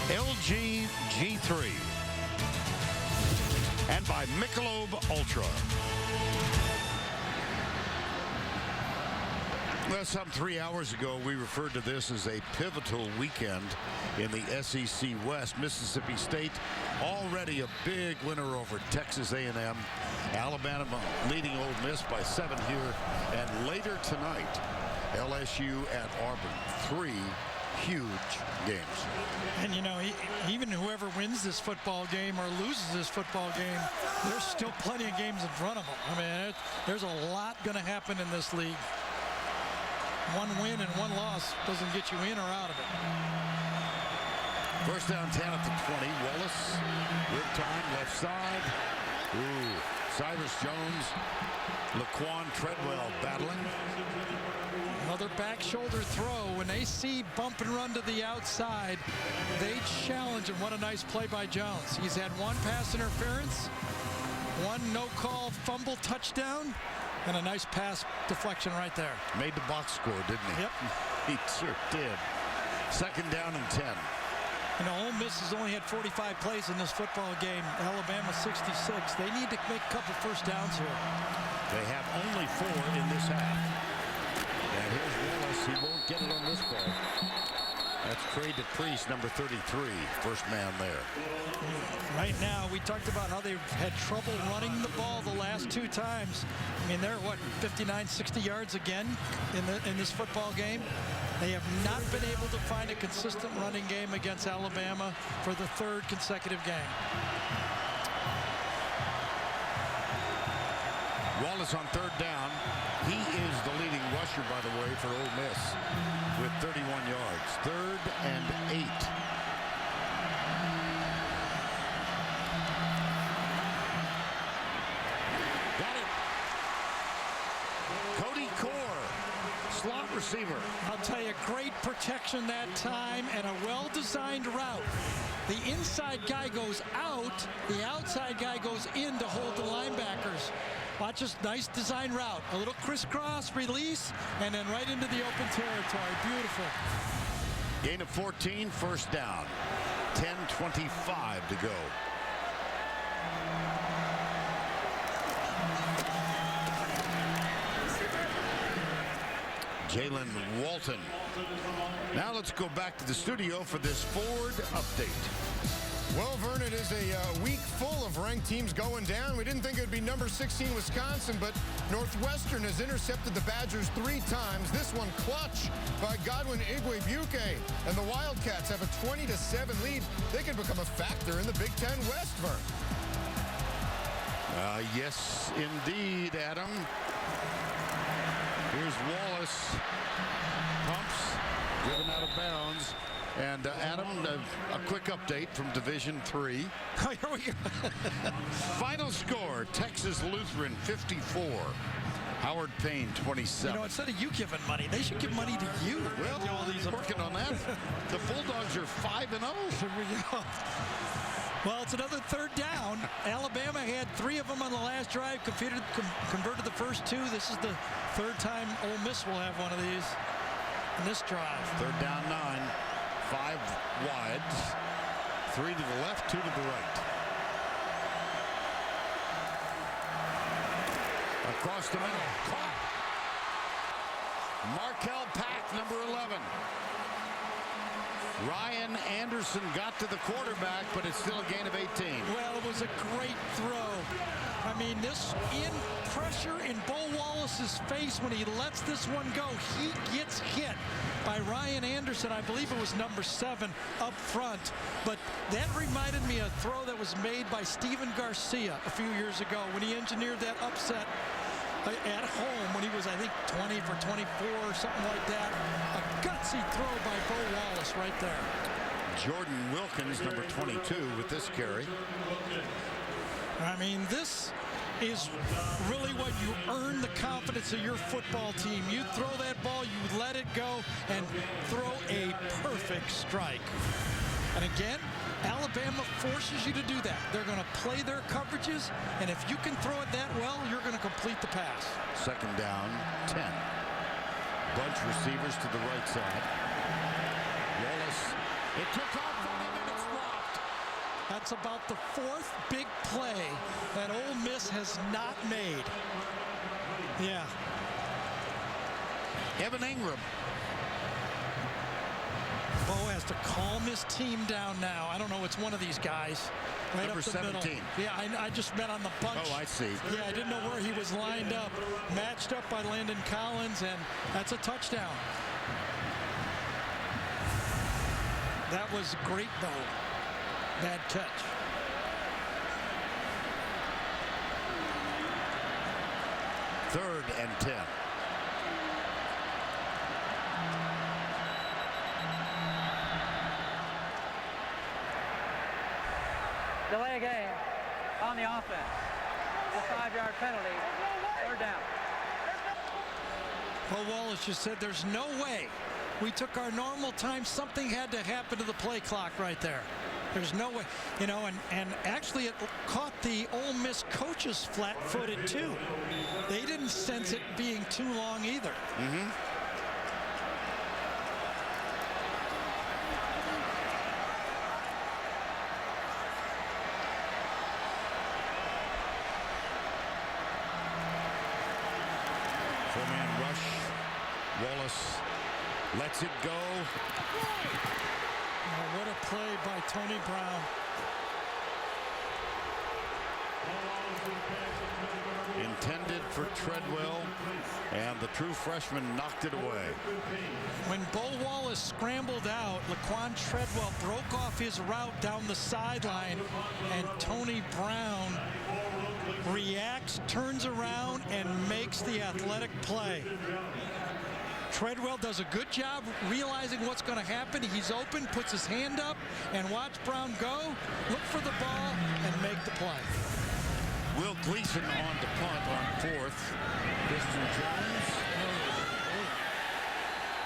LG G3. And by Michelob Ultra. Well, some 3 hours ago, we referred to this as a pivotal weekend in the SEC West. Mississippi State already a big winner over Texas A&M. Alabama leading Ole Miss by 7 here. And later tonight, LSU at Auburn. 3 huge games. And, you know, even whoever wins this football game or loses this football game, there's still plenty of games in front of them. I mean, there's a lot going to happen in this league. One win and one loss doesn't get you in or out of it. First down 10 at the 20. Wallace with time, left side. Ooh, Cyrus Jones, Laquan Treadwell battling. Another back shoulder throw. When they see bump and run to the outside, they challenge him. What a nice play by Jones. He's had one pass interference, one no-call fumble touchdown, and a nice pass deflection right there. Made the box score, didn't he? Yep. He sure did. Second down and 10. You know, Ole Miss has only had 45 plays in this football game. Alabama 66. They need to make a couple first downs here. They have only 4 in this half. And here's Wallace. He won't get it on this play. That's Trey DePriest, number 33, first man there. Right now, we talked about how they've had trouble running the ball the last 2 times. I mean, they're, what, 59, 60 yards again in this football game? They have not been able to find a consistent running game against Alabama for the 3rd consecutive game. Wallace on 3rd down. He is the leading rusher, by the way, for Ole Miss with 31 yards. 3rd and 8. Got it. Cody Core, slot receiver. I'll tell you, great protection that time and a well-designed route. The inside guy goes out, the outside guy goes in to hold the linebackers. Watch this nice design route. A little crisscross release, and then right into the open territory. Beautiful. Gain of 14, first down. 10:25 to go. Jalen Walton. Now let's go back to the studio for this Ford update. Well, Vern, it is a week full of ranked teams going down. We didn't think it would be number 16 Wisconsin, but Northwestern has intercepted the Badgers 3 times. This one clutch by Godwin Igwebuike. And the Wildcats have a 20-7 lead. They could become a factor in the Big Ten West, Vern. Yes, indeed, Adam. Here's Wallace. Pumps, driven out of bounds. And Adam, a quick update from Division III. Oh, here we go. Final score, Texas Lutheran 54. Howard Payne 27. You know, instead of you giving money, they should give money to you. Well, working on that. The Bulldogs are 5-0. Here we go. Well, it's another 3rd down. Alabama had 3 of them on the last drive, converted the first 2. This is the 3rd time Ole Miss will have one of these in this drive. 3rd down 9. 5 wides, 3 to the left, 2 to the right. Across the middle, caught. Markel Pack, number 11. Ryan Anderson got to the quarterback, but it's still a gain of 18. Well, it was a great throw. I mean, this in pressure in Bo Wallace's face when he lets this one go. He gets hit by Ryan Anderson. I believe it was number 7 up front. But that reminded me of a throw that was made by Steven Garcia a few years ago when he engineered that upset at home when he was, I think, 20 for 24 or something like that. A gutsy throw by Bo Wallace right there. Jordan Wilkins, number 22, with this carry. I mean, this is really what you earn the confidence of your football team. You throw that ball, you let it go, and throw a perfect strike. And again, Alabama forces you to do that. They're going to play their coverages, and if you can throw it that well, you're going to complete the pass. 2nd down, 10. Bunch receivers to the right side. Wallace. It took off on him and it's dropped. That's about the 4th big play that Ole Miss has not made. Yeah. Evan Ingram. Bo has to calm his team down now. I don't know. It's one of these guys. Right Number up the 17. middle. Yeah, I just meant on the bunch. Oh, I see. Yeah, I didn't know where he was lined up. Matched up by Landon Collins, and that's a touchdown. That was great, though. Bad catch. Third and 10. Delay a game on the offense. A 5-yard penalty. 3rd down. Well, Wallace just said there's no way. We took our normal time. Something had to happen to the play clock right there. There's no way, you know, and actually it caught the Ole Miss coaches flat-footed too. They didn't sense it being too long either. Four-man rush. Wallace lets it go. Oh, what a play by Tony Brown. Intended for Treadwell, and the true freshman knocked it away. When Bo Wallace scrambled out, Laquan Treadwell broke off his route down the sideline, and Tony Brown reacts, turns around, and makes the athletic play. Treadwell does a good job realizing what's going to happen. He's open, puts his hand up, and watch Brown go, look for the ball, and make the play. Will Gleason on to punt on 4th. Christian Jones.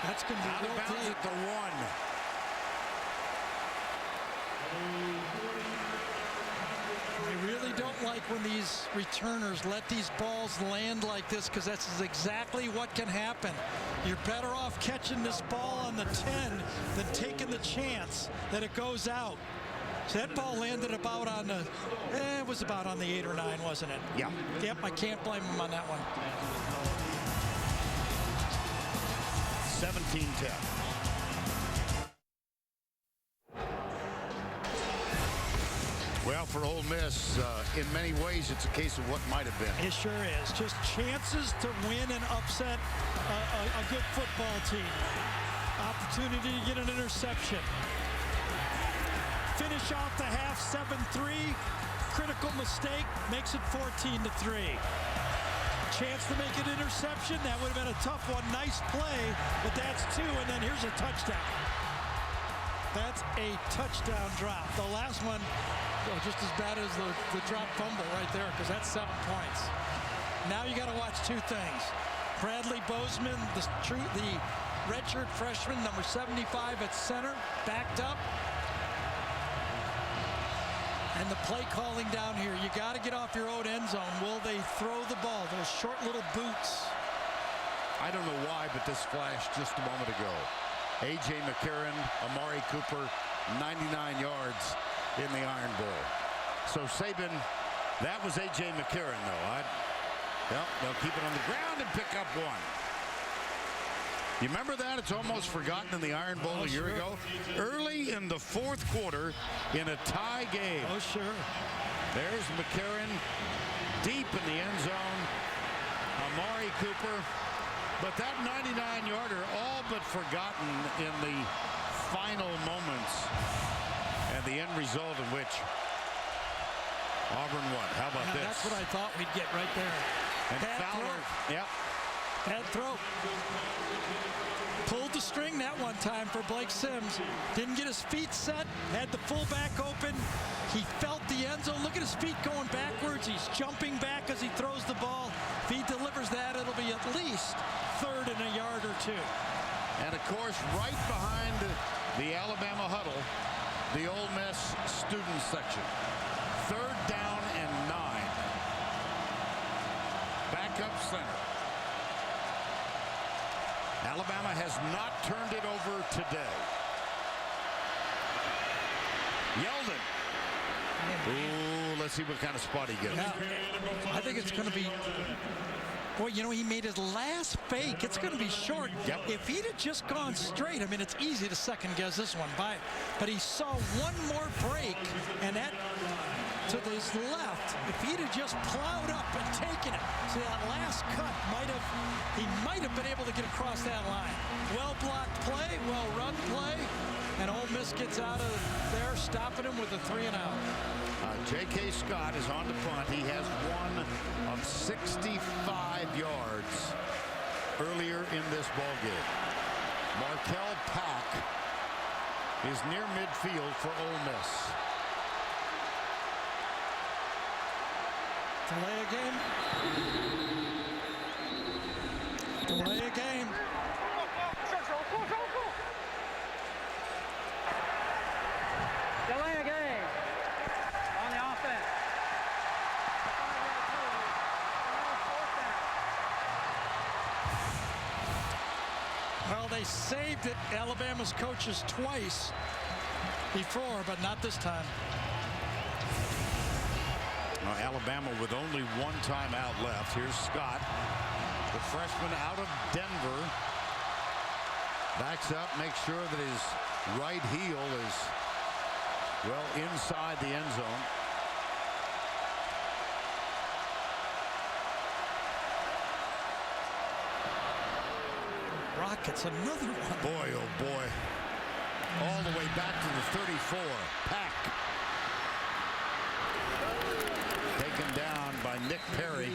That's going to be Out of real bounds deep. at the 1. I really don't like when these returners let these balls land like this, because that's exactly what can happen. You're better off catching this ball on the 10 than taking the chance that it goes out. So that ball landed about on the, it was about on the 8 or 9, wasn't it? Yeah. Yep, I can't blame him on that one. 17-10. Well, for Ole Miss, in many ways, it's a case of what might have been. It sure is. Just chances to win and upset a good football team. Opportunity to get an interception. Finish off the half 7-3. Critical mistake makes it 14-3. Chance to make an interception. That would have been a tough one. Nice play, but that's 2, and then here's a touchdown. That's a touchdown drop. The last one, just as bad as the drop fumble right there, because that's 7 points. Now you got to watch 2 things. Bradley Bozeman, the redshirt freshman, number 75 at center, backed up. And the play calling down here, you got to get off your own end zone. Will they throw the ball? Those short little boots. I don't know why, but this flashed just a moment ago. A.J. McCarron, Amari Cooper, 99 yards in the Iron Bowl. So Saban, that was A.J. McCarron, though. Yep, they'll keep it on the ground and pick up 1. You remember that? It's almost forgotten in the Iron Bowl a year ago. Early in the 4th quarter in a tie game. Oh, sure. There's McCarron deep in the end zone. Amari Cooper. But that 99-yarder all but forgotten in the final moments. And the end result in which Auburn won. How about this? That's what I thought we'd get right there. And Bad Fowler, throw. yep. Bad throw. Pulled the string that one time for Blake Sims. Didn't get his feet set. Had the fullback open. He felt the end zone. Look at his feet going backwards. He's jumping back as he throws the ball. If he delivers that, it'll be at least 3rd and a yard or 2. And of course, right behind the Alabama huddle, the Ole Miss student section. 3rd down and 9. Back up center. Alabama has not turned it over today. Yeldon. Ooh, let's see what kind of spot he gets. Yeah, I think it's going to be, boy, you know, he made his last fake. It's going to be short. Yep. If he'd have just gone straight, I mean, it's easy to second guess this one, but he saw one more break, and that to his left, if he'd have just plowed up and taken it, see that last cut he might have been able to get across that line. Well blocked play, well run play, and Ole Miss gets out of there, stopping him with a 3-and-out. J.K. Scott is on the punt. He has one of 65 yards earlier in this ball game. Markel Pack is near midfield for Ole Miss. Delay a game. Delay a game. Delay a game on the offense. Well, they saved it, Alabama's coaches, twice before, but not this time. Now, Alabama with only one timeout left. Here's Scott, the freshman out of Denver. Backs up, makes sure that his right heel is, well, inside the end zone. Rockets, another one. Boy, oh boy. All the way back to the 34. Pack. Taken down by Nick Perry.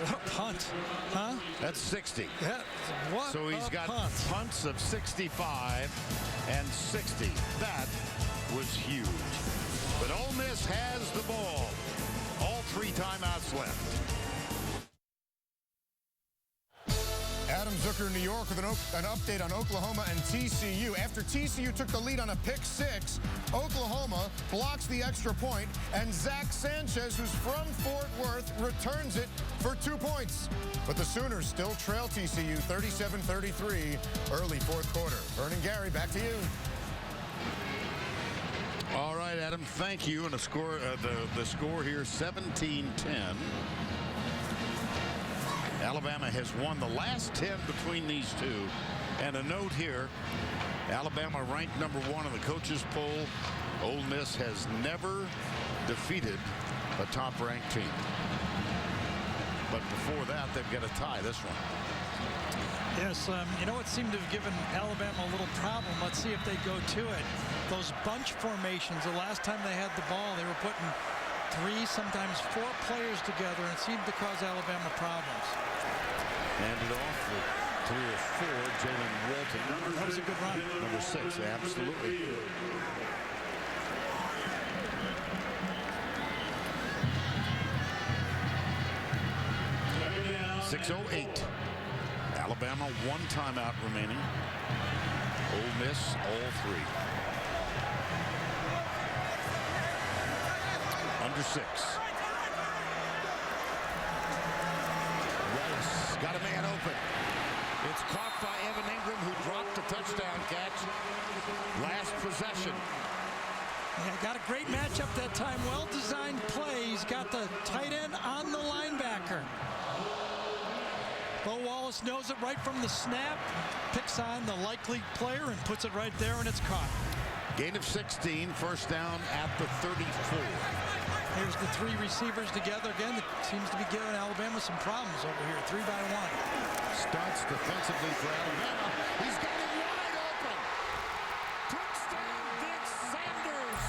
What a punt, huh? That's 60. Yeah, what So he's a got punt. punts of 65 and 60. That was huge. But Ole Miss has the ball. All 3 timeouts left. Adam Zucker, New York, with an update on Oklahoma and TCU. After TCU took the lead on a pick 6, Oklahoma blocks the extra point, and Zach Sanchez, who's from Fort Worth, returns it for 2 points. But the Sooners still trail TCU 37-33 early fourth quarter. Vern and Gary, back to you. All right, Adam, thank you. And the score here, 17-10. Alabama has won the last 10 between these two. And a note here, Alabama ranked number 1 in the coaches poll. Ole Miss has never defeated a top-ranked team. But before that, they've got to tie this one. Yes, you know, it seemed to have given Alabama a little problem. Let's see if they go to it. Those bunch formations, the last time they had the ball, they were putting 3, sometimes 4 players together, and it seemed to cause Alabama problems. Handed off with 3 or 4, Jalen Walton. That was a good run. Number 6, absolutely. .608. Alabama 1 timeout remaining. Ole Miss all 3. Under 6. Wallace got a man open. It's caught by Evan Ingram, who dropped a touchdown catch last possession. Yeah, got a great matchup that time. Well-designed plays. Got the tight end on the linebacker. Bo Wallace knows it right from the snap. Picks on the likely player and puts it right there, and it's caught. Gain of 16, first down at the 34. Here's the 3 receivers together again. That seems to be giving Alabama some problems over here. 3 by 1. Starts defensively for Alabama. He's got it wide open. Touchdown, Dick Sanders.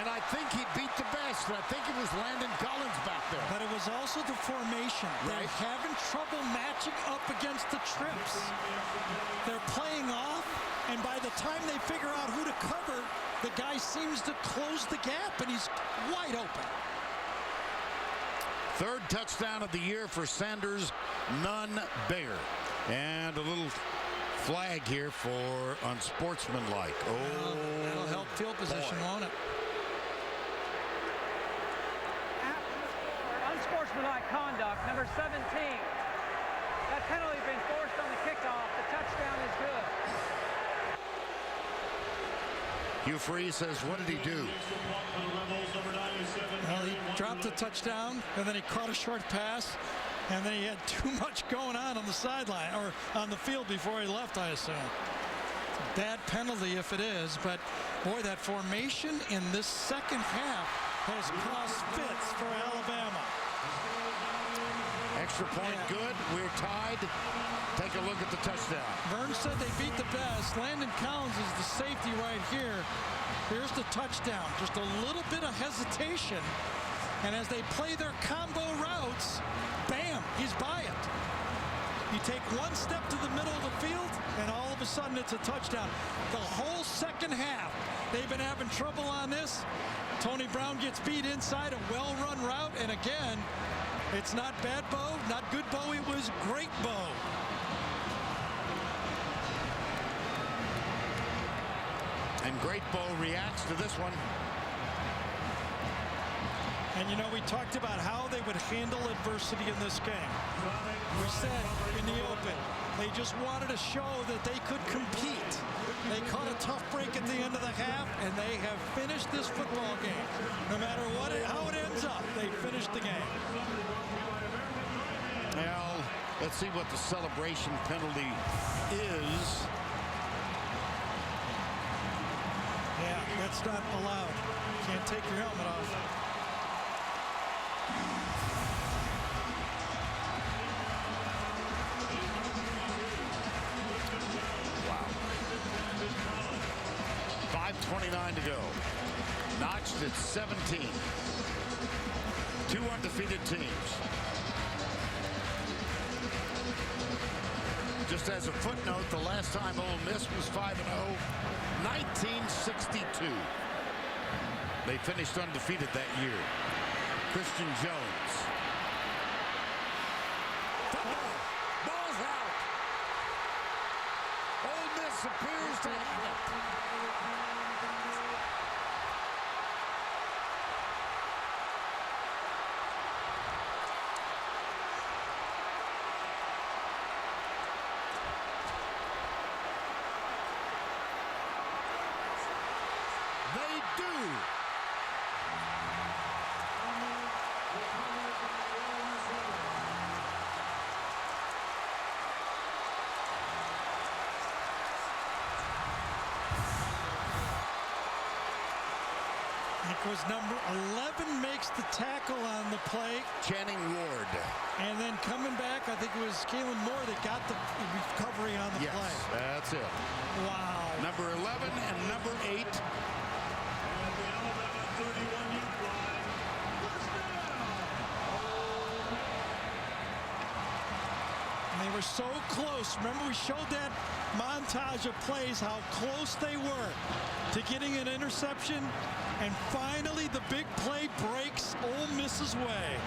And I think he beat the best. I think it was Landon Collins back there. But it was also the formation. They're having trouble matching up against the trips. They're playing off, and by the time they figure out who to cover, the guy seems to close the gap, and he's wide open. 3rd touchdown of the year for Sanders, none bigger. And a little Flag here for unsportsmanlike. Oh, that'll help field position, won't it? Unsportsmanlike conduct, number 17. That penalty has been forced on the kickoff. The touchdown is good. Hugh Freeze says, what did he do? Well, he dropped a touchdown, and then he caught a short pass, and then he had too much going on the sideline, or on the field before he left, I assume. It's a bad penalty if it is, but boy, that formation in this second half has caused fits for Alabama. Extra point good. We're tied. Take a look at the touchdown. Vern said they beat the best. Landon Collins is the safety right here. Here's the touchdown. Just a little bit of hesitation. And as they play their combo routes, bam, he's by it. You take one step to the middle of the field, and all of a sudden it's a touchdown. The whole second half, they've been having trouble on this. Tony Brown gets beat inside a well-run route, and again, it's not bad Bo, not good Bo, it was great Bo. And Great Bo reacts to this one. And you know, we talked about how they would handle adversity in this game. We said in the open, they just wanted to show that they could compete. They caught a tough break at the end of the half, and they have finished this football game. No matter how it ends up, they finished the game. Well, let's see what the celebration penalty is. Yeah, that's not allowed. Can't take your helmet off. Wow. 5:29 to go. Notched at 17. Two undefeated teams. Just as a footnote, the last time Ole Miss was 5-0, 1962. They finished undefeated that year. Christian Jones. Ball's out. Ole Miss appears to have it. They do. Because number 11 makes the tackle on the play. Channing Ward. And then coming back, I think it was Kalen Moore that got the recovery on the Yes, play. that's it. Wow. Number 11 and number 8. And they were so close. Remember, we showed that montage of plays, how close they were to getting an interception. And finally, the big play breaks Ole Miss's way.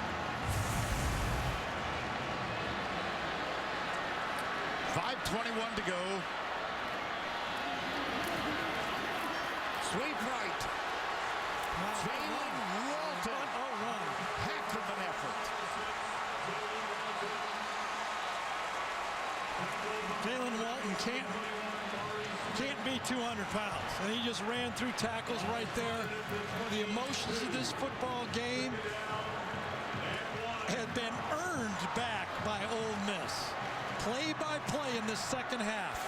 .5:21 to go. Sweep right. Jalen Walton. Heck of an effort. Jalen Walton can't be 200 pounds. And he just ran through tackles right there. The emotions of this football game had been earned back by Ole Miss. Play by play in the second half.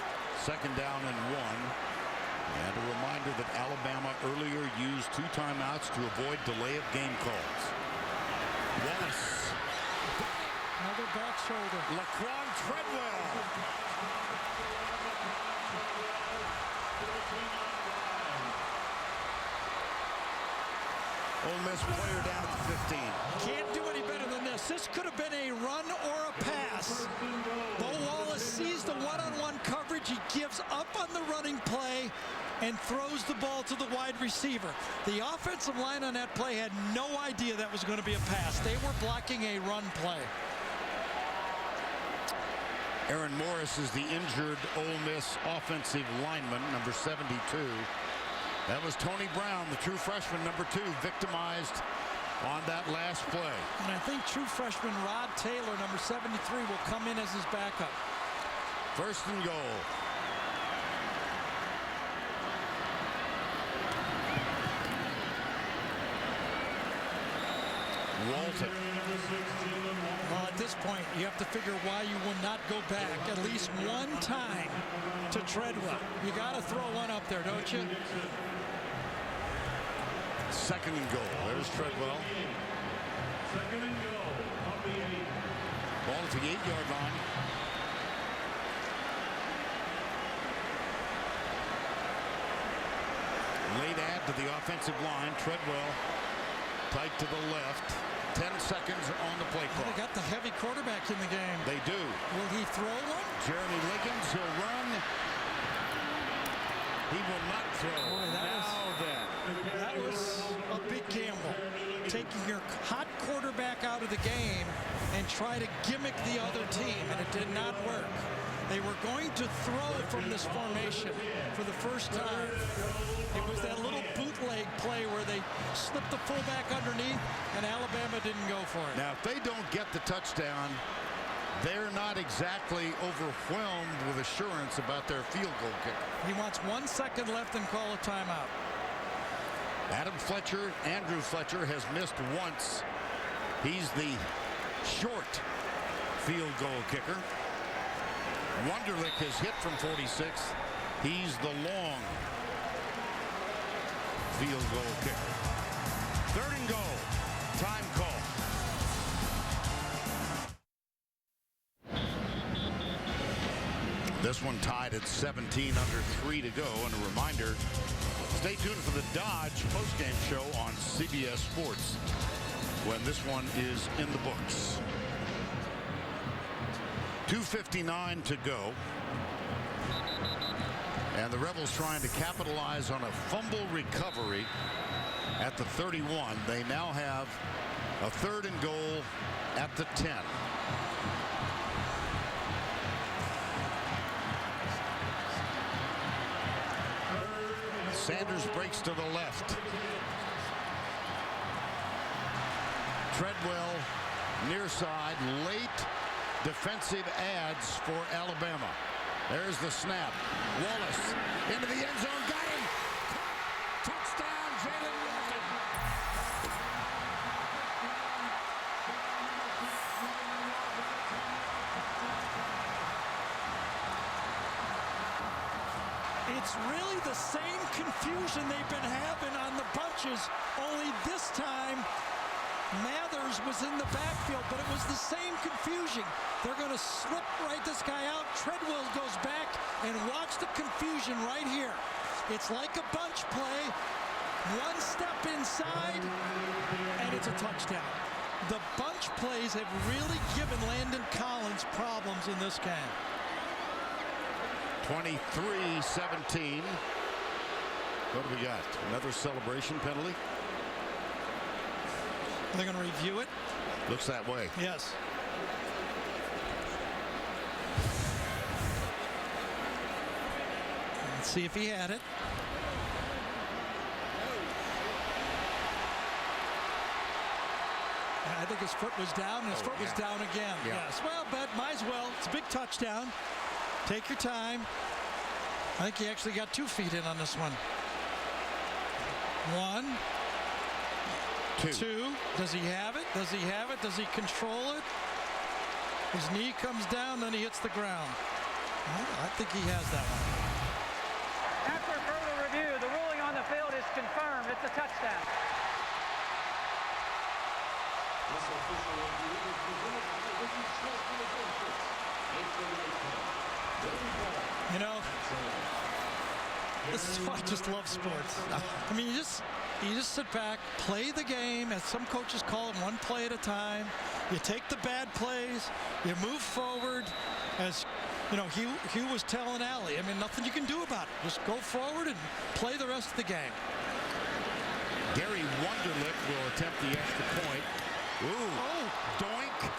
Second down and 1. And a reminder that Alabama earlier used 2 timeouts to avoid delay of game calls. Wallace. Another back shoulder. Laquan Treadwell. Ole Miss player down to 15. Can't do any better than this. This could have been a run or a pass. Bo Wallace sees the one-on-one coverage. He gives up on the running play and throws the ball to the wide receiver. The offensive line on that play had no idea that was going to be a pass. They were blocking a run play. Aaron Morris is the injured Ole Miss offensive lineman, number 72. That was Tony Brown, the true freshman, number 2, victimized on that last play. And I think true freshman Rod Taylor, number 73, will come in as his backup. First and goal. Walton. Well, at this point, you have to figure why you will not go back at least one time to Treadwell. You got to throw one up there, don't you? Second and goal. There's Treadwell. Second and goal. On the 8. Ball at the 8-yard line. Late add to the offensive line. Treadwell tight to the left. 10 seconds on the play clock. They got the heavy quarterback in the game. They do. Will he throw one? Jeremy Liggins, he'll run. He will not throw. Boy, that was a big gamble. Taking your hot quarterback out of the game and try to gimmick the other team, and it did not work. They were going to throw from this formation for the first time. It was that little bootleg play where they slipped the fullback underneath, and Alabama didn't go for it. Now, if they don't get the touchdown, they're not exactly overwhelmed with assurance about their field goal kicker. He wants 1 second left and call a timeout. Andrew Fletcher has missed once. He's the short field goal kicker. Wunderlich has hit from 46. He's the long field goal kicker. Third and goal. Time call. This one tied at 17 under 3 to go. And a reminder, stay tuned for the Dodge postgame show on CBS Sports when this one is in the books. 2:59 to go. And the Rebels trying to capitalize on a fumble recovery at the 31. They now have a third and goal at the 10. Sanders breaks to the left. Treadwell near side, late defensive ads for Alabama. There's the snap. Wallace into the end zone. Got him. Touchdown, Jalen Walton. It's really the same confusion they've been having on the bunches, only this time Mathers was in the backfield, but it was the same confusion. They're going to slip right this guy out. Treadwell goes back, and watch the confusion right here. It's like a bunch play. One step inside, and it's a touchdown. The bunch plays have really given Landon Collins problems in this game. 23-17. What do we got? Another celebration penalty? They're going to review it. Looks that way. Yes. Let's see if he had it. I think his foot was down, and his foot was down again. Yeah. Yes. Well, but might as well. It's a big touchdown. Take your time. I think he actually got 2 feet in on this one. 1, 2. Does he have it? Does he have it? Does he control it? His knee comes down, then he hits the ground. I think he has that one. After further review, the ruling on the field is confirmed. It's a touchdown. You know, this is why I just love sports. I mean, you just sit back, play the game, as some coaches call it, one play at a time. You take the bad plays, you move forward. As you know, Hugh was telling Allie, I mean, nothing you can do about it. Just go forward and play the rest of the game. Gary Wunderlich will attempt the extra point. Ooh, doink.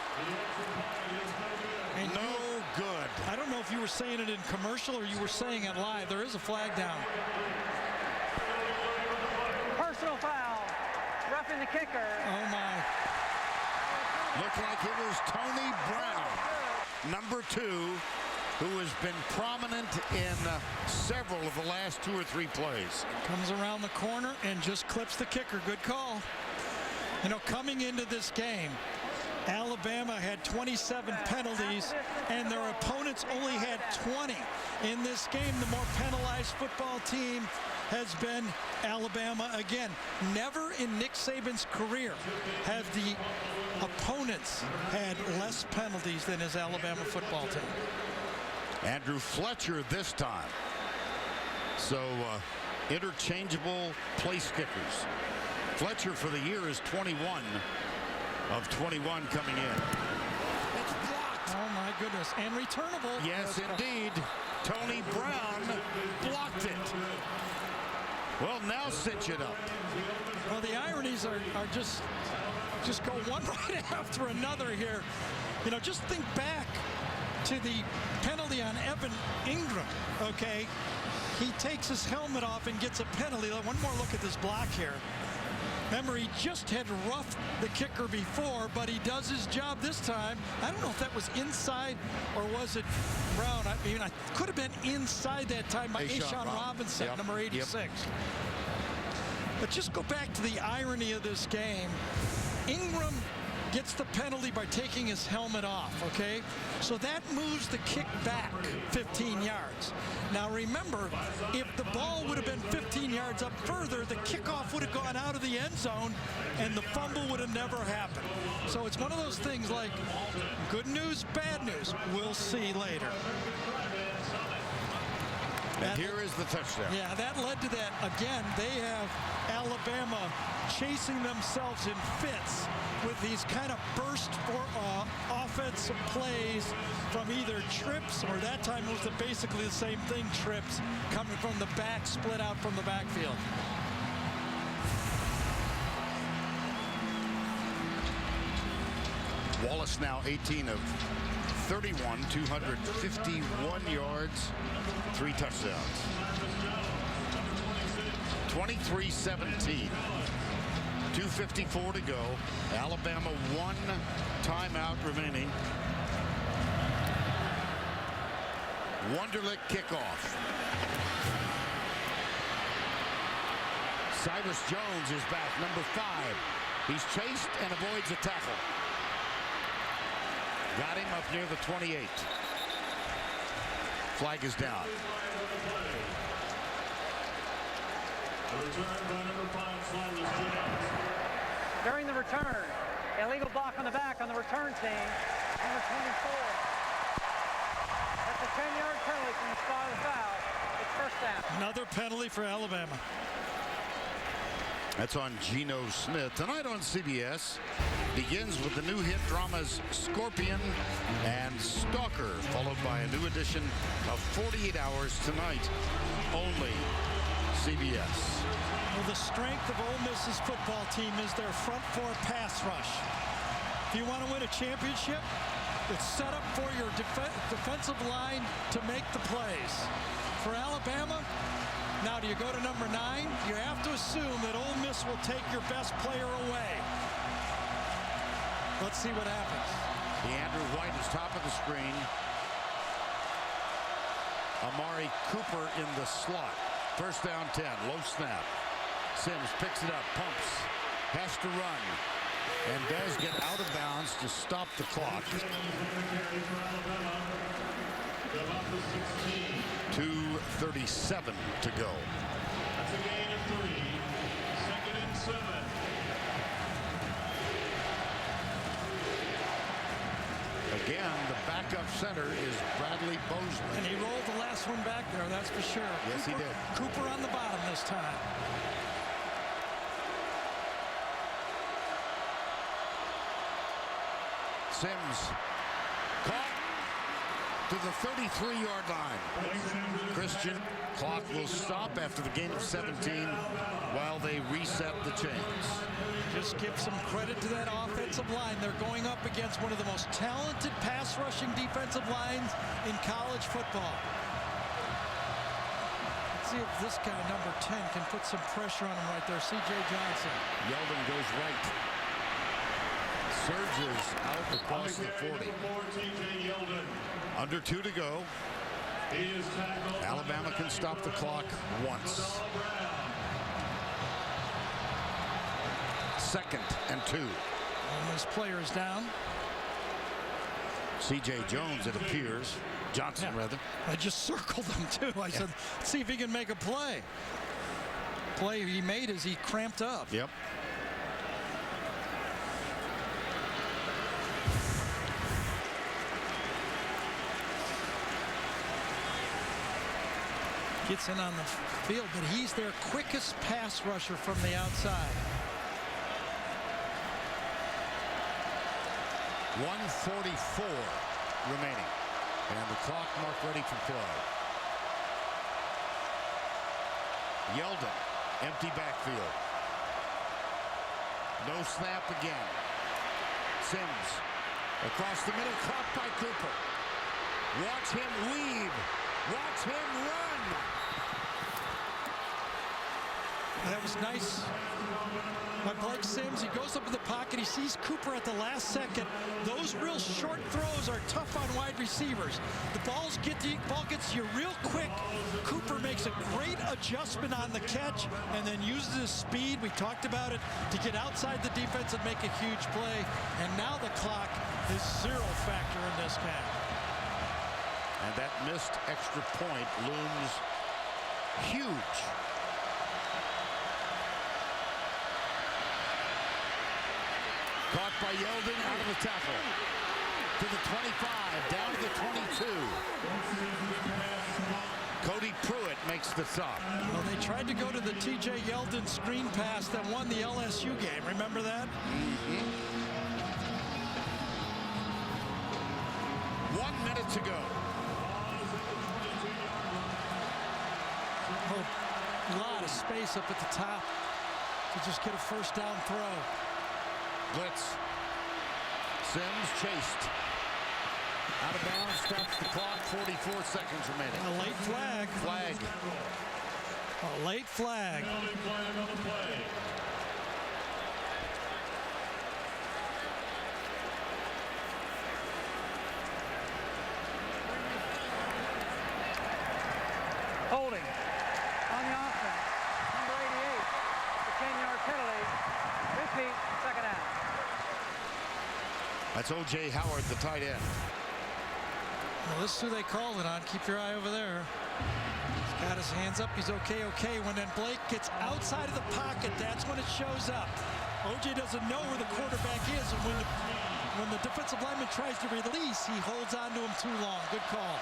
And no good. were saying it in commercial or you were saying it live. There is a flag down. Personal foul. Roughing the kicker. Oh, my. Looked like it was Tony Brown, number 2, who has been prominent in several of the last 2 or 3 plays. Comes around the corner and just clips the kicker. Good call. You know, coming into this game, Alabama had 27 penalties, and their opponents only had 20. In this game, the more penalized football team has been Alabama again. Never in Nick Saban's career have the opponents had less penalties than his Alabama football team. Andrew Fletcher this time. So interchangeable place kickers. Fletcher for the year is 21 of 21 coming in. It's blocked. Oh my goodness, and returnable. Yes, indeed. Tony Brown blocked it. Well, now cinch it up. Well, the ironies are just go one right after another here. You know, just think back to the penalty on Evan Ingram, okay? He takes his helmet off and gets a penalty. One more look at this block here. Remember, he just had roughed the kicker before, but he does his job this time. I don't know if that was inside or was it Brown. I mean, it could have been inside that time by Ashawn Robinson, yep. number 86. Yep. But just go back to the irony of this game. Ingram gets the penalty by taking his helmet off, okay? So that moves the kick back 15 yards. Now remember, if the ball would have been 15 yards up further, the kickoff would have gone out of the end zone and the fumble would have never happened. So it's one of those things like good news, bad news. We'll see later. And here is the touchdown. Yeah, that led to that. Again, they have Alabama chasing themselves in fits with these kind of burst for offensive plays from either trips, or that time it was basically the same thing, trips coming from the back, split out from the backfield. Wallace now 18 of 31, 251 yards, 3 touchdowns. 23-17. 2:54 to go. Alabama 1 timeout remaining. Wonderlic kickoff. Cyrus Jones is back, number 5. He's chased and avoids a tackle. Got him up near the 28. Flag is down. During the return, illegal block on the back on the return team, number 24. That's a 10-yard penalty from the spot of the foul. It's first down. Another penalty for Alabama. That's on Geno Smith. Tonight on CBS begins with the new hit dramas Scorpion and Stalker, followed by a new edition of 48 Hours tonight, only CBS. Well, the strength of Ole Miss's football team is their front 4 pass rush. If you want to win a championship, it's set up for your defensive line to make the plays. For Alabama, now do you go to number 9? You have to assume that Ole Miss will take your best player away. Let's see what happens. DeAndre White is top of the screen. Amari Cooper in the slot. First down 10, low snap. Sims picks it up, pumps, has to run, and does get out of bounds to stop the clock. 2:37 to go. That's a gain of 3. 2nd and 7. Again, the backup center is Bradley Bozeman. And he rolled the last one back there, that's for sure. Yes, he did. Cooper on the bottom this time. Sims caught to the 33-yard line. Christian, clock will stop after the gain of 17 while they reset the chains. Just give some credit to that offensive line. They're going up against one of the most talented pass rushing defensive lines in college football. Let's see if this guy, number 10, can put some pressure on him right there. C.J. Johnson. Yeldon goes right. Surges out across the 40. Under 2 to go. Alabama can stop the clock once. 2nd and 2. All those players down. C.J. Jones, it appears. Johnson, rather. I just circled him, too. I said, see if he can make a play. Play he made as he cramped up. Yep. Gets in on the field, but he's their quickest pass rusher from the outside. 1:44 remaining. And the clock marked ready for play. Yeldon, empty backfield. No snap again. Sims across the middle, caught by Cooper. Watch him weave. Watch him run. That was nice by Blake Sims. He goes up in the pocket. He sees Cooper at the last second. Those real short throws are tough on wide receivers. The ball gets you real quick. Cooper makes a great adjustment on the catch and then uses his speed. We talked about it to get outside the defense and make a huge play. And now the clock is 0 factor in this game. And that missed extra point looms huge. Caught by Yeldon out of the tackle. To the 25, down to the 22. Cody Pruitt makes the stop. Well, they tried to go to the T.J. Yeldon screen pass that won the LSU game. Remember that? 1 minute to go. A lot of space up at the top to just get a first down throw. Blitz. Sims chased. Out of bounds, stops the clock, 44 seconds remaining. A late flag. Flag. A late flag. Holding on the offense. Number 88, the 10-yard penalty. Repeat, second out. That's O.J. Howard, the tight end. Well, this is who they called it on. Keep your eye over there. He's got his hands up. He's okay. When then Blake gets outside of the pocket, that's when it shows up. O.J. doesn't know where the quarterback is, and when the defensive lineman tries to release, he holds on to him too long. Good call.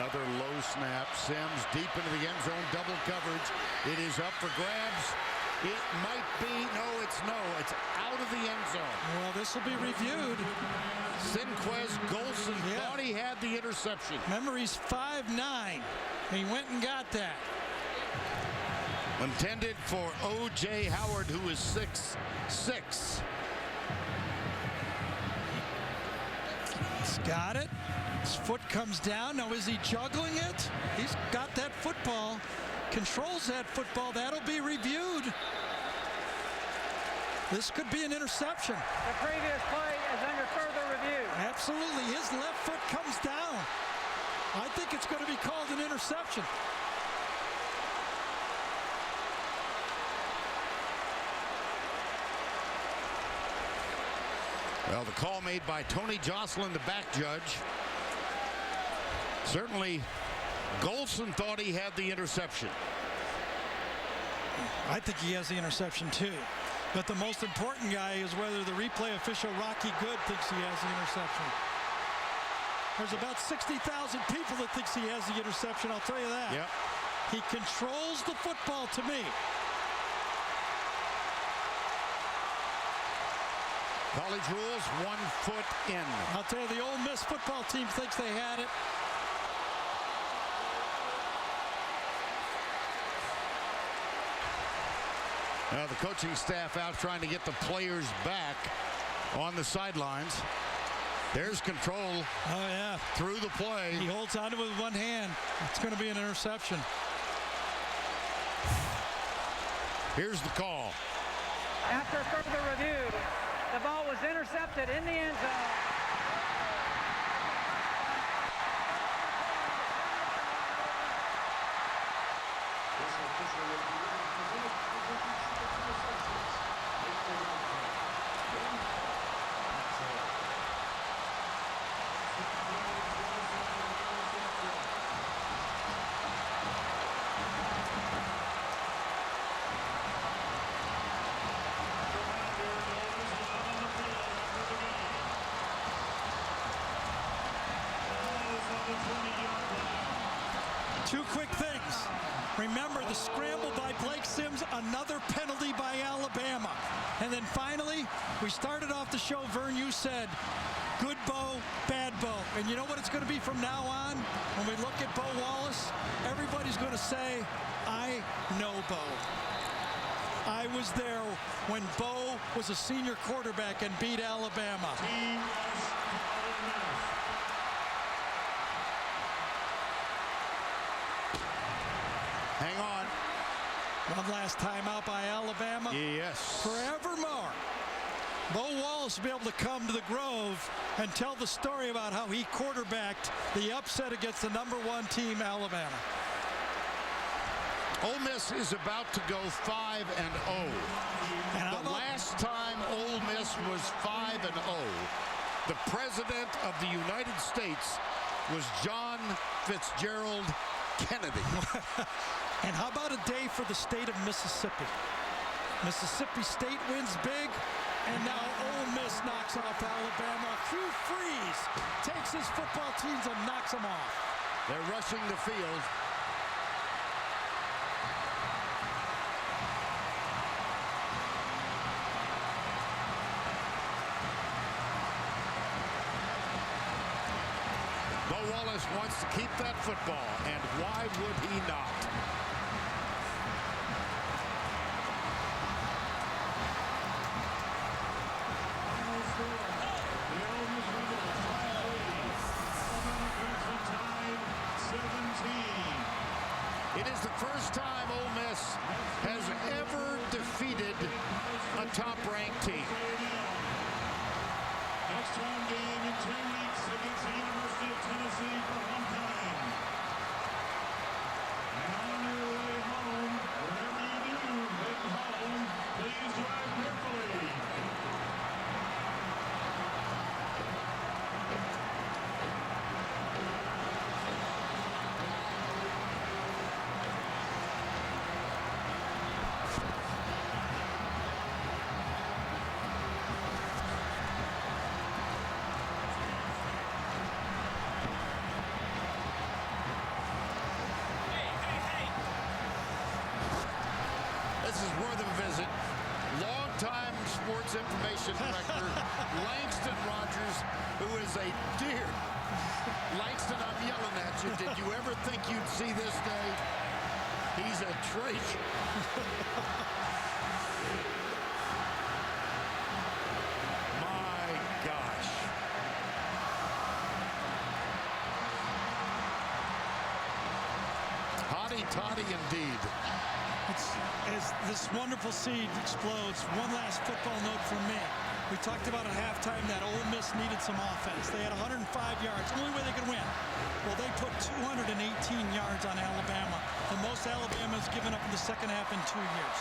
Another low snap. Sims deep into the end zone, double coverage. It is up for grabs. It might be, it's out of the end zone. Well, this will be reviewed. Sinquez Golson thought he had the interception. Remember, he's 5'9". He went and got that. Intended for O.J. Howard, who is 6'6". He's got it. His foot comes down. Now, is he juggling it? He's got that football. Controls that football. That'll be reviewed. This could be an interception. The previous play is under further review. Absolutely. His left foot comes down. I think it's going to be called an interception. Well, the call made by Tony Jocelyn, the back judge. Certainly, Golson thought he had the interception. I think he has the interception too. But the most important guy is whether the replay official, Rocky Good, thinks he has the interception. There's about 60,000 people that thinks he has the interception, I'll tell you that. Yep. He controls the football to me. College rules, 1 foot in. I'll tell you, the Ole Miss football team thinks they had it. Now the coaching staff out trying to get the players back on the sidelines. There's control. Oh, yeah. Through the play. He holds onto it with one hand. It's going to be an interception. Here's the call. After further review, the ball was intercepted in the end zone. Two quick things. Remember the scramble by Blake Sims, another penalty by Alabama. And then finally, we started off the show, Vern, you said, good Bo, bad Bo. And you know what it's going to be from now on? When we look at Bo Wallace, everybody's going to say, I know Bo. I was there when Bo was a senior quarterback and beat Alabama. Hang on. One last timeout by Alabama. Yes. Forevermore. Bo Wallace will be able to come to the Grove and tell the story about how he quarterbacked the upset against the #1 team, Alabama. Ole Miss is about to go 5-0. The last time Ole Miss was 5-0, the President of the United States was John Fitzgerald Kennedy. And how about a day for the state of Mississippi? Mississippi State wins big, and now Ole Miss knocks off Alabama. Hugh Freeze takes his football teams and knocks them off. They're rushing the field. Bo Wallace wants to keep that football, and why would he not? It is the first time Ole Miss has ever defeated a top-ranked team. Next home game in 2 weeks against the University of Tennessee for homecoming. And on your way home, wherever you do head home, please drive carefully. This is worth a visit. Longtime sports information director Langston Rogers, who is a dear. Langston, I'm yelling at you. Did you ever think you'd see this day? He's a treasure. My gosh. Hotty toddy indeed. As this wonderful seed explodes, one last football note from me. We talked about at halftime that Ole Miss needed some offense. They had 105 yards, only way they could win. Well, they put 218 yards on Alabama, the most Alabama's given up in the second half in 2 years.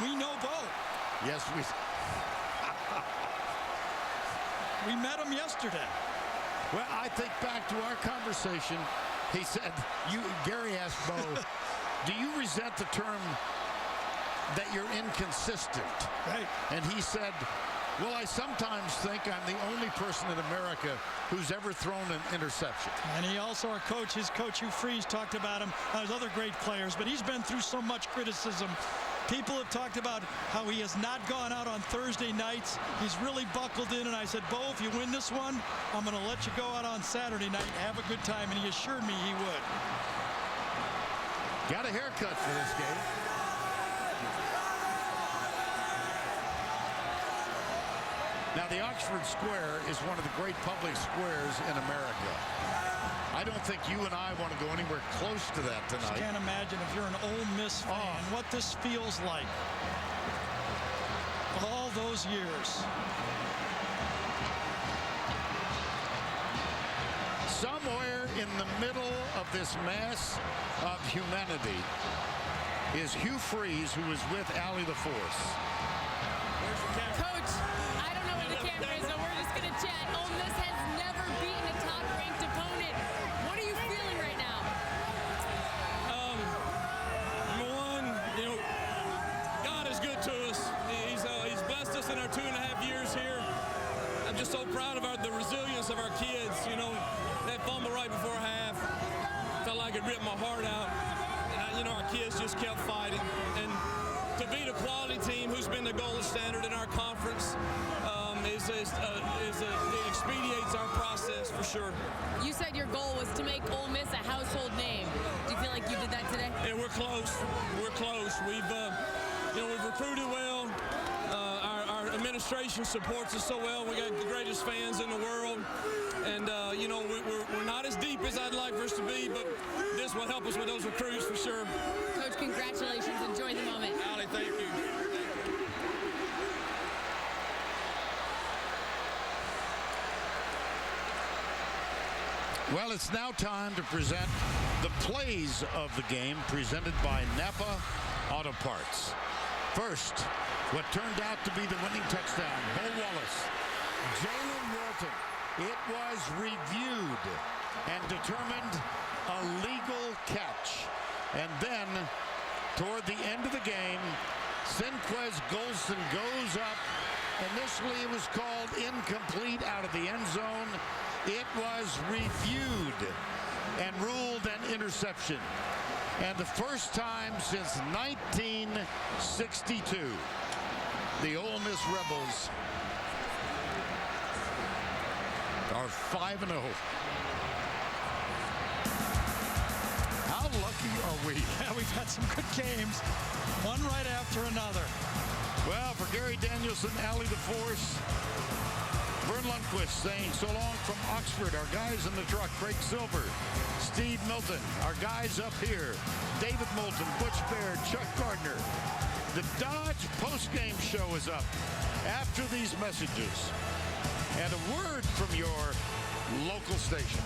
We know Bo. Yes, we met him yesterday. Well, I think back to our conversation. He said, Gary asked Bo, do you resent the term that you're inconsistent? Right. And he said, well, I sometimes think I'm the only person in America who's ever thrown an interception. And he also, his coach Hugh Freeze talked about him. There's other great players, but he's been through so much criticism People have talked about how he has not gone out on Thursday nights. He's really buckled in, and I said, Bo, if you win this one, I'm going to let you go out on Saturday night and have a good time, and he assured me he would. Got a haircut for this game. Now, the Oxford Square is one of the great public squares in America. I don't think you and I want to go anywhere close to that tonight. I can't imagine if you're an Ole Miss fan what this feels like. All those years. Somewhere in the middle of this mass of humanity is Hugh Freeze, who is with Allie the Force. Coach, I don't know where the camera is, so we're just going to chat. Ole Miss has never beaten a top-ranked opponent. What are you feeling right now? Number one, you know, God is good to us. He's blessed us in our 2.5 years here. I'm just so proud of the resilience of our kids. You know, that fumble right before half felt like it ripped my heart out. And, you know, our kids just kept fighting. And to beat a quality team who's been the gold standard in our conference it expedites our process for sure. You said your goal was to make Ole Miss a household name. Do you feel like you did that today? Yeah, we're close. We're close. We've recruited well. Our administration supports us so well. We got the greatest fans in the world. And, you know, we're not as deep as I'd like for us to be, but this will help us with those recruits for sure. Coach, congratulations. Enjoy the moment. Allie, thank you. Well, it's now time to present the plays of the game presented by Napa Auto Parts. First, what turned out to be the winning touchdown, Bo Wallace, Jalen Walton. It was reviewed and determined a legal catch. And then, toward the end of the game, Sinquez Golson goes up. Initially, it was called incomplete out of the end zone. It was reviewed and ruled an interception. And the first time since 1962, the Ole Miss Rebels are 5-0. How lucky are we? Yeah, we've had some good games, one right after another. Well, for Gary Danielson, Allie the Force, Vern Lundquist saying so long from Oxford. Our guys in the truck, Craig Silver, Steve Milton. Our guys up here, David Moulton, Butch Baird, Chuck Gardner. The Dodge postgame show is up after these messages. And a word from your local station.